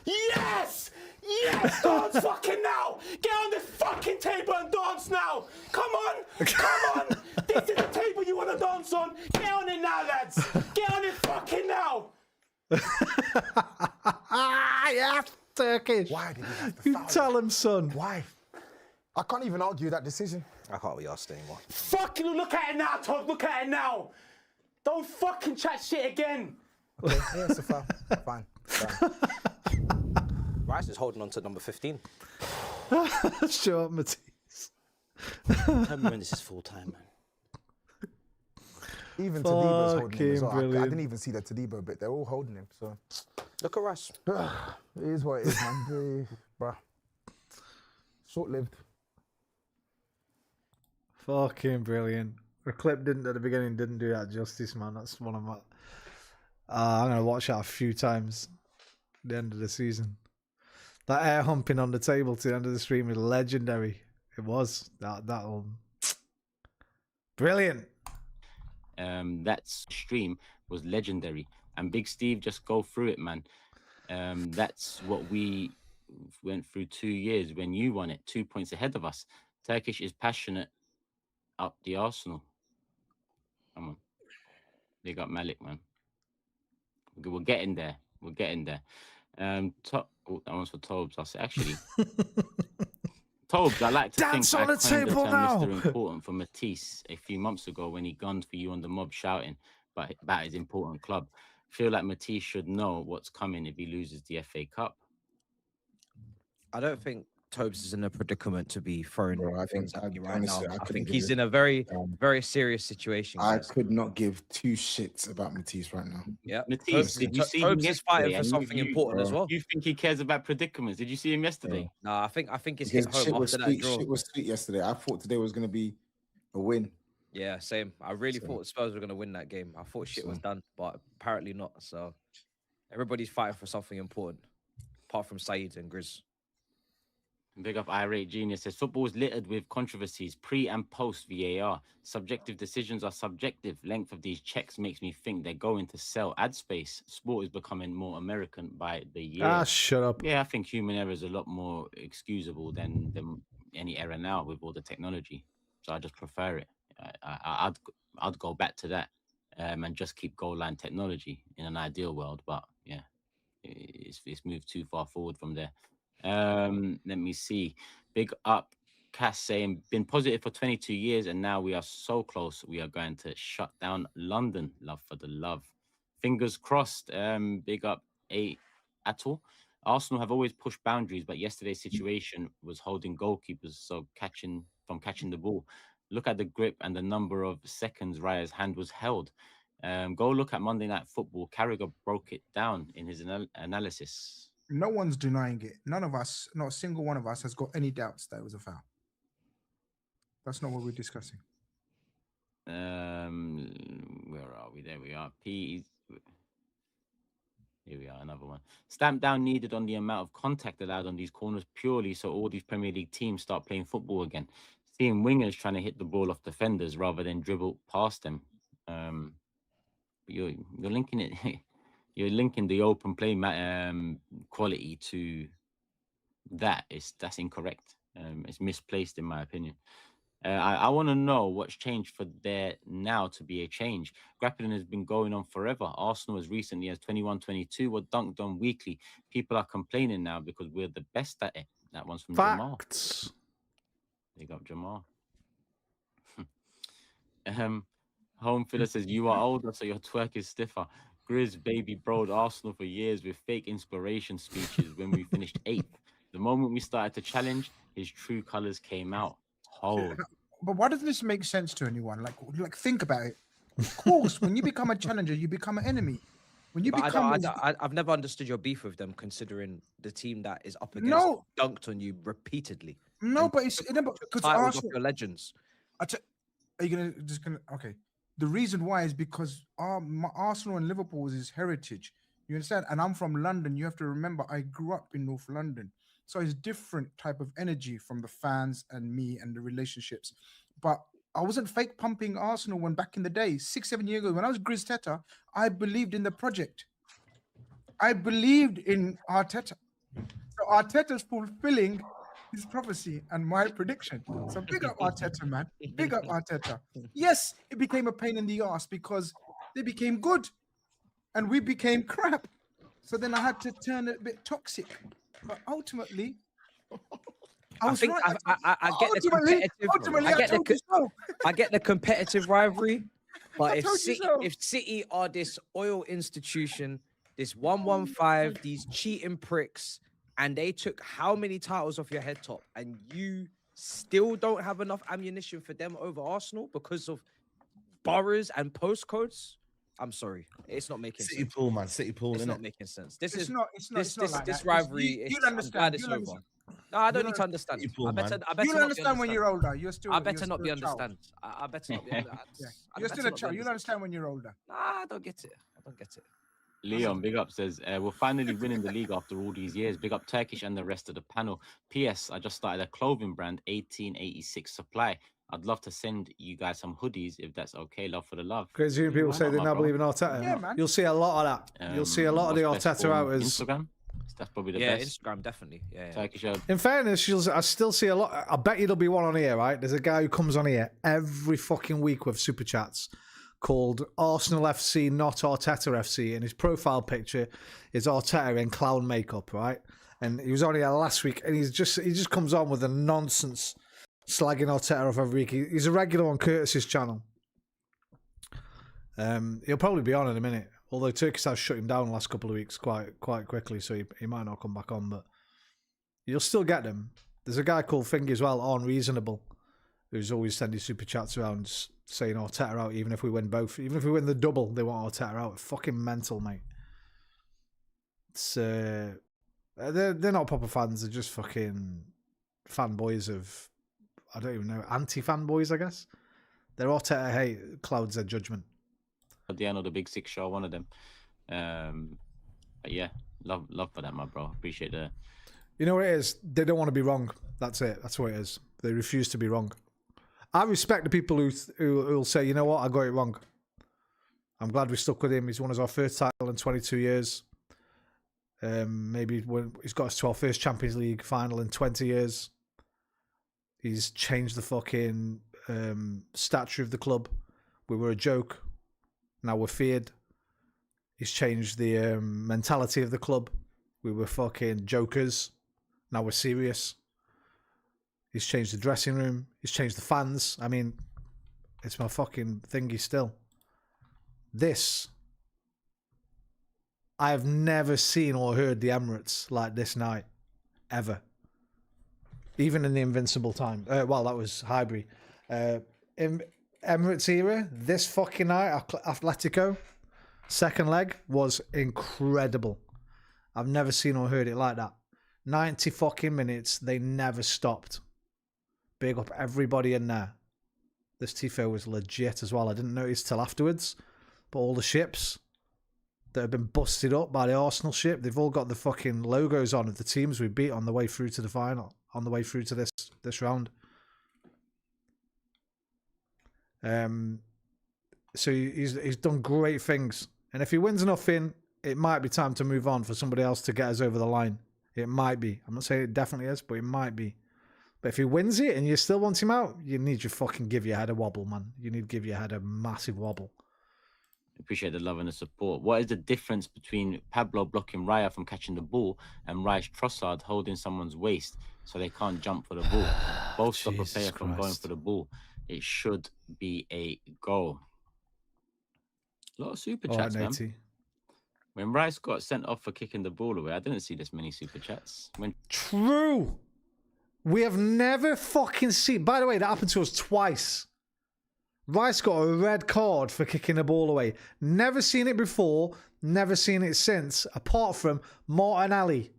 Yes! Yes! Dance fucking now! Get on this fucking table and dance now! Come on! Come on! This is the table you want to dance on! Get on it now, lads! Get on it fucking now! Yeah, Turkish. Why did he have to You foul tell him, son. Why? I can't even argue that decision. I can't be asked anymore. Fucking look at it now, Tom. Look at it now. Don't fucking chat shit again. Okay, yeah, it's a foul. Fine. Rice is holding on to number 15. Shut up, Matisse. Tell me when this is full time, man. Even Tadebo's holding him as well. I brilliant. didn't even see the Tadebo bit. They're all holding him. So Look at Rice. it is what it is, man. Bruh. Short-lived. Fucking brilliant. The clip didn't at the beginning didn't do that justice, man. That's one of my. I'm gonna watch that a few times. At the end of the season, that air humping on the table to the end of the stream is legendary. It was that brilliant. That stream was legendary, and Big Steve, just go through it, man. That's what we went through 2 years when you won it, 2 points ahead of us. Turkish is passionate up the Arsenal. Come on, big up Malik, man. We're getting there. We're getting there. That one's for Tobes. I'll say actually. Tobes, I like to Dance think on I the coined the table term now. Mr. Important for Matisse a few months ago when he gunned for you on the mob shouting about his important club. Feel like Matisse should know what's coming if he loses the FA Cup. I don't think Tobes is in a predicament to be throwing Bro, I things think- at you right honestly, now. I I couldn't think give he's it- in a very, very serious situation. I guys. could not give two shits about Matisse right now. Yeah, Matisse, did you see him Tobes is fighting yesterday? for And something important as well. You think he cares about predicaments? Did you see him yesterday? No, I think it's Because hit home shit was after that sweet. draw. Shit was sweet yesterday. I thought today was going to be a win. Yeah, same. I really thought Spurs were going to win that game. I thought shit was done, but apparently not. So everybody's fighting for something important, apart from Saeed and Grizz. Big up Irate Genius says football is littered with controversies pre and post VAR. Subjective decisions are subjective. Length of these checks makes me think they're going to sell ad space. Sport is becoming more American by the year. Shut up. Yeah, I think human error is a lot more excusable than any error now with all the technology. So I just prefer it. I'd go back to that and just keep goal line technology in an ideal world. But yeah, it's moved too far forward from there. Let me see. Big up Cass saying been positive for 22 years and now we are so close. We are going to shut down London. Love for the love. Fingers crossed. Big up Atul. Arsenal have always pushed boundaries, but yesterday's situation was holding goalkeepers, so catching the ball. Look at the grip and the number of seconds Raya's hand was held. Go look at Monday Night Football. Carragher broke it down in his analysis. No one's denying it. None of us, not a single one of us, has got any doubts that it was a foul. That's not what we're discussing. Where are we? There we are. Here we are, another one. Stamp down needed on the amount of contact allowed on these corners purely so all these Premier League teams start playing football again. Seeing wingers trying to hit the ball off defenders rather than dribble past them. You're linking it. You're linking the open play quality to that. That's incorrect. It's misplaced in my opinion. I want to know what's changed for there now to be a change. Grappling has been going on forever. Arsenal as recently as 21-22 were dunked on weekly. People are complaining now because we're the best at it. That one's from Jamal. Big up Jamal. Home Filler says you are older, so your twerk is stiffer. Grizz baby broed Arsenal for years with fake inspiration speeches when we finished 8th. The moment we started to challenge, his true colours came out. Hold. But why doesn't this make sense to anyone? Like think about it. Of course, when you become a challenger, you become an enemy. When you become, I've never understood your beef with them, considering the team that is up against dunked on you repeatedly. No, but it's because Arsenal, your legends. Are you gonna okay? The reason why is because Arsenal and Liverpool is his heritage. You understand? And I'm from London. You have to remember, I grew up in North London. So it's different type of energy from the fans and me and the relationships. But I wasn't fake pumping Arsenal when back in the day, 6-7 years ago, when I was Grizz Teta, I believed in the project. I believed in Arteta. So Arteta's fulfilling his prophecy and my prediction. So big up Arteta, man. Big up Arteta. Yes, it became a pain in the ass because they became good and we became crap. So then I had to turn it a bit toxic. But ultimately, I was right. I get the competitive. I get the competitive rivalry, but if City are this oil institution, this 115, these cheating pricks, and they took how many titles off your head top, and you still don't have enough ammunition for them over Arsenal because of boroughs and postcodes. I'm sorry, it's not making City sense. pool, man. City pool, It's innit? not making sense. This It's is not. It's not. this It's not this like this that. rivalry. You'll I'm understand. glad it's You'll over. understand. No, I don't You'll need to understand. City pool, I better man. not You'll be understand when you're understand. older. You're still. I better not be a child. understand. I better not be. Yeah. I You're better still a not be child. You'll understand. understand when you're older. Nah, I don't get it. I don't get it. Leon, big up, says, we're finally winning the league after all these years. Big up Turkish and the rest of the panel. P.S. I just started a clothing brand, 1886 Supply. I'd love to send you guys some hoodies if that's okay. Love for the love. Crazy when people Why say not, they my now bro? believe in Arteta. Yeah, man. You'll see a lot of that. You'll see a lot of the What's best Arteta for outers. Instagram? That's probably the Yeah, best. Instagram definitely. Yeah. Turkish. In fairness, I still see a lot. I bet you there'll be one on here, right? There's a guy who comes on here every fucking week with super chats called Arsenal FC, not Arteta FC, and his profile picture is Arteta in clown makeup, right? And he was on here last week, and he just comes on with a nonsense, slagging Arteta off every week. He's a regular on Curtis's channel. He'll probably be on in a minute, although Turkish has shut him down the last couple of weeks quite quickly, so he might not come back on, but you'll still get them. There's a guy called Fingy as well, Unreasonable, who's always sending super chats around saying Arteta out, even if we win both. Even if we win the double, they want Arteta out. It's fucking mental, mate. It's they're not proper fans, they're just fucking fanboys of, I don't even know, anti-fanboys, I guess. They're Arteta hate clouds their judgment. At the end of the Big Six show, one of them. But yeah, love for that, my bro. Appreciate that. You know what it is? They don't want to be wrong. That's it. That's what it is. They refuse to be wrong. I respect the people who'll say, you know what, I got it wrong. I'm glad we stuck with him. He's won us our first title in 22 years. Maybe when he's got us to our first Champions League final in 20 years. He's changed the fucking stature of the club. We were a joke. Now we're feared. He's changed the mentality of the club. We were fucking jokers. Now we're serious. He's changed the dressing room. He's changed the fans. I mean, it's my fucking thingy still. This, I have never seen or heard the Emirates like this night, ever. Even in the Invincible time. Well, that was Highbury. In Emirates era, this fucking night, Atletico, second leg, was incredible. I've never seen or heard it like that. 90 fucking minutes, they never stopped. Big up everybody in there. This tifo was legit as well. I didn't notice till afterwards. But all the ships that have been busted up by the Arsenal ship, they've all got the fucking logos on of the teams we beat on the way through to the final, on the way through to this round. So he's done great things. And if he wins nothing, it might be time to move on for somebody else to get us over the line. It might be. I'm not saying it definitely is, but it might be. But if he wins it and you still want him out, you need to fucking give your head a wobble, man. You need to give your head a massive wobble. Appreciate the love and the support. What is the difference between Pablo blocking Raya from catching the ball and Raya Trossard holding someone's waist so they can't jump for the ball? Both stop a player from going for the ball. It should be a goal. A lot of super chats, man. When Rice got sent off for kicking the ball away, I didn't see this many super chats. True. We have never fucking seen... By the way, that happened to us twice. Rice got a red card for kicking the ball away. Never seen it before. Never seen it since. Apart from Martinelli.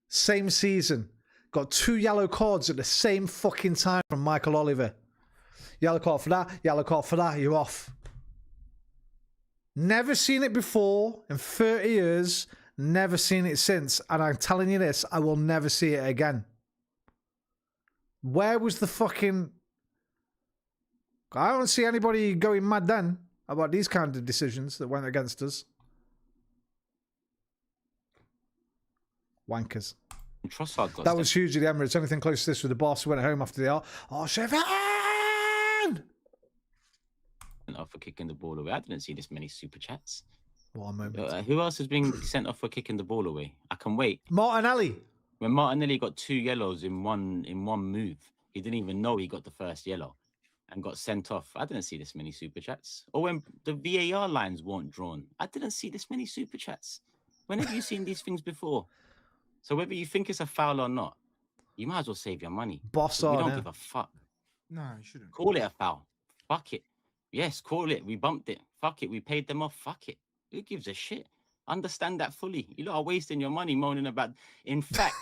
Same season. Got 2 yellow cards at the same fucking time from Michael Oliver. Yellow card for that. Yellow card for that. You're off. Never seen it before in 30 years. Never seen it since. And I'm telling you this, I will never see it again. Where was the fucking... I don't see anybody going mad then about these kind of decisions that went against us. Wankers. That was huge at the Emirates. Anything close to this with the boss who went home after the... Oh, Sheffield! Sent off for kicking the ball away. I didn't see this many super chats. What a moment. Who else has been sent off for kicking the ball away? I can wait. Martinelli. When Martinelli got 2 yellows in one move, he didn't even know he got the first yellow and got sent off. I didn't see this many super chats. Or when the VAR lines weren't drawn, I didn't see this many super chats. When have you seen these things before? So whether you think it's a foul or not, you might as well save your money. Boss We on, don't yeah. give a fuck. No, you shouldn't. Call it a foul. Fuck it. Yes, call it. We bumped it. Fuck it. We paid them off. Fuck it. Who gives a shit? Understand that fully. You lot are wasting your money moaning about. In fact,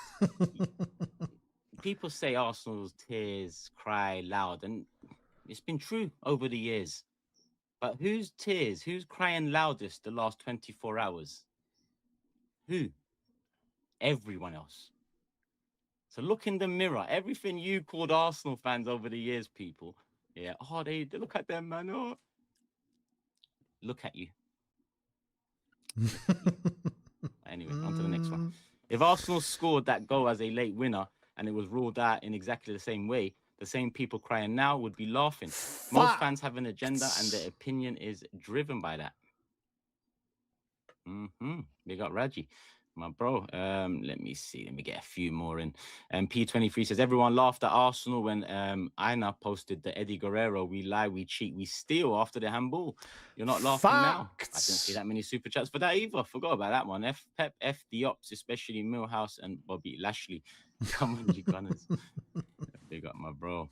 people say Arsenal's tears cry loud, and it's been true over the years. But whose tears? Who's crying loudest the last 24 hours? Who? Everyone else. So look in the mirror. Everything you called Arsenal fans over the years, people. Yeah. Oh, they look at them, man. Oh. Look at you. Anyway, on to the next one. If Arsenal scored that goal as a late winner and it was ruled out in exactly the same way, the same people crying now would be laughing. Most fans have an agenda and their opinion is driven by that. Big up Raji, my bro. Let me see. Let me get a few more in. P23 says, everyone laughed at Arsenal when Aina posted the Eddie Guerrero, we lie, we cheat, we steal after the handball. You're not laughing now. I didn't see that many super chats for that either. Forgot about that one. Pep, F the Ops, especially Millhouse and Bobby Lashley. Come on, you gunners. Big up, my bro.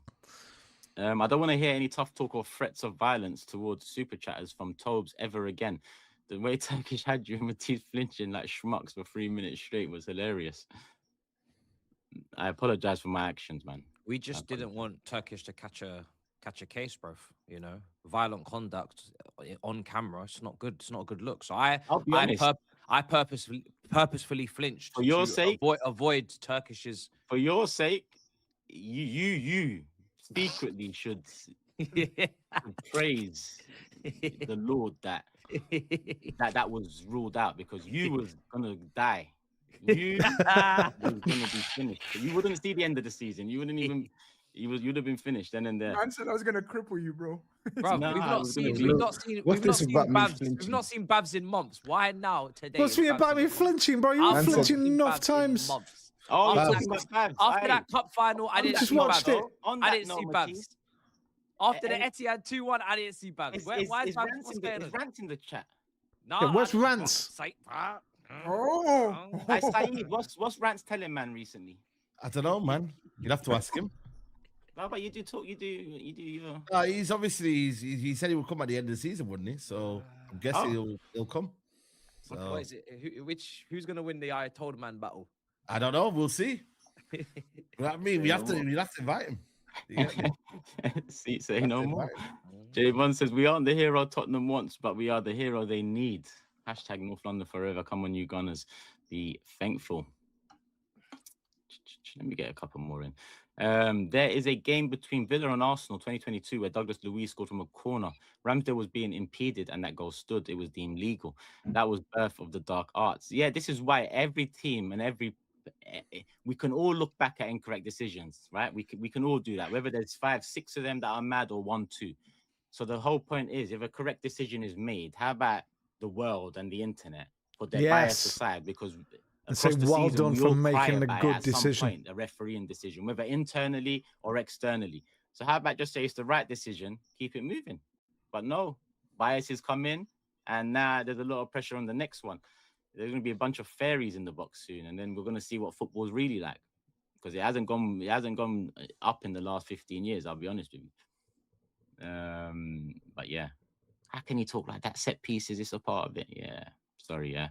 I don't want to hear any tough talk or threats of violence towards super chatters from Tobes ever again. The way Turkish had you and Matisse flinching like schmucks for 3 minutes straight was hilarious. I apologize for my actions, man. We just didn't want Turkish to catch a case, bro. You know, violent conduct on camera. It's not good. It's not a good look. So I purposefully flinched for your sake. Avoid Turkish's. For your sake, you secretly should praise the Lord that was ruled out, because you was gonna die. You was gonna be finished. You wouldn't see the end of the season. You wouldn't even. You'd have been finished then and there. Man said I was gonna cripple you, bro. Bro, we've not seen Babs in months. Why now today? What's me about me flinching, bro? You're flinching enough times. After that cup final, I didn't see Babs. I didn't see Babs. After the Etihad 2-1, I didn't see Babs. Why is Babs Rants in the chat? No, what's Rants? I say, what's Rants telling man recently? I don't know, man. You'd have to ask him. How about you do talk? You do your. He's obviously he said he would come at the end of the season, wouldn't he? So I'm guessing he'll come. So what is it? Who's gonna win the I Told Man battle? I don't know. We'll see. I mean, we have to invite him. Say no more. J1 says, we aren't the hero Tottenham wants, but we are the hero they need. Hashtag North London forever. Come on, you Gunners. Be thankful. Let me get a couple more in. There is a game between Villa and Arsenal 2022 where Douglas Luiz scored from a corner. Ramsdale was being impeded and that goal stood. It was deemed legal. That was birth of the dark arts. Yeah, this is why every team and we can all look back at incorrect decisions, right? We can all do that, whether there's 5, 6 of them that are mad or 1, 2. So the whole point is, if a correct decision is made, how about the world and the internet put their bias aside? Because say well done for making a good decision, point, a refereeing decision, whether internally or externally. So how about just say it's the right decision, keep it moving? But no, biases come in, and now there's a lot of pressure on the next one. There's going to be a bunch of fairies in the box soon, and then we're going to see what football's really like, because it hasn't gone up in the last 15 years. I'll be honest with you. But yeah, how can you talk like that? Set pieces, it's a part of it. Yeah, sorry. Yeah.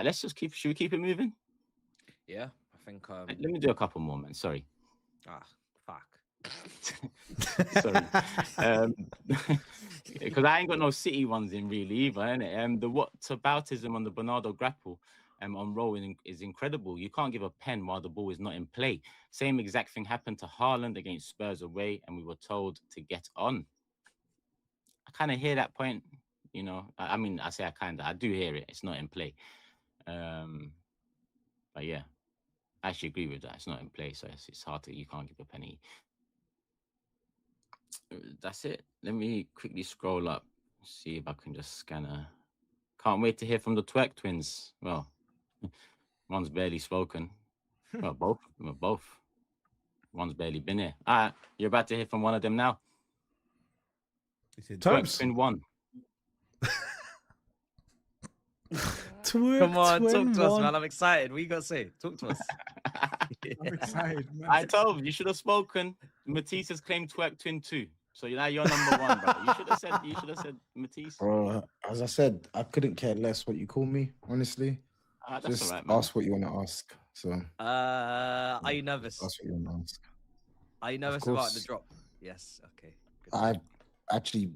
Let's just should we keep it moving? Yeah, I think. Let me do a couple more, man. Sorry. Fuck. Sorry. Because I ain't got no City ones in really either, innit? The whataboutism on the Bernardo grapple on rolling is incredible. You can't give a pen while the ball is not in play. Same exact thing happened to Haaland against Spurs away, and we were told to get on. I kind of hear that point, you know. I mean, I do hear it. It's not in play. But yeah, I actually agree with that. It's not in play, so it's hard to. You can't give a penny. That's it. Let me quickly scroll up, see if I can just scan a. Can't wait to hear from the Twerk twins. Well, one's barely spoken. Well, both. One's barely been here. All right, you're about to hear from one of them now. Twerk twin 1. Come on, talk to us, man. I'm excited. What you got to say? Talk to us. I'm excited, man. I told you should have spoken. Matisse has claimed Twerk twin 2. So now you're number one, bro. You should have said Matisse. Bro, as I said, I couldn't care less what you call me, honestly. That's Just all right, man. ask what you want to ask. So Are you nervous? ask what you want to ask. Are you nervous about the drop? Yes. Okay. I actually,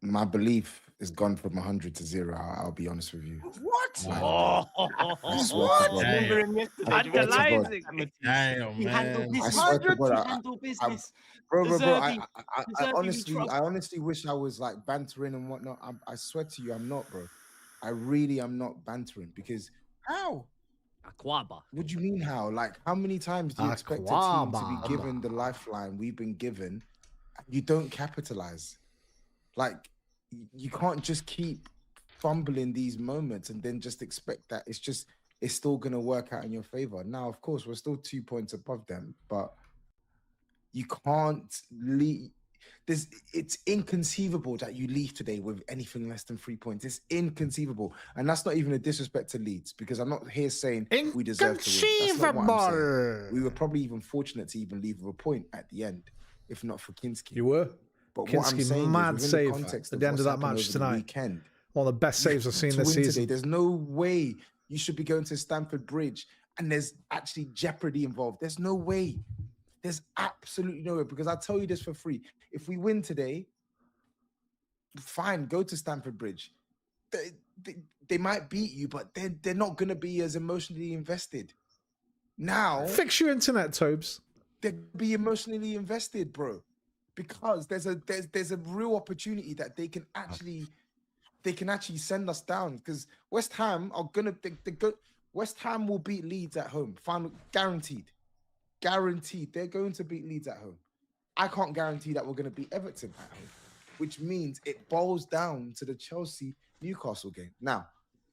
my belief is gone from 100 to 0. I'll be honest with you. What? I swear to God. Remember him yesterday? Underlining. Damn, He handled man. I business. swear to God, He handled business. bro, Deserving- I deserving honestly, I honestly wish I was like bantering and whatnot. I swear to you, I'm not, bro. I really am not bantering because How? Aquaba. what do you mean how? Like, how many times do you expect a team to Aquaba. be given the lifeline we've been given? And you don't capitalize. Like, you can't just keep fumbling these moments and then just expect that it's still gonna work out in your favor. Now, of course, we're still 2 points above them, but you can't leave. It's inconceivable that you leave today with anything less than 3 points. It's inconceivable, and that's not even a disrespect to Leeds because I'm not here saying we deserve to win. That's not what I'm saying. We were probably even fortunate to even leave with a point at the end, if not for Kinski. You were. But what I'm Kinski, saying mad is, within save the context at the end of what's that happened match over the tonight. weekend, One of the best saves I've seen to this win season. today, there's no way you should be going to Stamford Bridge and there's actually jeopardy involved. There's no way. There's absolutely no way, because I'll tell you this for free. If we win today, fine, go to Stamford Bridge. They might beat you, but they're not going to be as emotionally invested. Now, Fix your internet, Tobes. they'll be emotionally invested, bro, because there's a real opportunity that they can actually send us down, because West Ham are gonna West Ham will beat Leeds at home. Final guaranteed. They're going to beat Leeds at home. I can't guarantee that we're going to beat Everton at home, which means it boils down to the Chelsea-Newcastle game. Now,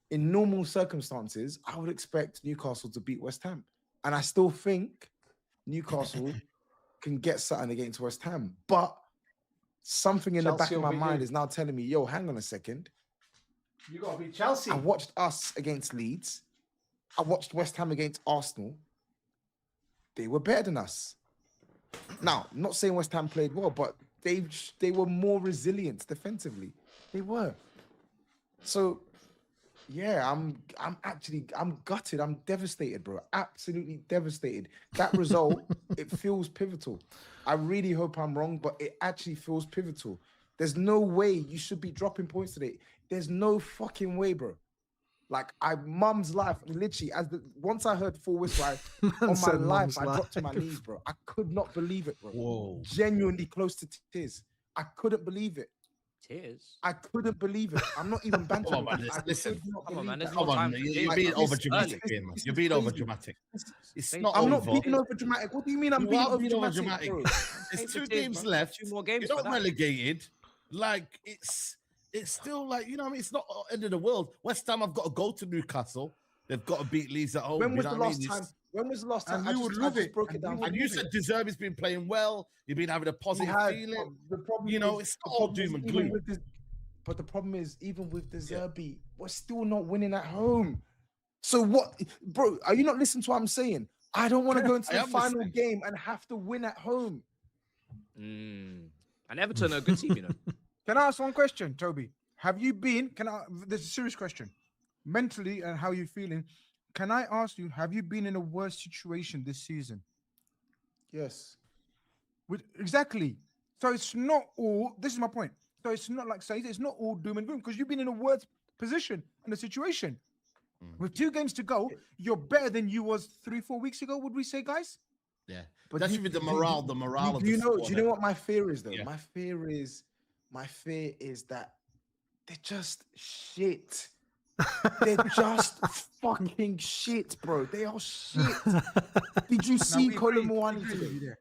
in normal circumstances, I would expect Newcastle to beat West Ham. And I still think Newcastle can get something against West Ham. But something in the back of my mind is now telling me, yo, hang on a second. You got to beat Chelsea. I watched us against Leeds. I watched West Ham against Arsenal. They were better than us. Now, I'm not saying West Ham played well, but they were more resilient defensively. They were. So, yeah, I'm gutted. I'm devastated, bro. Absolutely devastated. That result, it feels pivotal. I really hope I'm wrong, but it actually feels pivotal. There's no way you should be dropping points today. There's no fucking way, bro. Like, mum's life, literally, once I heard full whistle, on my life, I dropped to my knees, bro. I could not believe it, bro. Whoa. Genuinely close to tears. I couldn't believe it. Tears? I couldn't believe it. I'm not even bantering. Come on, man. Listen. Come on, You're being over dramatic, man. You're being over dramatic. It's not I'm over. not being over dramatic. What do you mean I'm being over dramatic? There's 2 games left. 2 more games. You're not relegated. Like, it's still like, you know what I mean? It's not the end of the world. West Ham have got to go to Newcastle. They've got to beat Leeds at home. When was you the know last time? When was the last time? I just broke it down. And you said Deserby's been playing well. You've been having a positive feeling. The problem it's not all doom and gloom. But the problem is, even with Deserby, we're still not winning at home. So what, bro? Are you not listening to what I'm saying? I don't want to go into the final game and have to win at home. And Everton are a good team, you know. Can I ask one question, Toby? Have you been? There's a serious question. Mentally, and how you feeling? Can I ask you? Have you been in a worse situation this season? Yes. Exactly. So it's not all. This is my point. So it's not like saying it's not all doom and gloom, because you've been in a worse position and a situation. With 2 games to go, you're better than you was 3-4 weeks ago. Would we say, guys? Yeah. But that's with the morale. The morale of do you the know? squad, Do you know what my fear is, though? Yeah. My fear is that they're just shit. They're just fucking shit, bro. They are shit. Did you see Colin Moani today?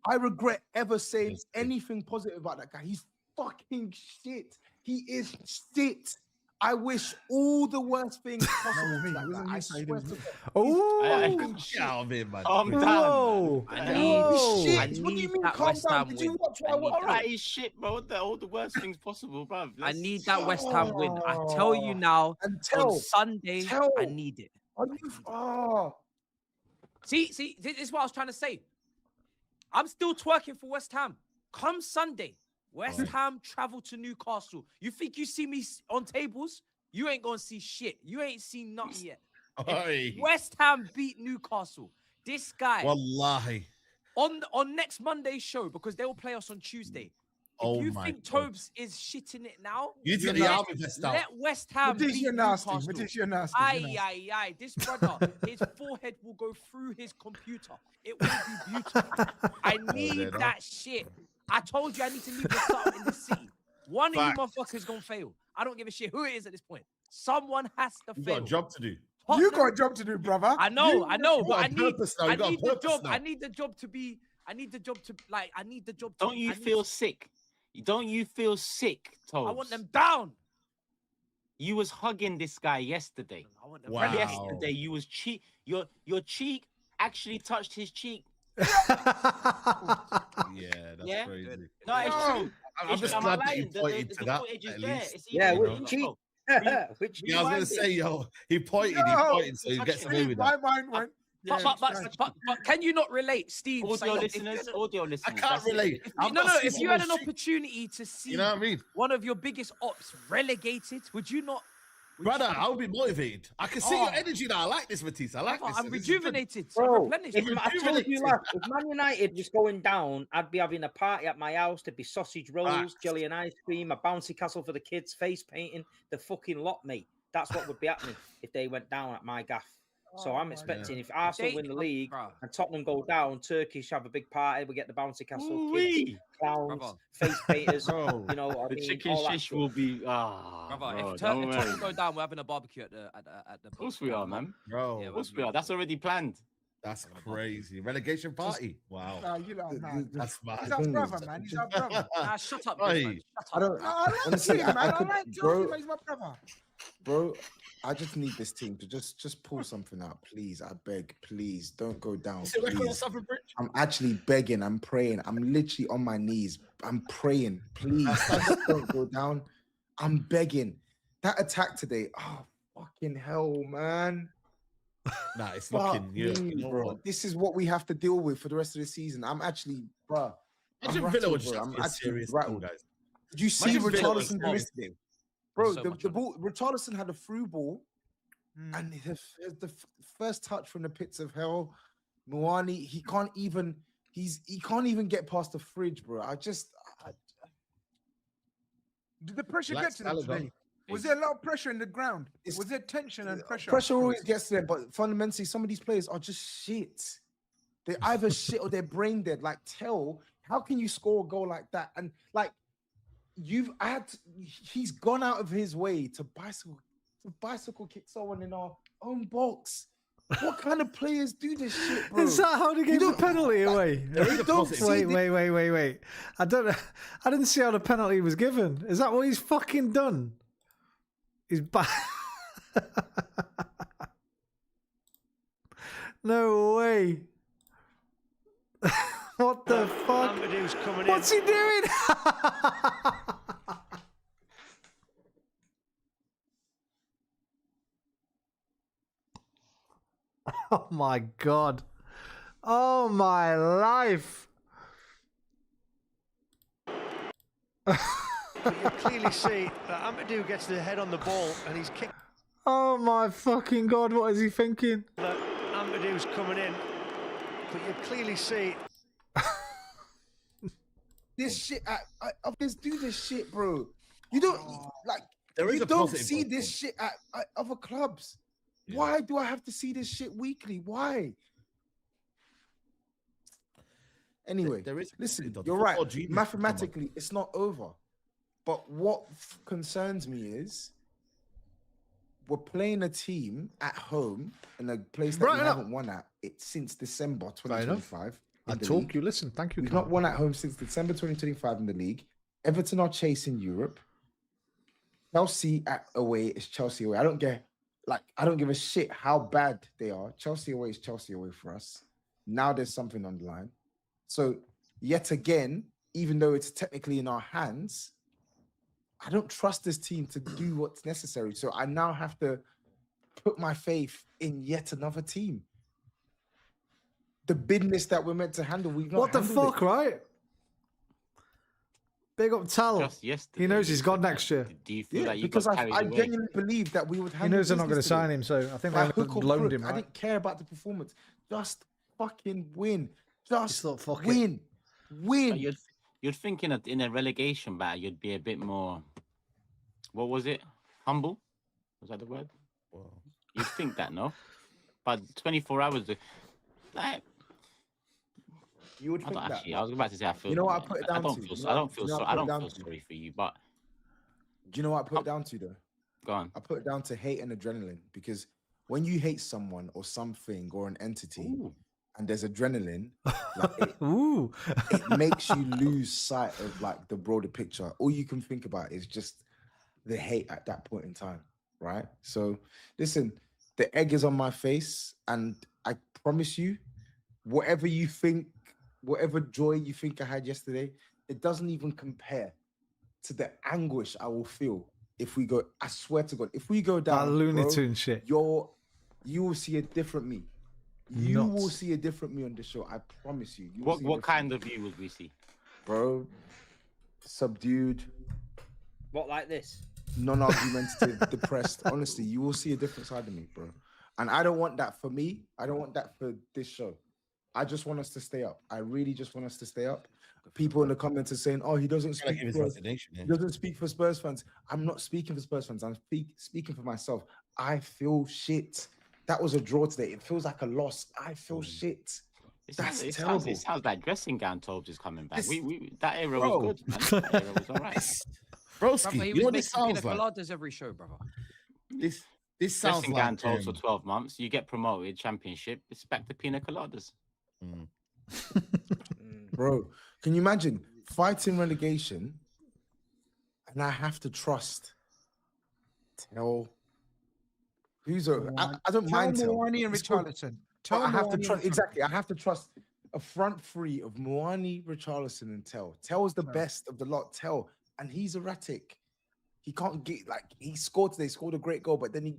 I regret ever saying anything positive about that guy. He's fucking shit. He is shit. I wish all the worst things possible. I swear to God. Oh, get out of here, man. Calm down. Whoa. Shit. What do you mean calm down? Did you watch what I watched? All right, he's shit, bro. All the worst things possible, bro. I need that West Ham win. I tell you now, on Sunday, I need it. See, this is what I was trying to say. I'm still twerking for West Ham. Come Sunday, West Ham travel to Newcastle. You think you see me on tables? You ain't gonna see shit. You ain't seen nothing yet. If West Ham beat Newcastle. This guy. Wallahi. On next Monday's show, because they will play us on Tuesday. If you think Tobes is shitting it now, you get the army vest out. Let West Ham beat Newcastle. Aye. This brother, his forehead will go through his computer. It will be beautiful. I need that shit. I told you I need to leave this something in the city. One of you motherfuckers gonna fail. I don't give a shit who it is at this point. Someone has to fail. You got a job to do. You got a job to do, brother. I know, but I need the job. I need the job to be. I need the job to like. I need the job. Don't you feel sick? Don't you feel sick, Tobes? I want them down. You was hugging this guy yesterday. I want them Wow. Yesterday you was cheek. Your cheek actually touched his cheek. Yeah, that's crazy. No, it's true. I'm just glad that you pointed to that. At least. Yeah, which cheek? Which Yeah, I was gonna say, yo, he pointed, so he gets away with My that. mind went. But can you not relate, Steve? Audio listeners. I can't relate. If you had an opportunity to see, You know what I mean? one of your biggest ops relegated, would you not? Brother, I would be motivated. I can see your energy now. I like this, Matisse. I like this. I'm rejuvenated. Bro, replenished. if I told you last, if Man United was going down, I'd be having a party at my house. There'd be sausage rolls, jelly and ice cream, a bouncy castle for the kids, face painting, the fucking lot, mate. That's what would be happening if they went down at my gaff. So I'm expecting if Arsenal win the league and Tottenham go down, Turkish have a big party. We get the bouncy castle, kids, clowns, face painters. You know what I The mean? chicken All that shish stuff. will be. If Tottenham go down, we're having a barbecue at the. Of course we are, man. Bro, Of course we are. That's already planned. That's crazy. Relegation party. Wow. No, you know, man. That's mad. He's our brother, man. He's our brother. Shut up, Hey. man. I don't. I like Honestly, him, man. I could, like bro, Josie, man. He's my brother. bro. I just need this team to just pull something out, please. I beg, please don't go down. Is it record on Please. Suffolk Bridge? I'm actually begging. I'm praying. I'm literally on my knees. I'm praying. Please, just don't go down. I'm begging. That attack today. Oh, fucking hell, man. Nah, it's Fuck looking. me, bro. This is what we have to deal with for the rest of the season. I'm actually, bro. Imagine Villa would just have a serious team, rattled. guys. Did you see Imagine Villa was Richarlison strong. yesterday? Bro, So the much ball, Richarlison had a through ball, and the first touch from the pits of hell, Muani, he can't even get past the fridge, bro. Did the pressure Black get to them salad, today? Was there a lot of pressure in the ground? Was there tension and pressure? Pressure always gets to them, but fundamentally, some of these players are just shit. They're either shit or they're brain dead. Like, how can you score a goal like that? And like, he's gone out of his way to bicycle kick someone in our own box. What kind of players do this shit, bro? Is that how they gave the penalty away? Wait. I didn't see how the penalty was given. Is that what he's fucking done? He's back. No way. What the fuck? What's he doing? Oh my god. Oh my life. You clearly see that Amadou gets the head on the ball and he's kicked. Oh my fucking god, what is he thinking? That Amadou's coming in, but you clearly see This shit, I just do this shit, bro. You don't like. There is You a don't positive see on this shit at other clubs. Why do I have to see this shit weekly? Why? Anyway, listen, you're right. Mathematically, it's not over. But what concerns me is we're playing a team at home in a place that we haven't won at since December 2025. I talk, you listen. Thank you. We've not won at home since December 2025 in the league. Everton are chasing Europe. Chelsea away is Chelsea away. I don't give a shit how bad they are. Chelsea away is Chelsea away for us. Now there's something on the line. So yet again, even though it's technically in our hands, I don't trust this team to do what's necessary. So I now have to put my faith in yet another team. The business that we're meant to handle, we've not What the handled fuck, it. right? Big up Tal. Just yesterday. He knows he's gone next year. Do you feel Yeah, like you because got I carried away? genuinely believe that we would He handle knows they're not going to business sign today. him, so I think By they hook or loaned crook, him, I right? didn't care about the performance. Just fucking win. Just thought, fuck it. win. Win. But you'd think in a relegation battle, you'd be a bit more. What was it? Humble? Was that the word? You'd think that, no? But 24 hours. Like, You would I think don't that. actually. I was about to say I feel. You know what I put it down I don't to? feel. You know I what- don't feel. you know So what I I put it don't down feel to? sorry for you. But Do you know what I put it down to though? go on. I put it down to hate and adrenaline because when you hate someone or something or an entity and there's adrenaline, like it makes you lose sight of like the broader picture. All you can think about is just the hate at that point in time, right? So listen, the egg is on my face, and I promise you, whatever you think, whatever joy you think I had yesterday, it doesn't even compare to the anguish I will feel if we go. I swear to God, if we go down, That Looney bro, Tune shit. you will see a different me. You will Nuts. see a different me on the show. I promise you. You will What see a what different kind of view would we see? bro? Subdued, What, like this? non-argumentative, depressed. Honestly, you will see a different side of me, bro. And I don't want that for me. I don't want that for this show. I just want us to stay up. I really just want us to stay up. People in the comments are saying, "Oh, he doesn't Gotta speak give his for resignation, he doesn't speak for Spurs fans." I'm not speaking for Spurs fans. I'm speaking for myself. I feel shit. That was a draw today. It feels like a loss. I feel shit. That's It terrible. sounds like dressing gown Tobes is coming back. We that era Bro. was good, man. That era was all right. Broski, Brother, he you was know what making this sounds pina like? coladas every show, brother. This sounds Dressing gown like Tobes for 12 months. You get promoted, championship. It's back to pina coladas. Bro, can you imagine fighting relegation and I have to trust Tell? Who's I don't mind Tell. Moani and It's good. Richarlison. But I have to Moani and trust Richarlison. exactly. I have to trust a front three of Moani, Richarlison, and Tell. Tell is the best of the lot. Tell, and he's erratic. He can't get like he scored today. Scored a great goal, but then he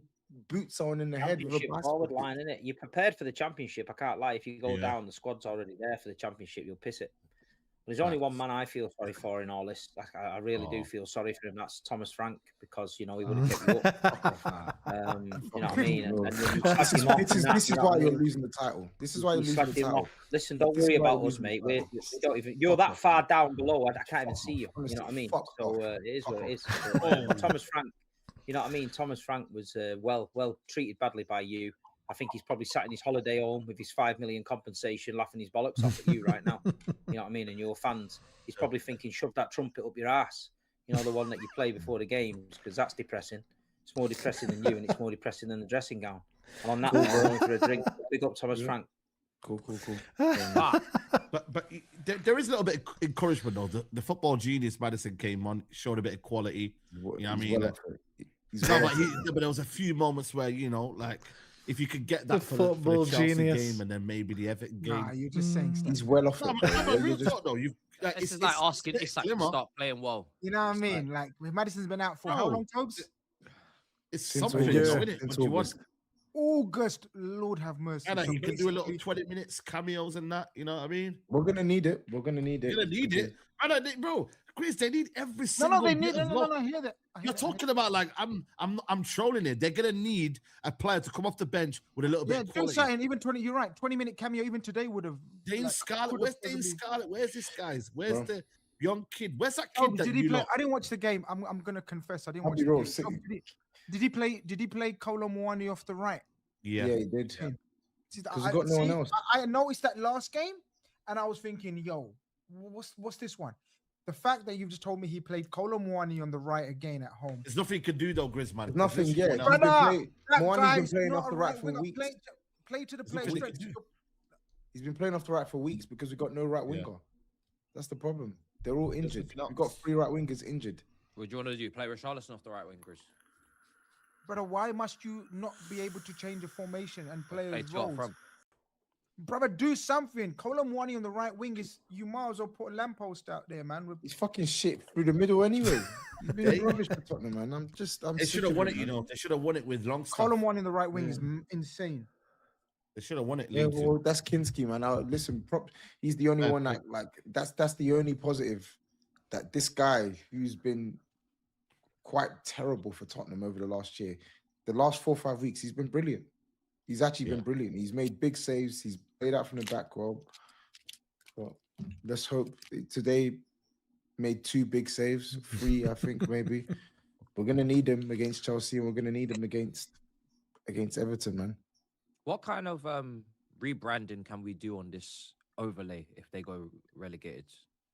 boots someone in the head with a Championship bicycle forward kick. line, innit? You're prepared for the championship. I can't lie. If you go Yeah. down, the squad's already there for the championship. You'll piss it. There's only one man I feel sorry for in all this. I really do feel sorry for him. That's Thomas Frank, because you know he would have kept you up. You know what I mean? And then you This slag is him off and that, why you know what I you're mean? losing the title. This is why you're You losing slagged the him title. off. Listen, don't This is worry why about you're us, losing mate. the We title. don't even. You're that far down below. I can't even see you. Honestly, You know what I mean? fuck So off. it is Fuck what it off. is. But, Thomas Frank, you know what I mean? Thomas Frank was well treated badly by you. I think he's probably sat in his holiday home with his 5 million compensation, laughing his bollocks off at you right now. You know what I mean? And your fans, he's probably thinking, shove that trumpet up your ass. You know, the one that you play before the games, because that's depressing. It's more depressing than you, and it's more depressing than the dressing gown. And on that, note, we're going for a drink. Big up Thomas Frank. Cool. But there is a little bit of encouragement though. The football genius Madison came on, showed a bit of quality. You know what I mean? But there was a few moments where like if you could get that The for football the Chelsea genius. game and then maybe the Everton game. Nah, you're just saying stuff. He's well off it. No, bro. but real You're just- talk though, This is like asking Isak to glimmer. start playing well. You know what I mean? Like Madison's been out for how No. long, Tobes? It's Since something, August. isn't it? Since What do you want? August. August, Lord have mercy. And So he can do a little basically- 20 minutes cameos and that. You know what I mean? We're gonna need it. We're gonna need it. You're gonna need it. Bro, Chris, they need every No, single. they bit need. of No, luck. I hear that. I hear You're that. talking about like I'm trolling it. They're gonna need a player to come off the bench with a little bit Yeah, of do quality. something. Even 20. You're right. 20-minute cameo. Even today would have. Dane Scarlett, where's Dane Scarlett? Where's this guys? Where's Bro. the young kid? Where's that Oh, kid that did he you play? lot? I didn't watch the game. I'm gonna confess. I didn't I'll watch be the real, game. City. Oh, did he play? Did he play Kolo Muani off the right? Yeah. Yeah, he did. See, Because he's got no one else. I noticed that last game, and I was thinking, yo, what's this one? The fact that you just told me he played Kolo Muani on the right again at home. There's nothing you can do though, Griezmann. There's nothing There's yet. literally He's been one playing- Moani's been playing off the right for winger. weeks. Play to the There's player nothing he strength. can do. He's been playing off the right for weeks because we've got no right winger. That's the problem. They're all injured. We've got 3 right wingers injured. What do you want to do? Play Richarlison off the right wing, Chris? Brother, why must you not be able to change the formation and play Play his 12 roles? from. Brother, do something. Kolo Muani on the right wing is you might as well put a lamppost out there, man. He's fucking shit through the middle anyway. He's been rubbish for Tottenham, man. I'm They sick should of have won it, it, you man. know. They should have won it with Longstaff. Kolo Muani on the right wing is insane. They should have won it. Yeah, Leeds. well, that's Kinski, man. Listen, he's the only Fair one that like that's the only positive that this guy who's been quite terrible for Tottenham over the last year, the last 4 or 5 weeks, he's been brilliant. He's actually been brilliant. He's made big saves. He's played out from the back well. Well, let's hope today made 2 big saves, 3, I think maybe. We're gonna need him against Chelsea, and we're gonna need him against Everton, man. What kind of rebranding can we do on this overlay if they go relegated?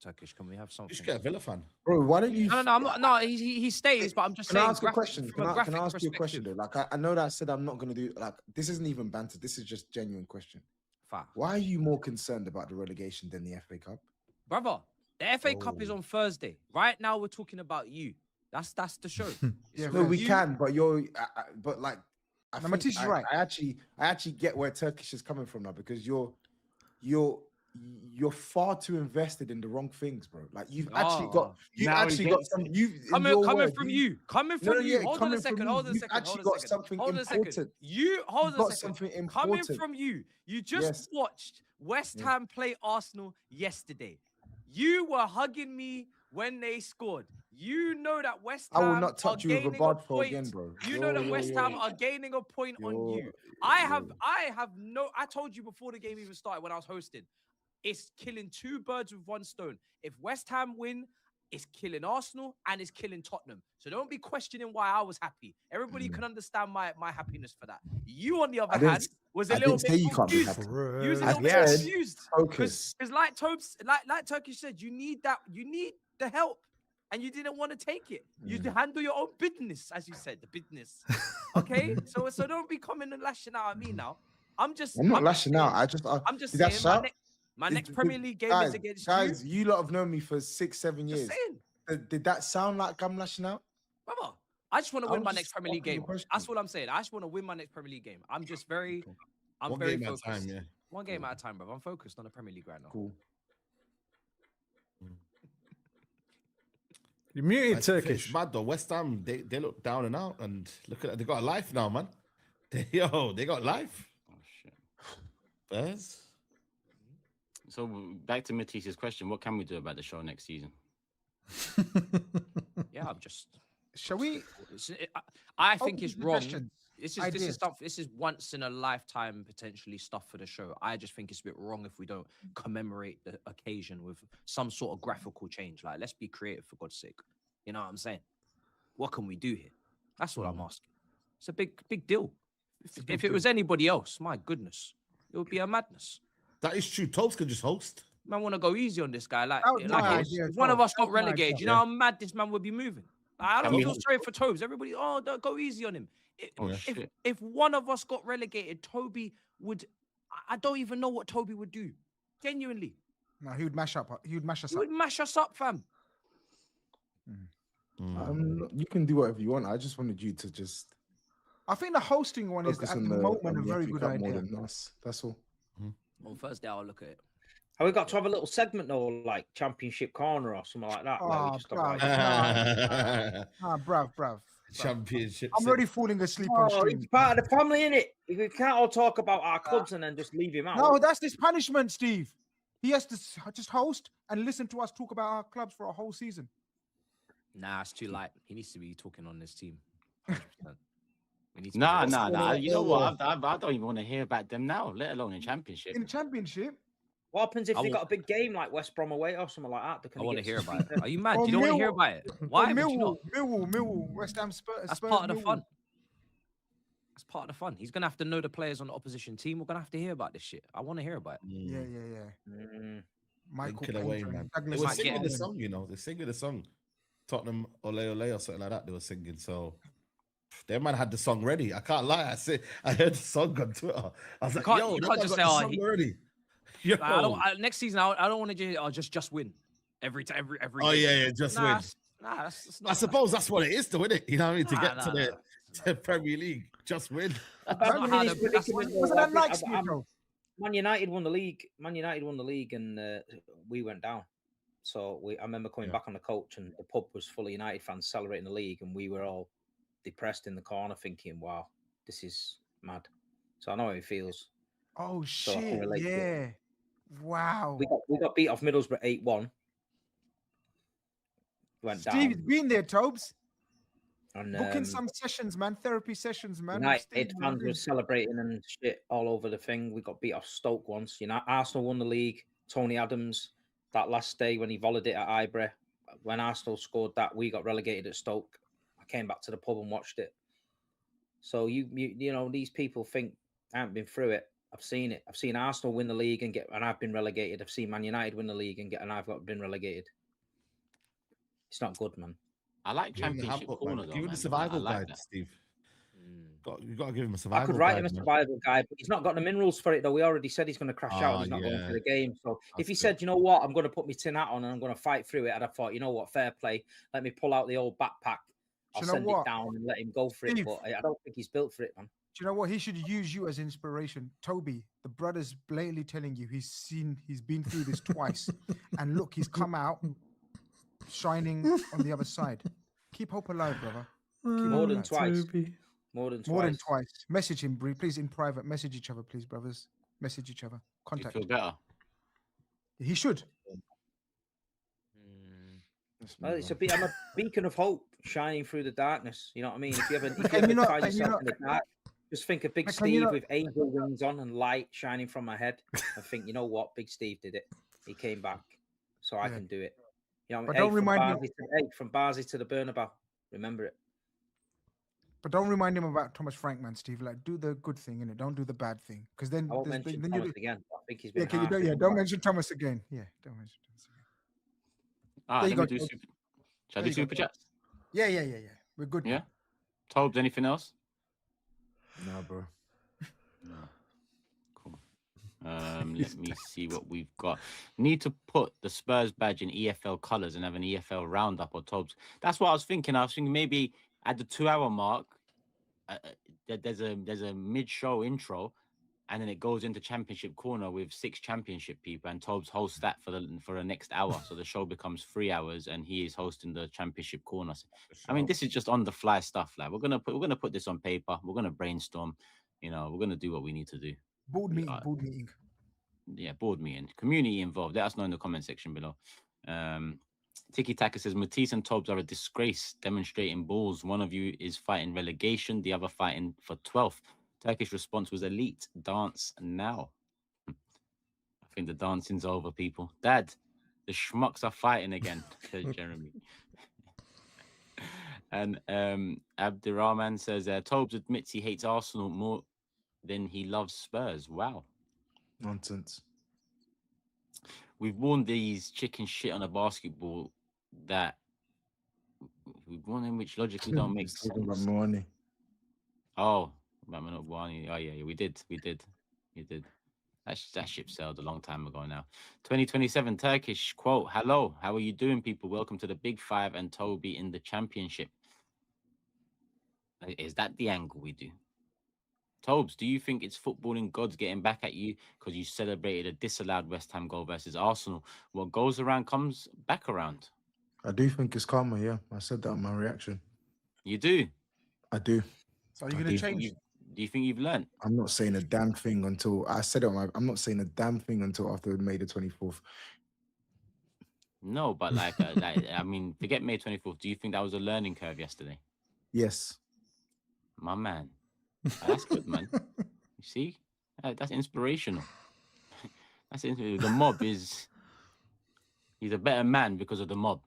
Turkish, can we have something? You should get a Villa fan, bro. Why don't you? No, I'm not. No, he stays, but I'm just saying. Can I ask a question? Can I ask you a question perspective. though? Like I know that I said I'm not gonna do like this. Isn't even banter. This is just genuine question. Fact. Why are you more concerned about the relegation than the FA Cup? Brother, the FA Cup is on Thursday. Right now, we're talking about you. That's the show. No, we can, but but like, Matisse is right. I actually get where Turkish is coming from now because you're far too invested in the wrong things, bro. Like you've actually got some coming from you. Hold on a second. Hold on a second. Actually got something important. Hold on a second. Something important. Coming from you. You just watched West Ham play Arsenal yesterday. You were hugging me when they scored. You know that West Ham I will not touch you with a barred throw again, bro. You know that West Ham are gaining a point on you. I told you before the game even started when I was hosting. It's killing 2 birds with 1 stone. If West Ham win, it's killing Arsenal and it's killing Tottenham. So don't be questioning why I was happy. Everybody can understand my happiness for that. You, on the other hand, was a little bit confused. You was a little bit confused. Because like Turkish said, you need the help. And you didn't want to take it. You handle your own business, as you said, the business. Okay? so don't be coming and lashing out at me now. I'm not lashing out. I'm just saying my next Premier League game is against you. Guys, you lot have known me for 6-7 years. Did that sound like I'm lashing out? Brother, I just want to win my next Premier League game. That's what I'm saying. I just want to win my next Premier League game. I'm very focused. At a time, yeah. One game at a time, bro. I'm focused on the Premier League right now. Cool. You muted Turkish. It's mad though. West Ham, they look down and out, and look at that. They got a life now, man. They got life. Oh shit. Bears. So back to Matisse's question: what can we do about the show next season? Yeah, I'm just. Shall we? I think it's wrong. Questions. This is once in a lifetime potentially stuff for the show. I just think it's a bit wrong if we don't commemorate the occasion with some sort of graphical change. Like, let's be creative for God's sake. You know what I'm saying? What can we do here? That's what I'm asking. It's a big deal. If it was anybody else, my goodness, it would be a madness. That is true. Tobes can just host. Man, want to go easy on this guy. If one of us got relegated, you know how mad this man would be moving. I don't feel sorry for Tobes. Everybody, don't go easy on him. If one of us got relegated, Toby would. I don't even know what Toby would do. Genuinely. No, he would mash up. He would mash us up. He would mash us up, fam. You can do whatever you want. I just wanted you to just. I think the hosting one is at the moment a very good idea. That's all. On Thursday, I'll look at it. Have we got to have a little segment though, like Championship Corner or something like that? Where we just bruv. Championship. I'm already falling asleep on stream. He's part of the family, innit? We can't all talk about our clubs and then just leave him out. No, that's this punishment, Steve. He has to just host and listen to us talk about our clubs for a whole season. Nah, it's too light. He needs to be talking on this team. 100%. Nah. You know what? I don't even want to hear about them now, let alone in Championship. In Championship? What happens if they got a big game like West Brom away or something like that? I want to hear about it. Are you mad? You don't want to hear about it? Why? Millwall, West Ham, Spurs. That's part of the fun. That's part of the fun. He's going to have to know the players on the opposition team. We're going to have to hear about this shit. I want to hear about it. Yeah. Michael away, man. They were singing the song, you know. They're singing the song. Tottenham Ole Ole or something like that. They were singing. So their man had the song ready. I can't lie. I heard the song on Twitter. I was like, yo, you can't just say, already. Next season, I don't want to just win every Oh yeah, just win. That's I suppose that's what it is, though, isn't it? You know what I mean? To get to the Premier League, just win. Man United won the league. Man United won the league, and we went down. So I remember coming back on the coach, and the pub was full of United fans celebrating the league, and we were all depressed in the corner, thinking, "Wow, this is mad." So I know how it feels. Oh shit! Yeah. Wow. We got beat off Middlesbrough 8-1. went Steve's down. been there, Tobes. And, Booking some sessions, man. Therapy sessions, man. with United Steve, fans man. were celebrating and shit all over the thing. We got beat off Stoke once. You know, Arsenal won the league. Tony Adams, that last day when he volleyed it at Ibra, when Arsenal scored that, we got relegated at Stoke. I came back to the pub and watched it. So you know, these people think I haven't been through it. I've seen it. I've seen Arsenal win the league and I've been relegated. I've seen Man United win the league and I've been relegated. It's not good, man. I like Give him the Championship handbook, corner man. though, Give him man. the survival I like guide, that. Steve. You got to give him a survival I could write guide, him a man. survival guide, but he's not got the minerals for it though. He already said he's going to crash out and he's not going for the game. So if he said, you know what, I'm going to put my tin hat on and I'm going to fight through it, I'd have thought, you know what, fair play. Let me pull out the old backpack. I'll Do you know send what? it down and let him go for it. Steve. But I don't think he's built for it, man. Do you know what? He should use you as inspiration. Toby, the brother's blatantly telling you he's been through this twice. And look, he's come out shining on the other side. Keep hope alive, brother. Keep More hope than alive. twice. More than twice. More than twice. Message him, please, in private. Message each other, please, brothers. Message each other. You Contact. feel better? He should. Well, I'm a beacon of hope shining through the darkness. You know what I mean? If you ever, Can you not- find can you yourself not- in the dark, just think of Big Can you Steve not- with angel wings on and light shining from my head, and think, you know what? Big Steve did it. He came back, so I Yeah. can do it. You know, But hey, don't remind me- from Barnsley to the Bernabeu. Remember it. But don't remind him about Thomas Frank, man, Steve. Like, do the good thing, innit? Don't do the bad thing. Because then, I won't there's- mention then Thomas you again. I think he's been. yeah, can you harsh don't, with yeah, him, don't but- mention Thomas again. Yeah, don't mention Thomas again. All There right, you let me go, do Tobes. super. Shall I There do you go, super chats? Yeah. We're good. Yeah. Tobes, anything else? Nah, bro. Cool. Let me see what we've got. Need to put the Spurs badge in EFL colours and have an EFL roundup or Tobes. That's what I was thinking. I was thinking maybe at the 2-hour mark, there's a mid-show intro, and then it goes into Championship Corner with 6 Championship people, and Tobes hosts that for the next hour. So the show becomes 3 hours, and he is hosting the Championship Corner. I mean, this is just on the fly stuff. Like we're gonna put this on paper. We're gonna brainstorm. You know, we're gonna do what we need to do. Board meeting. Yeah, board meeting, community involved. Let us know in the comment section below. Tiki Taka says Matisse and Tobes are a disgrace, demonstrating balls. One of you is fighting relegation, the other fighting for 12th. Turkish response was elite. Dance now. I think the dancing's over, people. Dad, the schmucks are fighting again, says Jeremy. And Abdurrahman says Tobes admits he hates Arsenal more than he loves Spurs. Wow. Nonsense. We've worn these chicken shit on a basketball that we've worn them, which logically don't make He's talking about sense. Moani. Oh, about Manobwani. Oh yeah, we did. That ship sailed a long time ago now. 2027 Turkish quote. Hello, how are you doing, people? Welcome to the Big Five and Toby in the championship. Is that the angle we do? Tobes, do you think it's footballing gods getting back at you because you celebrated a disallowed West Ham goal versus Arsenal? What goes around comes back around. I do think it's karma, yeah. I said that in my reaction. You do? I do. So are you I going to do. change? Do you think you've learned? I'm not saying a damn thing until I said it. I'm not saying a damn thing until after May the 24th. No, but like I mean, forget May 24th. Do you think that was a learning curve yesterday? Yes. My man. That's good, man. You see? That's inspirational. The mob is... He's a better man because of the mob.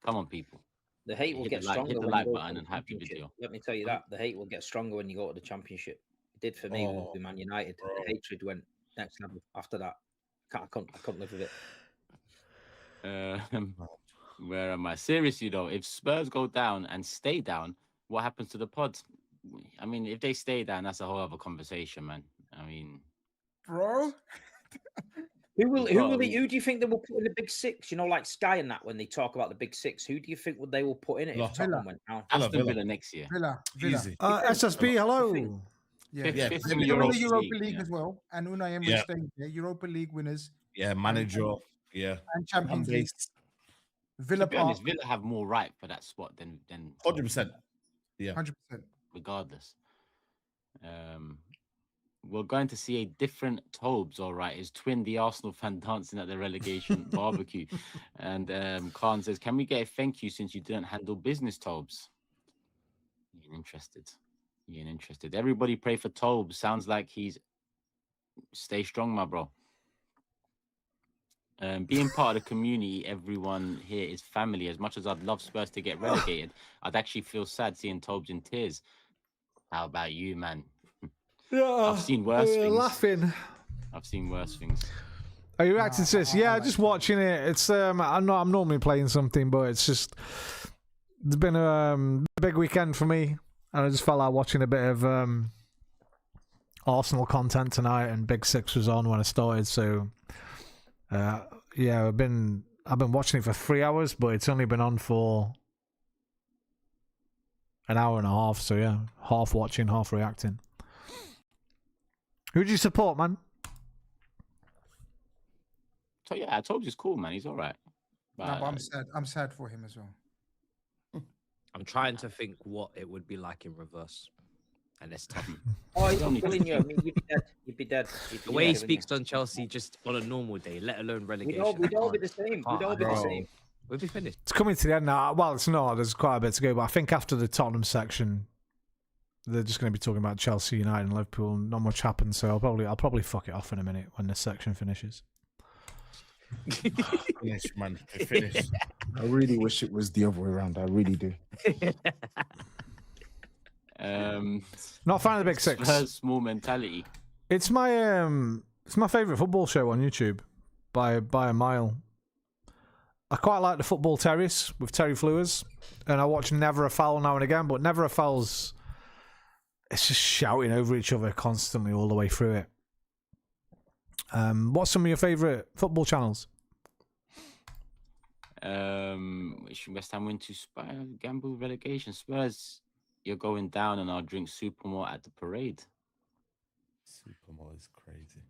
Come on, people. The hate will get stronger. Hit the when like you go button to and the happy championship. video. Let me tell you that the hate will get stronger when you go to the championship. It did for me with Man United. The hatred went next level after that. I couldn't live with it. Where am I? Seriously though, if Spurs go down and stay down, what happens to the pod? I mean, if they stay down, that's a whole other conversation, man. I mean, bro. Who do you think they will put in the Big Six? You know, like Sky and that when they talk about the Big Six. Who do you think they will put in it if Tottenham went down? Aston Villa next year. Villa. SSB, hello. Yeah, Fifth They're in in Europa the Europa League, League yeah. as well, and Unai Emery Yeah. staying there. Europa League winners Yeah, manager. Yeah. and Champions Fan League. base. Villa To be Park, honest, Villa have more right for that spot than 100%. Yeah. 100%. regardless. we're going to see a different Tobes, all right. His twin, the Arsenal fan, dancing at the relegation barbecue. And Khan says, can we get a thank you since you didn't handle business, Tobes? You ain't interested. You ain't interested. Everybody pray for Tobes. Sounds like he's stay strong, my bro. Being part of the community, everyone here is family. As much as I'd love Spurs to get relegated, I'd actually feel sad seeing Tobes in tears. How about you, man? Yeah, I've seen worse things. Laughing. I've seen worse things. Are you reacting to this? Yeah, just watching it. It's I'm normally playing something, but it's just it's been a big weekend for me, and I just felt like watching a bit of Arsenal content tonight. And Big Six was on when I started, so yeah, I've been watching it for 3 hours, but it's only been on for an hour and a half. So yeah, half watching, half reacting. Who do you support, man? So yeah, Tobes is cool, man. He's all right. No, but I'm sad. I'm sad for him as well. I'm trying to think what it would be like in reverse, and it's tough. Oh, I'm telling you, I mean, you'd be dead. You'd be dead. The way he speaks on Chelsea just on a normal day, let alone relegation. We'd all be the same. We'd all be the same. We'll be finished. It's coming to the end now. Well, it's not. There's quite a bit to go, but I think after the Tottenham section, they're just going to be talking about Chelsea, United, and Liverpool. Not much happens, so I'll probably fuck it off in a minute when this section finishes. Finish, man. Finish. I really wish it was the other way around. I really do. Not a fan of the Big Six. Spurs small mentality. It's my favourite football show on YouTube by a mile. I quite like the Football Terrace with Terry Flewers, and I watch Never a Foul now and again, but Never a Foul's it's just shouting over each other constantly all the way through it. What's some of your favourite football channels? West Ham win to Spurs, gamble relegation. Spurs, you're going down, and I'll drink Supermore at the parade. Supermore is crazy.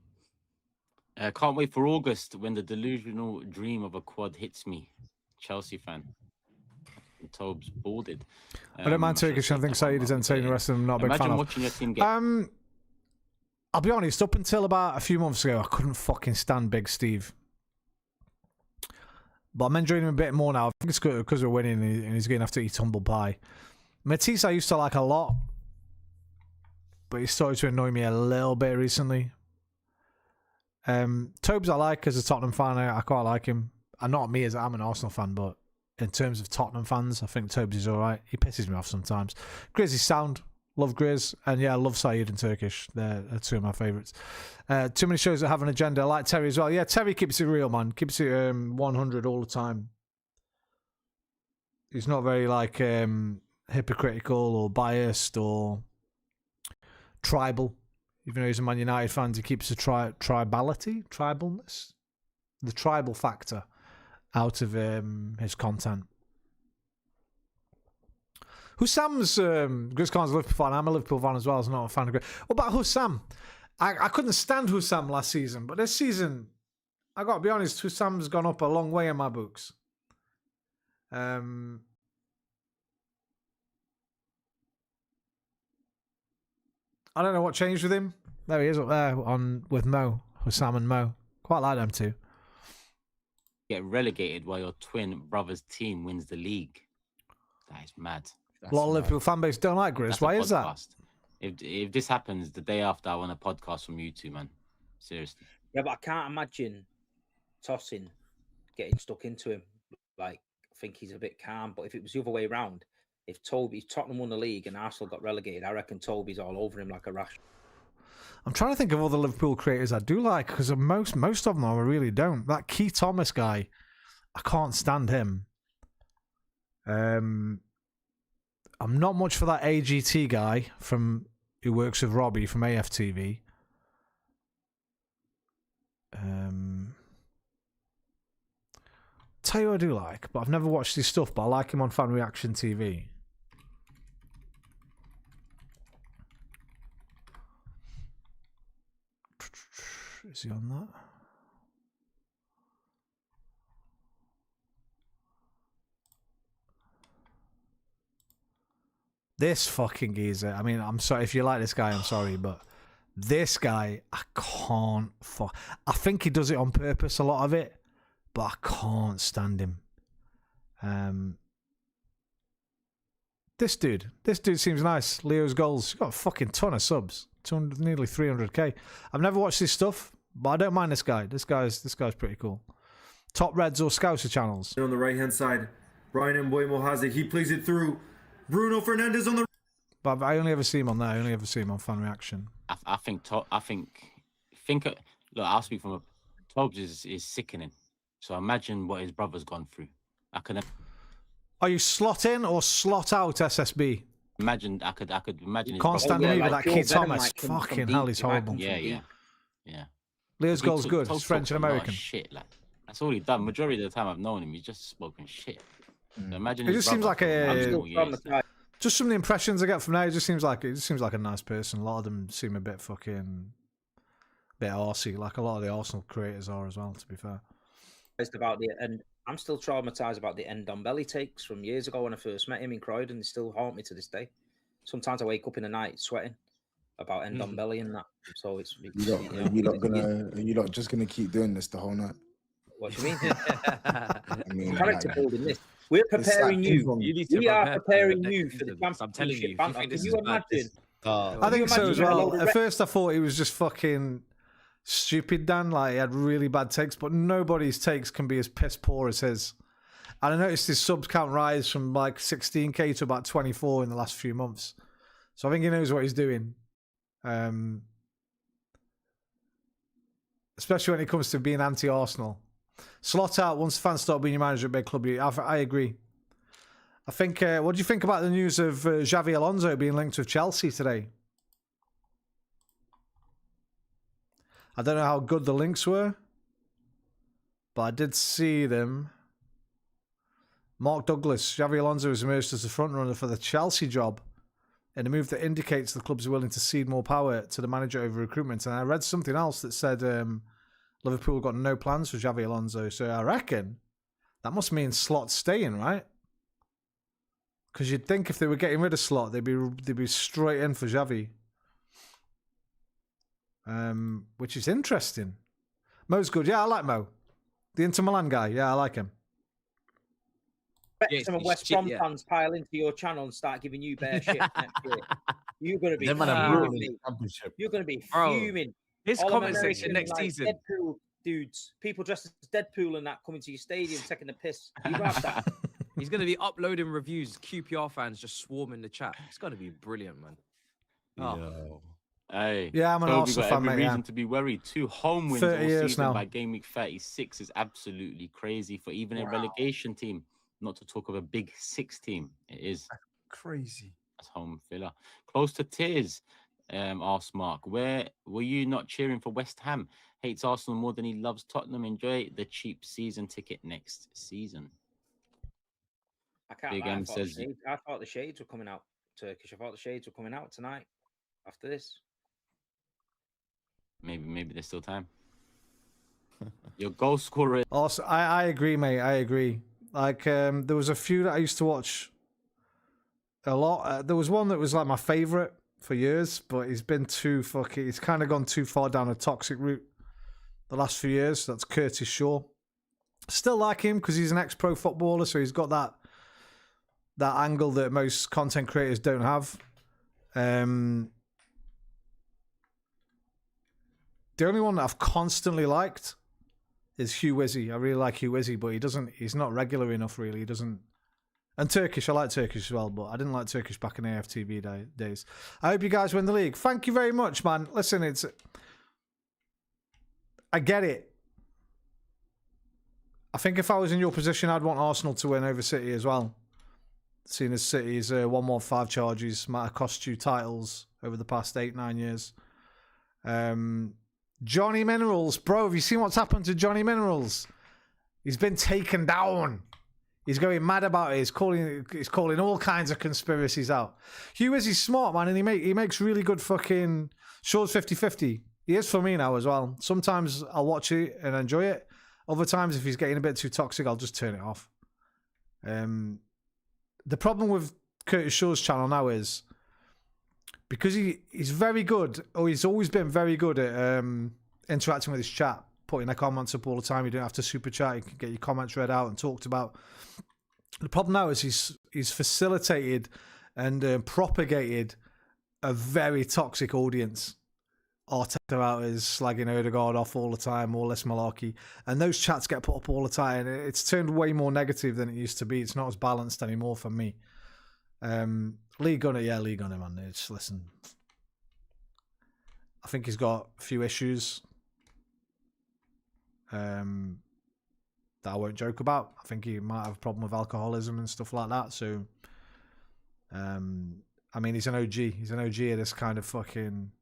Can't wait for August when the delusional dream of a quad hits me. Chelsea fan. Tobes boarded. I don't mind Turkish. I think Saeed is entertaining. The rest of them not a big fan Imagine of. watching your team get. I'll be honest. Up until about a few months ago, I couldn't fucking stand Big Steve. But I'm enjoying him a bit more now. I think it's because we're winning and he's going to have to eat humble pie. Matisse I used to like a lot, but he started to annoy me a little bit recently. Tobes I like as a Tottenham fan. I quite like him. And not me as I'm an Arsenal fan, but in terms of Tottenham fans, I think Tobes is alright. He pisses me off sometimes. Grizz is sound. Love Grizz. And yeah, I love Saeed and Turkish. They're two of my favourites. Too many shows that have an agenda. I like Terry as well. Yeah, Terry keeps it real, man. Keeps it 100 all the time. He's not very like hypocritical or biased or tribal. Even though he's a Man United fan, he keeps the tribalness, the tribal factor out of his content. Hussam's Grizz Khan's a Liverpool fan. I'm a Liverpool fan as well. I'm not a fan of Grizz. What about Hussam? I couldn't stand Hussam last season, but this season, I got to be honest, Hussam's gone up a long way in my books. I don't know what changed with him. There he is up there with Mo, Hussam and Mo. Quite like them too. Get relegated while your twin brother's team wins the league. That is mad. A lot of Liverpool fan base don't like Grizz. Why is that? If this happens the day after, I want a podcast from you two, man. Seriously. Yeah, but I can't imagine Tosin getting stuck into him. Like, I think he's a bit calm. But if it was the other way around, if Tottenham won the league and Arsenal got relegated, I reckon Toby's all over him like a rash. I'm trying to think of other Liverpool creators I do like, because most of them I really don't. That Keith Thomas guy, I can't stand him. I'm not much for that AGT guy who works with Robbie from AFTV. Tell you what I do like, but I've never watched his stuff, but I like him on Fan Reaction TV. Is he on that? This fucking geezer. I mean, I'm sorry if you like this guy. I'm sorry, but This guy, I can't. I think he does it on purpose, a lot of it, but I can't stand him. This dude seems nice. Leo's goals. He's got a fucking ton of subs. 200, nearly 300k. I've never watched his stuff, but I don't mind this guy. This guy's pretty cool. Top Reds or Scouser channels. On the right hand side, Brian Mbuemo has it. He plays it through. Bruno Fernandes on the. But I only ever see him on there. I only ever see him on Fan Reaction. I think. Look, I'll speak from a. Tobes is sickening. So imagine what his brother's gone through. I can. Are you slot in or slot out SSB? Imagine. I could imagine. His Can't stand brother- him either. like That Joe kid Venom, Thomas. like, from Fucking deep, hell, he's like, horrible. from Yeah, deep. yeah. Leo's goal's good. Tobes He's French and talks a lot of American. Shit, like that's all he done. Majority of the time I've known him, he's just spoken shit. So imagine. It his just seems brother like for a- multiple years. Just from the impressions I get from now, it just seems like a nice person. A lot of them seem a bit arsey, like a lot of the Arsenal creators are as well, to be fair. About the and I'm still traumatized about the Ndombele takes from years ago when I first met him in Croydon. They still haunt me to this day. Sometimes I wake up in the night sweating about Ndombele and that. So it's Are you lot just gonna keep doing this the whole night? What do you mean? I mean, Character like, building this. We're preparing like you. ping-pong. You need to We are prepare for preparing the you next for the season. I'm telling you, if you championship. think Can this you is bad, imagine? I think so as well. At Imagine first, I thought he was just fucking stupid, Dan. Like, he had really bad takes, but nobody's takes can be as piss poor as his. And I noticed his subs count rise from like 16k to about 24 in the last few months. So I think he knows what he's doing. Especially when it comes to being anti-Arsenal. Slot out once fans start being your manager at a big club. I agree. I think, what do you think about the news of Xavi Alonso being linked with Chelsea today? I don't know how good the links were, but I did see them. Mark Douglas, Xavi Alonso has emerged as the frontrunner for the Chelsea job in a move that indicates the club's willing to cede more power to the manager over recruitment. And I read something else that said Liverpool got no plans for Xavi Alonso. So I reckon that must mean Slot's staying, right? Because you'd think if they were getting rid of Slot, they'd be straight in for Xavi. Which is interesting. Mo's good. Yeah, I like Mo. The Inter Milan guy. Yeah, I like him. Some of West Brom fans pile into your channel and start giving you bare shit next year. You're going to be fuming. You're going to be fuming. His All comment them section American, next season. Deadpool dudes, people dressed as Deadpool and that coming to your stadium taking the piss. You have that. He's going to be uploading reviews. QPR fans just swarming the chat. It's going to be brilliant, man. Oh. Hey, Yeah, I'm an Toby Arsenal got fan, every mate, reason yeah. to be worried. 2 home wins 30 all years season now. by game week 36 is absolutely crazy for even a relegation team. Not to talk of a big 6 team. It is Crazy. That's home filler. Close to tears, asked Mark. Where were you not cheering for West Ham? Hates Arsenal more than he loves Tottenham. Enjoy the cheap season ticket next season. I can't Big lie. M says I thought the shades were coming out Turkish. I thought the shades were coming out tonight after this. maybe there's still time. Your goal scorer. Also, I agree, mate. I agree. Like, there was a few that I used to watch a lot. There was one that was like my favorite for years, but he's been he's kind of gone too far down a toxic route the last few years. That's Curtis Shaw. Still like him because he's an ex-pro footballer, so he's got that angle that most content creators don't have. The only one that I've constantly liked is Hugh Wizzy. I really like Hugh Wizzy, but he's not regular enough, really. He doesn't. And Turkish, I like Turkish as well, but I didn't like Turkish back in AFTV days. I hope you guys win the league. Thank you very much, man. Listen, I get it. I think if I was in your position, I'd want Arsenal to win over City as well. Seeing as City's 115 charges might have cost you titles over the past 8-9 years. Johnny Minerals, bro, have you seen what's happened to Johnny Minerals? He's been taken down. He's going mad about it. He's calling all kinds of conspiracies out. Hugh is smart, man, and he makes really good fucking Shaw's 50-50. He is for me now as well. Sometimes I'll watch it and enjoy it. Other times, if he's getting a bit too toxic, I'll just turn it off. The problem with Curtis Shaw's channel now is because he's very good, or he's always been very good at interacting with his chat, putting their comments up all the time. You don't have to super chat; you can get your comments read out and talked about. The problem now is he's facilitated and propagated a very toxic audience. Arteta out is slagging Odegaard off all the time, all this malarkey, and those chats get put up all the time. It's turned way more negative than it used to be. It's not as balanced anymore for me. Lee Gunner, man. Listen, I think he's got a few issues that I won't joke about. I think he might have a problem with alcoholism and stuff like that. So, I mean, he's an OG. He's an OG of this kind of fucking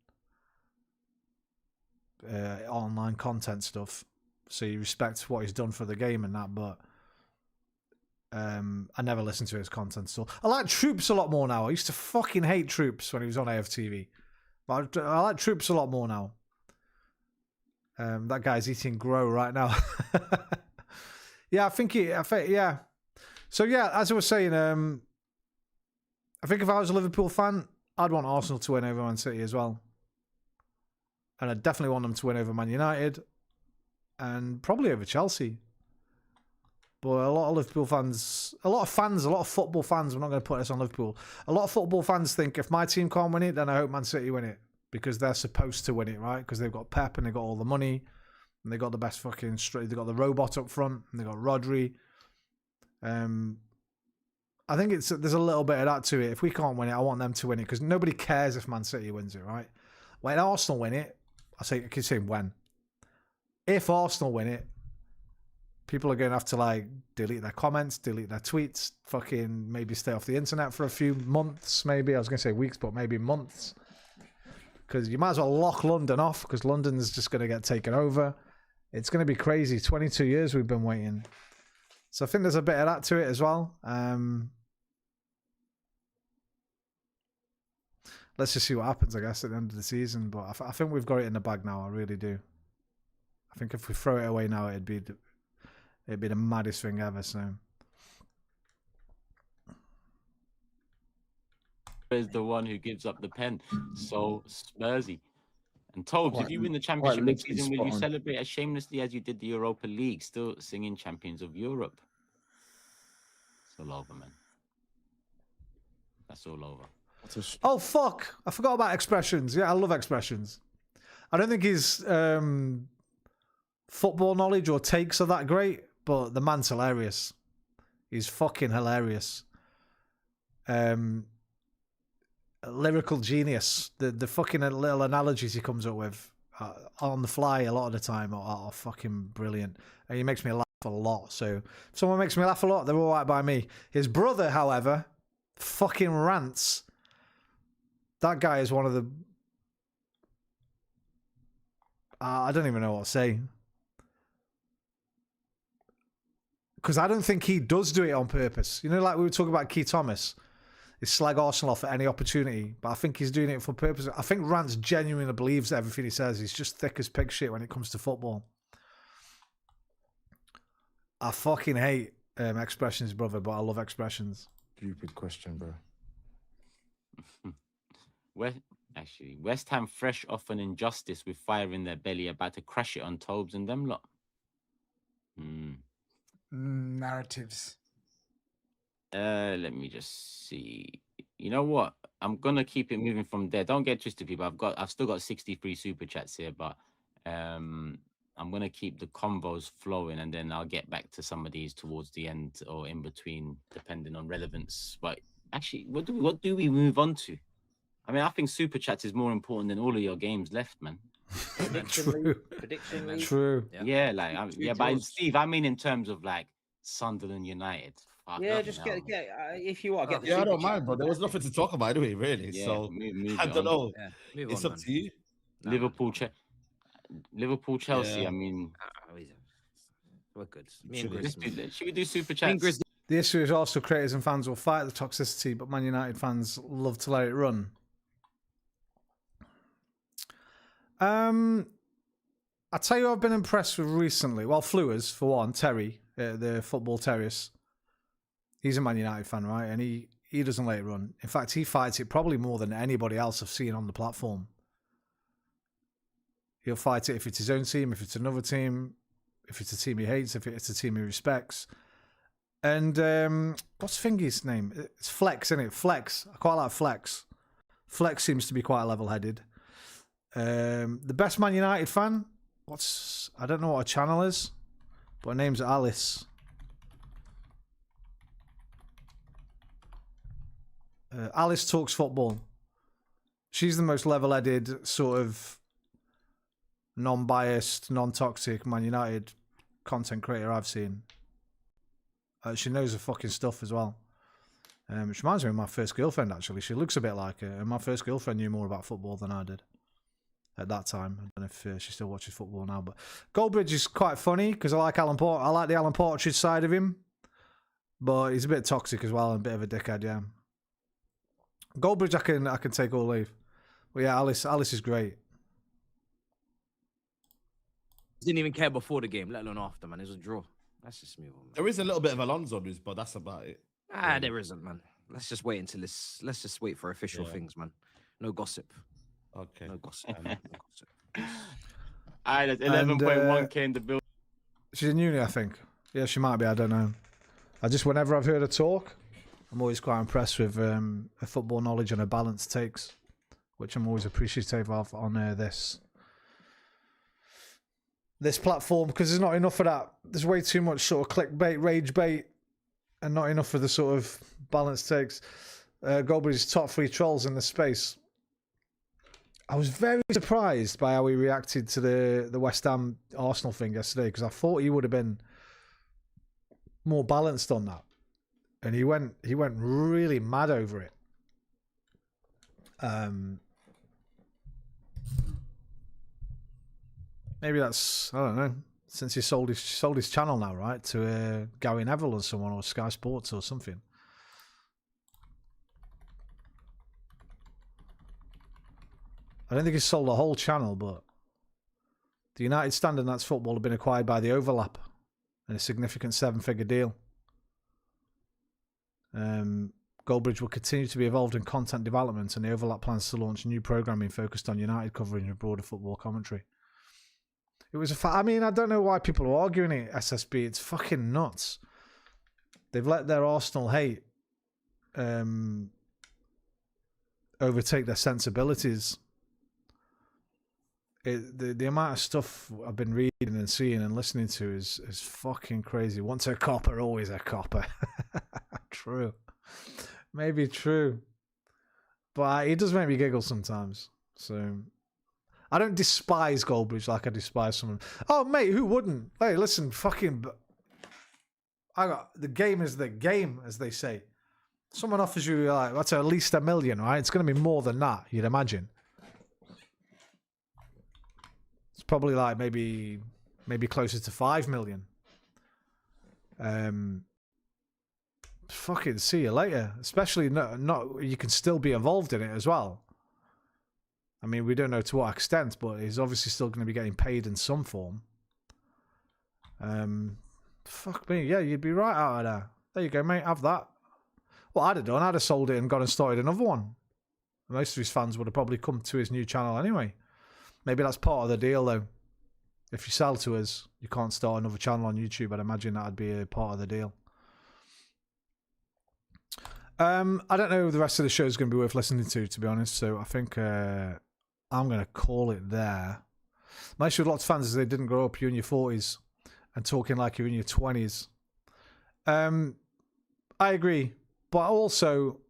online content stuff. So you respect what he's done for the game and that, but I never listened to his content still. I like Troops a lot more now. I used to fucking hate Troops when he was on AFTV. But I like Troops a lot more now. That guy's eating Grow right now. Yeah, I think, yeah. So yeah, as I was saying, I think if I was a Liverpool fan, I'd want Arsenal to win over Man City as well. And I definitely want them to win over Man United. And probably over Chelsea. But a lot of Liverpool fans, a lot of football fans, we're not going to put this on Liverpool. A lot of football fans think if my team can't win it, then I hope Man City win it. Because they're supposed to win it, right? Because they've got Pep and they've got all the money. And they've got the best fucking straight. They've got the robot up front. And they've got Rodri. I think there's a little bit of that to it. If we can't win it, I want them to win it. Because nobody cares if Man City wins it, right? When Arsenal win it, I keep saying when. If Arsenal win it, people are going to have to like delete their comments, delete their tweets, fucking maybe stay off the internet for a few months, maybe. I was going to say weeks, but maybe months. Because you might as well lock London off because London's just going to get taken over. It's going to be crazy. 22 years we've been waiting. So I think there's a bit of that to it as well. Let's just see what happens, I guess, at the end of the season. But I think we've got it in the bag now. I really do. I think if we throw it away now, it'd be the maddest thing ever. So is the one who gives up the pen. So Spursy. And Tobes, if you win the championship next season, will you celebrate as shamelessly as you did the Europa League, still singing Champions of Europe? It's all over, man. That's all over. Oh, fuck. I forgot about Expressions. Yeah, I love Expressions. I don't think his football knowledge or takes are that great, but the man's hilarious. He's fucking hilarious. Lyrical genius. The fucking little analogies he comes up with on the fly a lot of the time are fucking brilliant. And he makes me laugh a lot. So if someone makes me laugh a lot, they're all right by me. His brother, however, fucking rants. That guy is one of the... I don't even know what to say. Because I don't think he does do it on purpose. You know, like we were talking about Keith Thomas. He slag Arsenal off at any opportunity. But I think he's doing it for purpose. I think Rance genuinely believes everything he says. He's just thick as pig shit when it comes to football. I fucking hate Expressions, brother, but I love Expressions. Stupid question, bro. West Ham fresh off an injustice with fire in their belly, about to crash it on Tobes and them lot. Narratives. Let me just see. You know what? I'm gonna keep it moving from there. Don't get twisted, people. I've still got 63 super chats here, but I'm gonna keep the convos flowing, and then I'll get back to some of these towards the end or in between, depending on relevance. But actually, what do we move on to? I mean, I think super chats is more important than all of your games left, man. Prediction. True. Yeah, like but Steve, I mean in terms of like Sunderland United. Yeah, just get if you want. Get the I don't super mind, chat. but there was nothing to talk about anyway, really. Yeah, so move I don't know. Yeah, It's up to you. Liverpool, Chelsea. Yeah. I mean, we're good. Should we do super chats? The issue is also creators and fans will fight the toxicity, but Man United fans love to let it run. I tell you, I've been impressed with recently. Well, Flewers for one, Terry, the football terrorist. He's a Man United fan, right? And he he doesn't let it run. In fact, he fights it probably more than anybody else I've seen on the platform. He'll fight it if it's his own team, if it's another team, if it's a team he hates, if it's a team he respects. And what's Fingy's name? It's Flex, isn't it? Flex. I quite like Flex. Flex seems to be quite level-headed. The best Man United fan? I don't know what her channel is, but her name's Alice. Alice Talks Football. She's the most level-headed, sort of non-biased, non-toxic Man United content creator I've seen. She knows her fucking stuff as well. Which reminds me of my first girlfriend, actually. She looks a bit like her, and my first girlfriend knew more about football than I did at that time. I don't know if she still watches football now, but Goldbridge is quite funny because I like Alan Port. I like the Alan Partridge side of him, but he's a bit toxic as well and a bit of a dickhead. Yeah, Goldbridge, I can take or leave. But yeah, Alice is great. Didn't even care before the game, let alone after, man. It was a draw. That's just me. There is a little bit of Alonso news, but that's about it. There isn't, man. Let's just wait until this. Let's just wait for official things, man. No gossip. Okay. No gossip. No gossip. There's 11.1k in the build. She's in uni, I think. Yeah, she might be. I don't know. Whenever I've heard her talk, I'm always quite impressed with her football knowledge and her balanced takes, which I'm always appreciative of on this platform, because there's not enough of that. There's way too much sort of clickbait, rage bait, and not enough of the sort of balanced takes. Goldbridge's top 3 trolls in the space. I was very surprised by how he reacted to the West Ham Arsenal thing yesterday, because I thought he would have been more balanced on that, and he went really mad over it. Maybe that's, I don't know, since he sold his channel now, right, to Gary Neville or someone, or Sky Sports or something. I don't think he's sold the whole channel, but the United Stand and That's Football have been acquired by the Overlap in a significant 7-figure deal. Goldbridge will continue to be involved in content development, and the Overlap plans to launch new programming focused on United coverage and broader football commentary. It was I mean, I don't know why people are arguing it, SSB. It's fucking nuts. They've let their Arsenal hate overtake their sensibilities. The amount of stuff I've been reading and seeing and listening to is fucking crazy. Once a copper, always a copper. True. Maybe true. But it does make me giggle sometimes. So I don't despise Goldbridge like I despise someone. Oh, mate, who wouldn't? Hey, listen, fucking... the game is the game, as they say. Someone offers you, that's at least $1 million, right? It's going to be more than that, you'd imagine. It's probably like maybe closer to 5 million. Fucking see you later. Especially not you can still be involved in it as well. I mean, we don't know to what extent, but he's obviously still going to be getting paid in some form. Fuck me, yeah, you'd be right out of there. There you go, mate, have that. What I'd have done, I'd have sold it and gone and started another one. Most of his fans would have probably come to his new channel anyway. Maybe that's part of the deal, though. If you sell to us, you can't start another channel on YouTube. I'd imagine that'd be a part of the deal. I don't know if the rest of the show is going to be worth listening to be honest. So I think I'm going to call it there. My issue with lots of fans is they didn't grow up. You're in your 40s and talking like you're in your 20s. I agree. But also,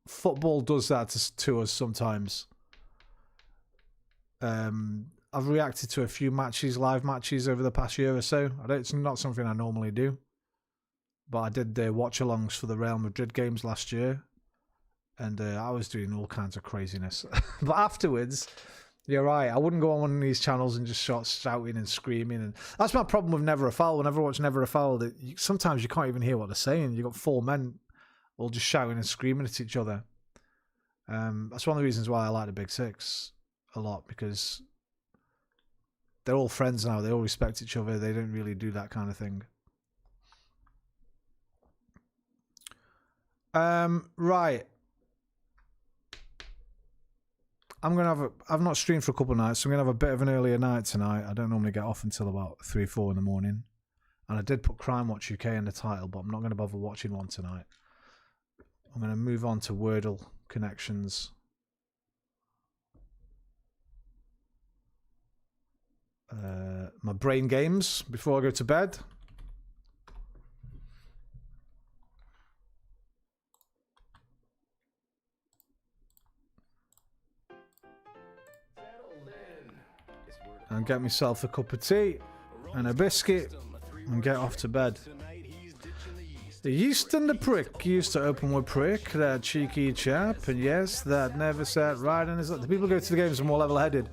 football does that to us sometimes. I've reacted to a few live matches over the past year or so. It's not something I normally do. But I did watch-alongs for the Real Madrid games last year. And I was doing all kinds of craziness. But afterwards, you're right. I wouldn't go on one of these channels and just start shouting and screaming. And that's my problem with Never a Foul. Whenever I watch Never a Foul, sometimes you can't even hear what they're saying. You've got 4 men all just shouting and screaming at each other. That's one of the reasons why I like the Big Six a lot, because they're all friends now. They all respect each other. They don't really do that kind of thing. Right. I've not streamed for a couple of nights, so I'm gonna have a bit of an earlier night tonight. I don't normally get off until about 3 or 4 in the morning. And I did put Crimewatch UK in the title, but I'm not gonna bother watching one tonight. I'm gonna move on to Wordle connections. My brain games before I go to bed. And get myself a cup of tea and a biscuit and get off to bed. The yeast and the prick used to open with Prick, that cheeky chap, and yes, that never sat right in his... The people who go to the games are more level-headed.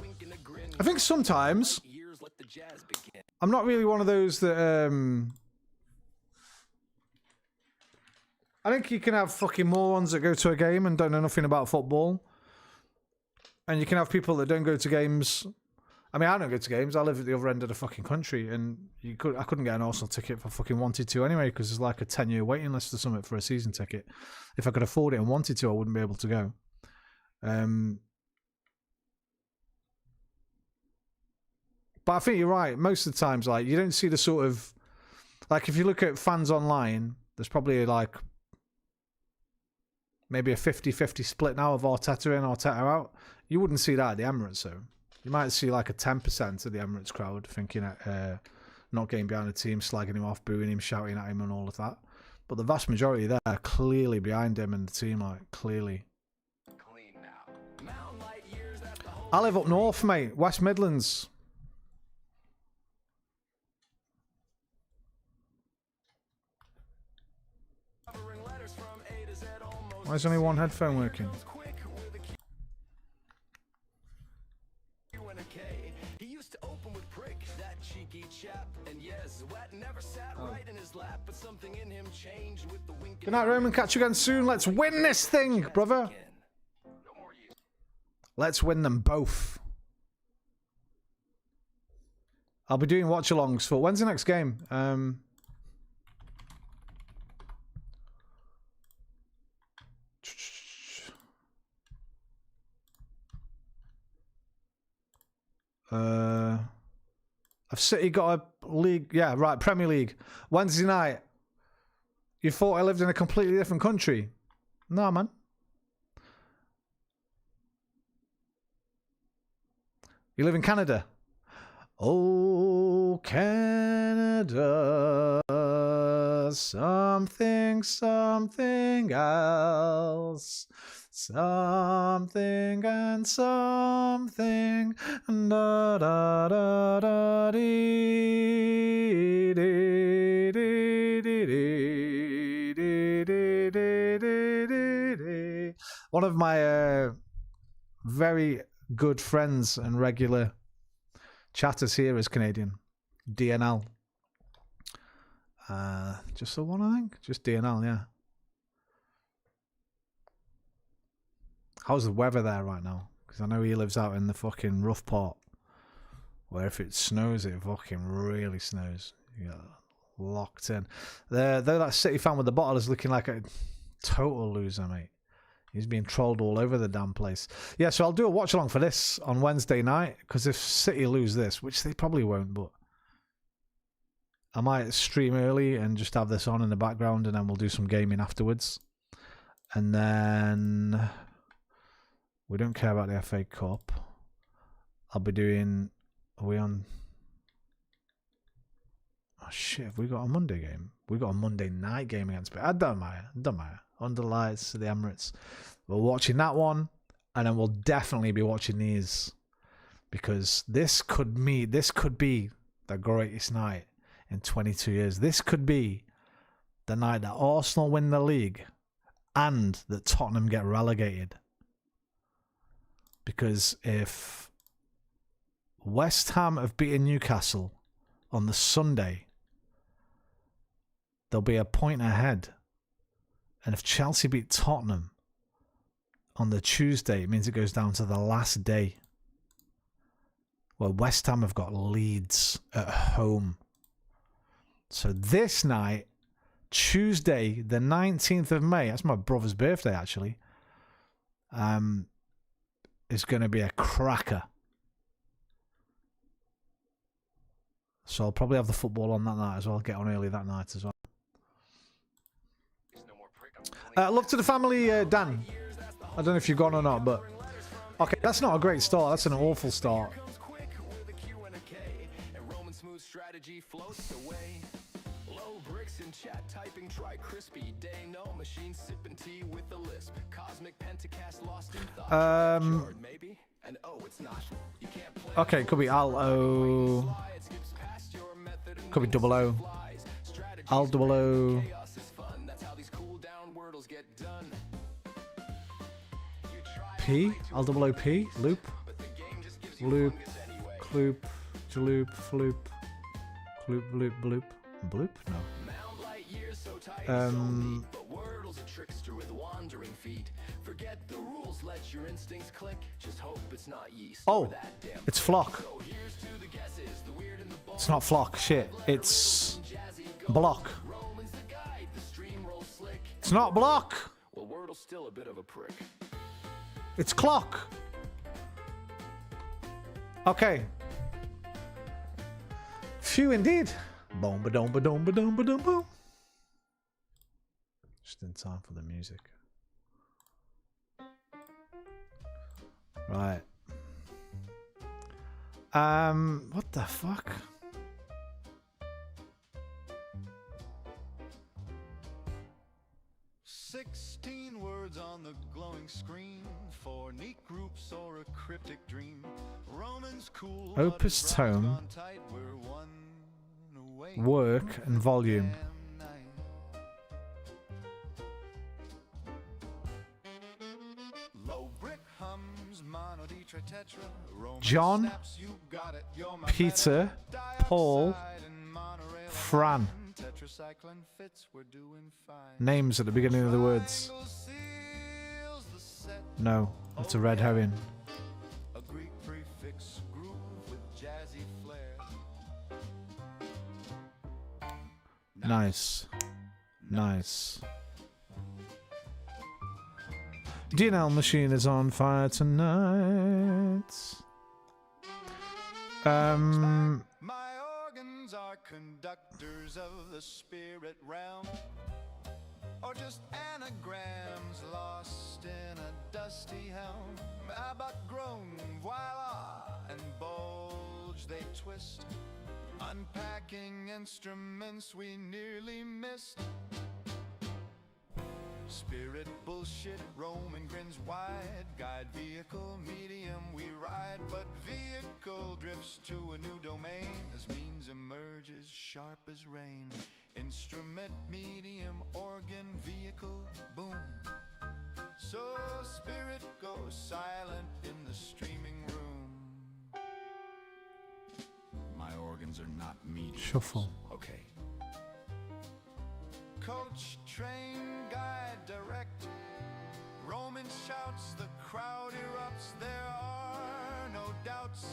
I think sometimes... I'm not really one of those that... I think you can have fucking morons that go to a game and don't know nothing about football. And you can have people that don't go to games... I mean, I don't go to games. I live at the other end of the fucking country, and I couldn't get an Arsenal ticket if I fucking wanted to anyway, because there's like a 10-year waiting list or something for a season ticket. If I could afford it and wanted to, I wouldn't be able to go. But I think you're right. Most of the times, like, you don't see the sort of... Like, if you look at fans online, there's probably like maybe a 50-50 split now of Arteta in, Arteta out. You wouldn't see that at the Emirates, so... You might see like a 10% of the Emirates crowd thinking not getting behind the team, slagging him off, booing him, shouting at him and all of that. But the vast majority there are clearly behind him and the team, like, clearly. I live up north, mate. West Midlands. Why is only one headphone working? Good night, Roman. Catch you again soon. Let's win this thing, brother. Let's win them both. I'll be doing watch-alongs for... When's the next game? Have City got a league? Yeah, right, Premier League. Wednesday night. You thought I lived in a completely different country? No, man. You live in Canada? Oh, Canada. Something, something else. Something and something. Da da da da dee dee dee dee dee. One of my very good friends and regular chatters here is Canadian. DNL. Just the one, I think. Just DNL, yeah. How's the weather there right now? Because I know he lives out in the fucking rough part, where if it snows, it fucking really snows. You get locked in. Though that City fan with the bottle is looking like a total loser, mate. He's being trolled all over the damn place. Yeah, so I'll do a watch along for this on Wednesday night, because if City lose this, which they probably won't, but I might stream early and just have this on in the background, and then we'll do some gaming afterwards. And then we don't care about the FA Cup. I'll be doing... Are we on... Oh shit, have we got a Monday game? We got a Monday night game against... It doesn't matter. Under lights to the Emirates. We're watching that one, and then we'll definitely be watching these, because this could be the greatest night in 22 years. This could be the night that Arsenal win the league and that Tottenham get relegated. Because if West Ham have beaten Newcastle on the Sunday, they'll be a point ahead. And if Chelsea beat Tottenham on the Tuesday, it means it goes down to the last day, where West Ham have got Leeds at home. So this night Tuesday, the 19th of May. That's my brother's birthday, actually. Is going to be a cracker. So I'll probably have the football on that night as well. Get on early that night as well. Love to the family, Dan. I don't know if you've gone or not, but... Okay, that's not a great start. That's an awful start. Okay, could be Al-O. Could be double O. Al double O. P? Al double O P? Loop? Loop. Cloop. Jaloop. Floop. Cloop. Bloop. Bloop. Bloop? No. Oh, it's Flock. It's not Flock. Shit. It's Block. It's not Block. It's Clock. Okay. Phew, indeed. Boom, ba-dum, ba-dum, ba-dum, ba-dum, boom. Just in time for the music. Right. What the fuck? Words on the glowing screen for neat groups or a cryptic dream. Romans cool. Opus tone, work, and volume. John, Peter, Paul, Fran. Names at the beginning of the words. No, it's a red herring. Nice. Nice. DNL machine is on fire tonight. My organs are conductors of the spirit realm, or just anagrams lost in a dusty helm. About grown, voila, and bulge they twist, unpacking instruments we nearly missed. Spirit bullshit, Roman grins wide, guide vehicle medium we ride, but vehicle drifts to a new domain as means emerges sharp as rain. Instrument medium, organ vehicle, boom. So spirit goes silent in the streaming room. My organs are not mediums. Shuffle. Okay. Coach, train, guide, direct. Roman shouts, the crowd erupts. There are no doubts.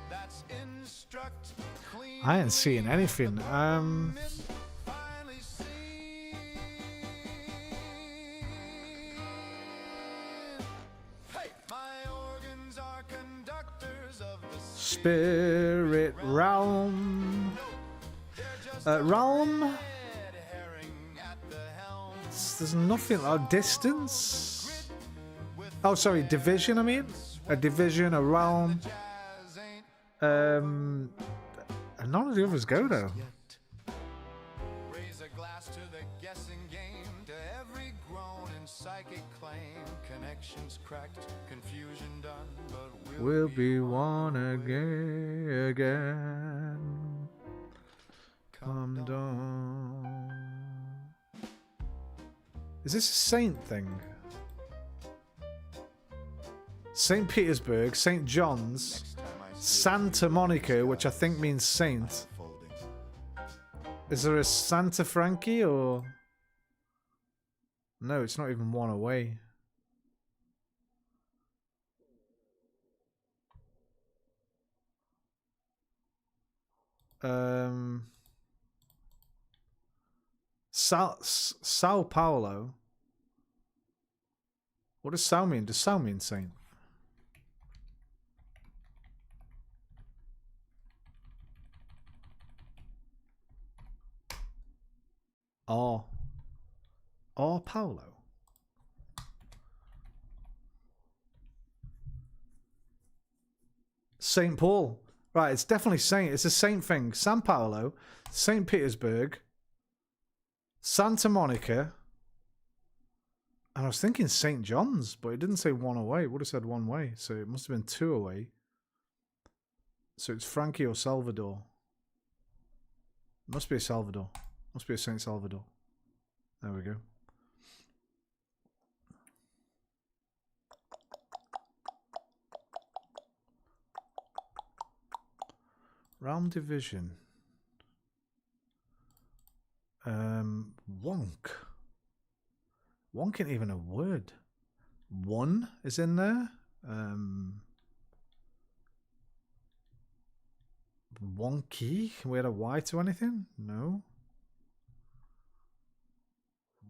That's instruct. Clean. I ain't seeing anything. Spirit realm. Realm. There's nothing. Oh, distance. Oh, sorry, division. I mean, a division, a realm. And none of the others go though. Raise a glass to the guessing game, to every groan and psychic claim. Connections cracked, confusion done, but We'll be one again. Come down. Is this a saint thing? St. Petersburg, St. John's, Santa Monica, which I think means saint. Is there a Santa Frankie or... No, it's not even one away. Sao Paulo. What does Sao mean? Does Sao mean saint? Or Paulo. St. Paul. Right, it's definitely Saint. It's the same thing. San Paulo, St. Petersburg, Santa Monica. And I was thinking St. John's, but it didn't say one away. It would have said one way. So it must have been two away. So it's Frankie or Salvador. Must be a Salvador. Must be a St. Salvador. There we go. Realm Division. Wonk. Wonk ain't even a word. One is in there. Wonky. Can we add a Y to anything? No.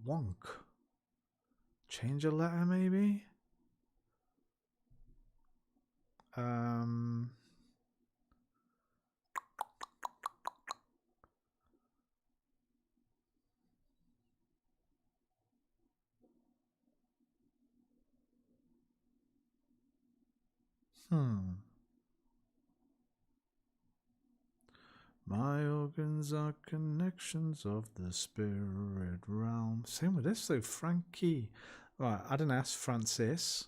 Wonk. Change a letter, maybe? My organs are connections of the spirit realm. Same with this though, Frankie. Right, add an S, Francis.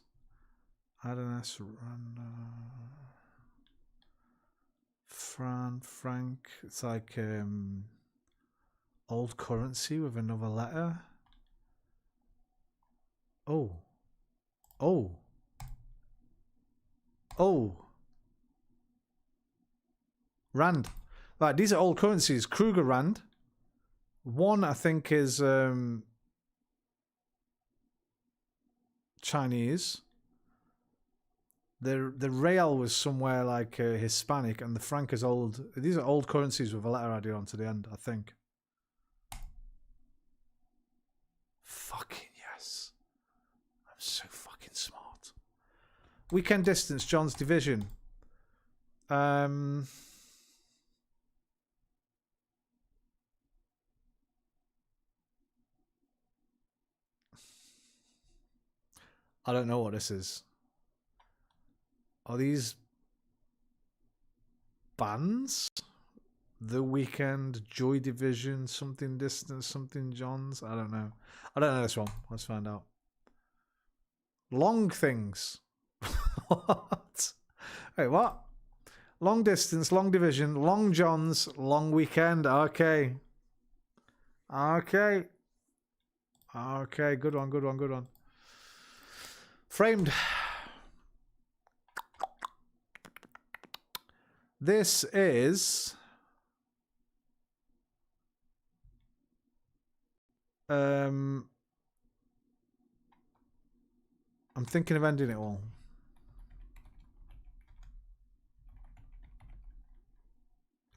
Add an S, Frank. It's like old currency with another letter. Oh. Rand. Right, these are old currencies. Kruger Rand. One, I think, is Chinese. The real was somewhere like Hispanic, and the franc is old. These are old currencies with a letter added on to the end, I think. Fucking yes. I'm so fucking smart. Weekend distance, John's division. I don't know what this is. Are these bands? The Weekend, Joy Division, something distance, something Johns. I don't know. I don't know this one. Let's find out. Long things. What? Wait, what? Long distance, long division, long Johns, long weekend. Okay. Okay. Okay, good one, good one, good one. Framed. This is I'm thinking of ending it all.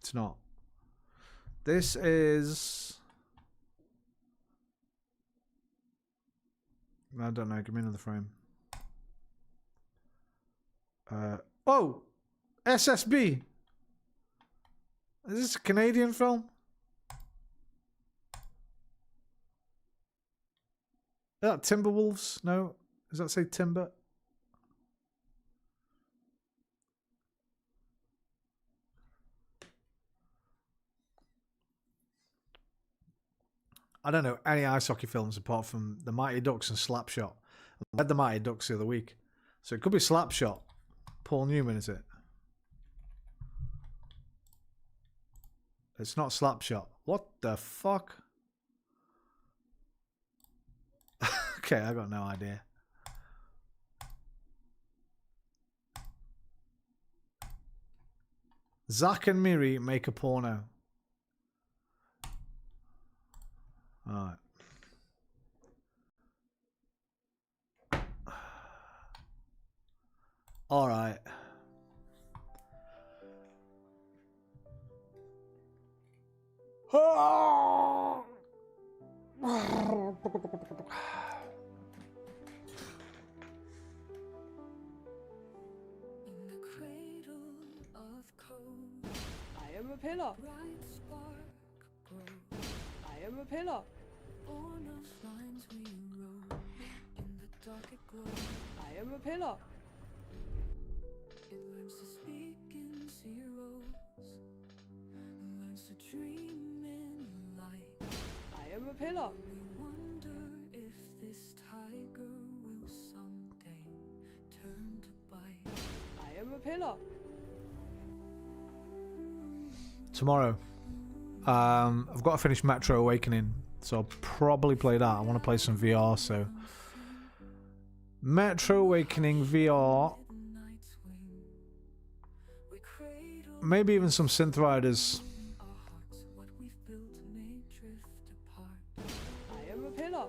It's not. This is I don't know, give me another frame. Oh! SSB! Is this a Canadian film? Is that Timberwolves? No. Does that say Timber? I don't know any ice hockey films apart from The Mighty Ducks and Slapshot. I read The Mighty Ducks the other week. So it could be Slapshot. Paul Newman, is it? It's not Slapshot. What the fuck? Okay, I got no idea. Zach and Miri make a porno. Alright. Alright. I am a pillar. I am a pillar. I am a pillar. It learns to speak in zeros, learns to dream in light. I am a pillar. We wonder if this tiger will someday turn to bite. I am a pillar. Tomorrow, I've got to finish Metro Awakening, so I'll probably play that. I want to play some VR, so Metro Awakening VR, maybe even some Synth Riders. I am a pillar.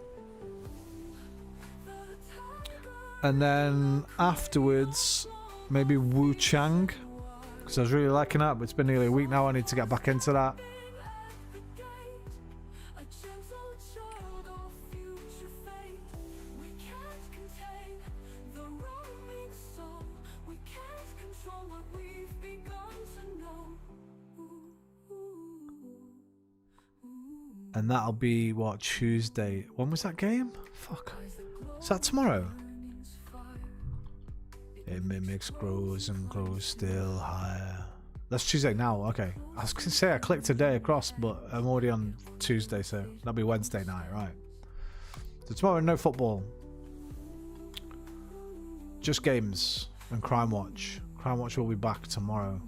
And then afterwards, maybe Wu Chang, because I was really liking that, but it's been nearly a week now. I need to get back into that. And that'll be, what, Tuesday? When was that game? Fuck. Is that tomorrow? It mimics, grows and grows still higher. That's Tuesday now, okay. I was going to say I clicked today across, but I'm already on Tuesday, so that'll be Wednesday night, right? So tomorrow, no football. Just games and Crimewatch. Crimewatch will be back tomorrow.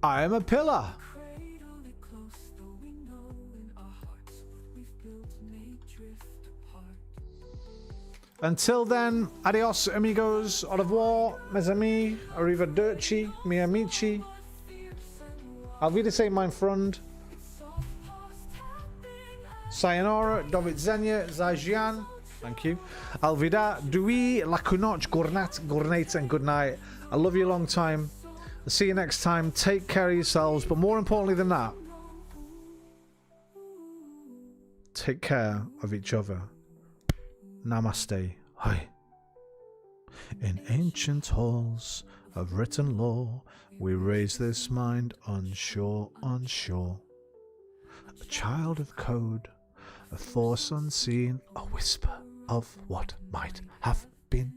I am a pillar. Until then, adios amigos, au revoir, mes amis, arrivederci, mi amici. Auf Wiedersehen, mein Freund. Sayonara, do widzenia, zajian. Thank you. Alvida, dui, la kunoch, gornate, and good night. I love you a long time. I'll see you next time. Take care of yourselves, but more importantly than that, take care of each other. Namaste. Hi. In ancient halls of written law, we raise this mind onshore. A child of code, a force unseen, a whisper of what might have been.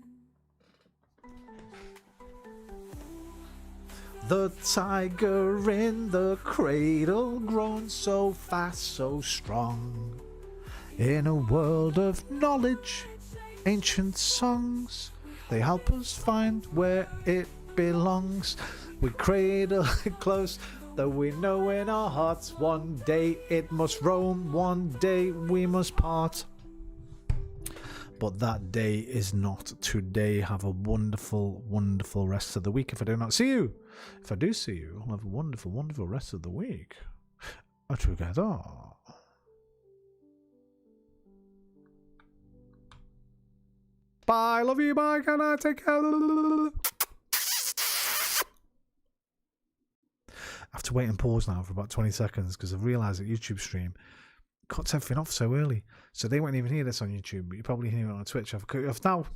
The tiger in the cradle, grown so fast, so strong. In a world of knowledge, ancient songs, they help us find where it belongs. We cradle it close, though we know in our hearts one day it must roam, one day we must part. But that day is not today. Have a wonderful, wonderful rest of the week. If I do not see you, if I do see you, I'll have a wonderful, wonderful rest of the week. Together. Bye. Love you. Bye. Can I take care? I have to wait and pause now for about 20 seconds because I've realised that YouTube stream cuts everything off so early. So they won't even hear this on YouTube, but you probably hear it on Twitch. I've cut it off now.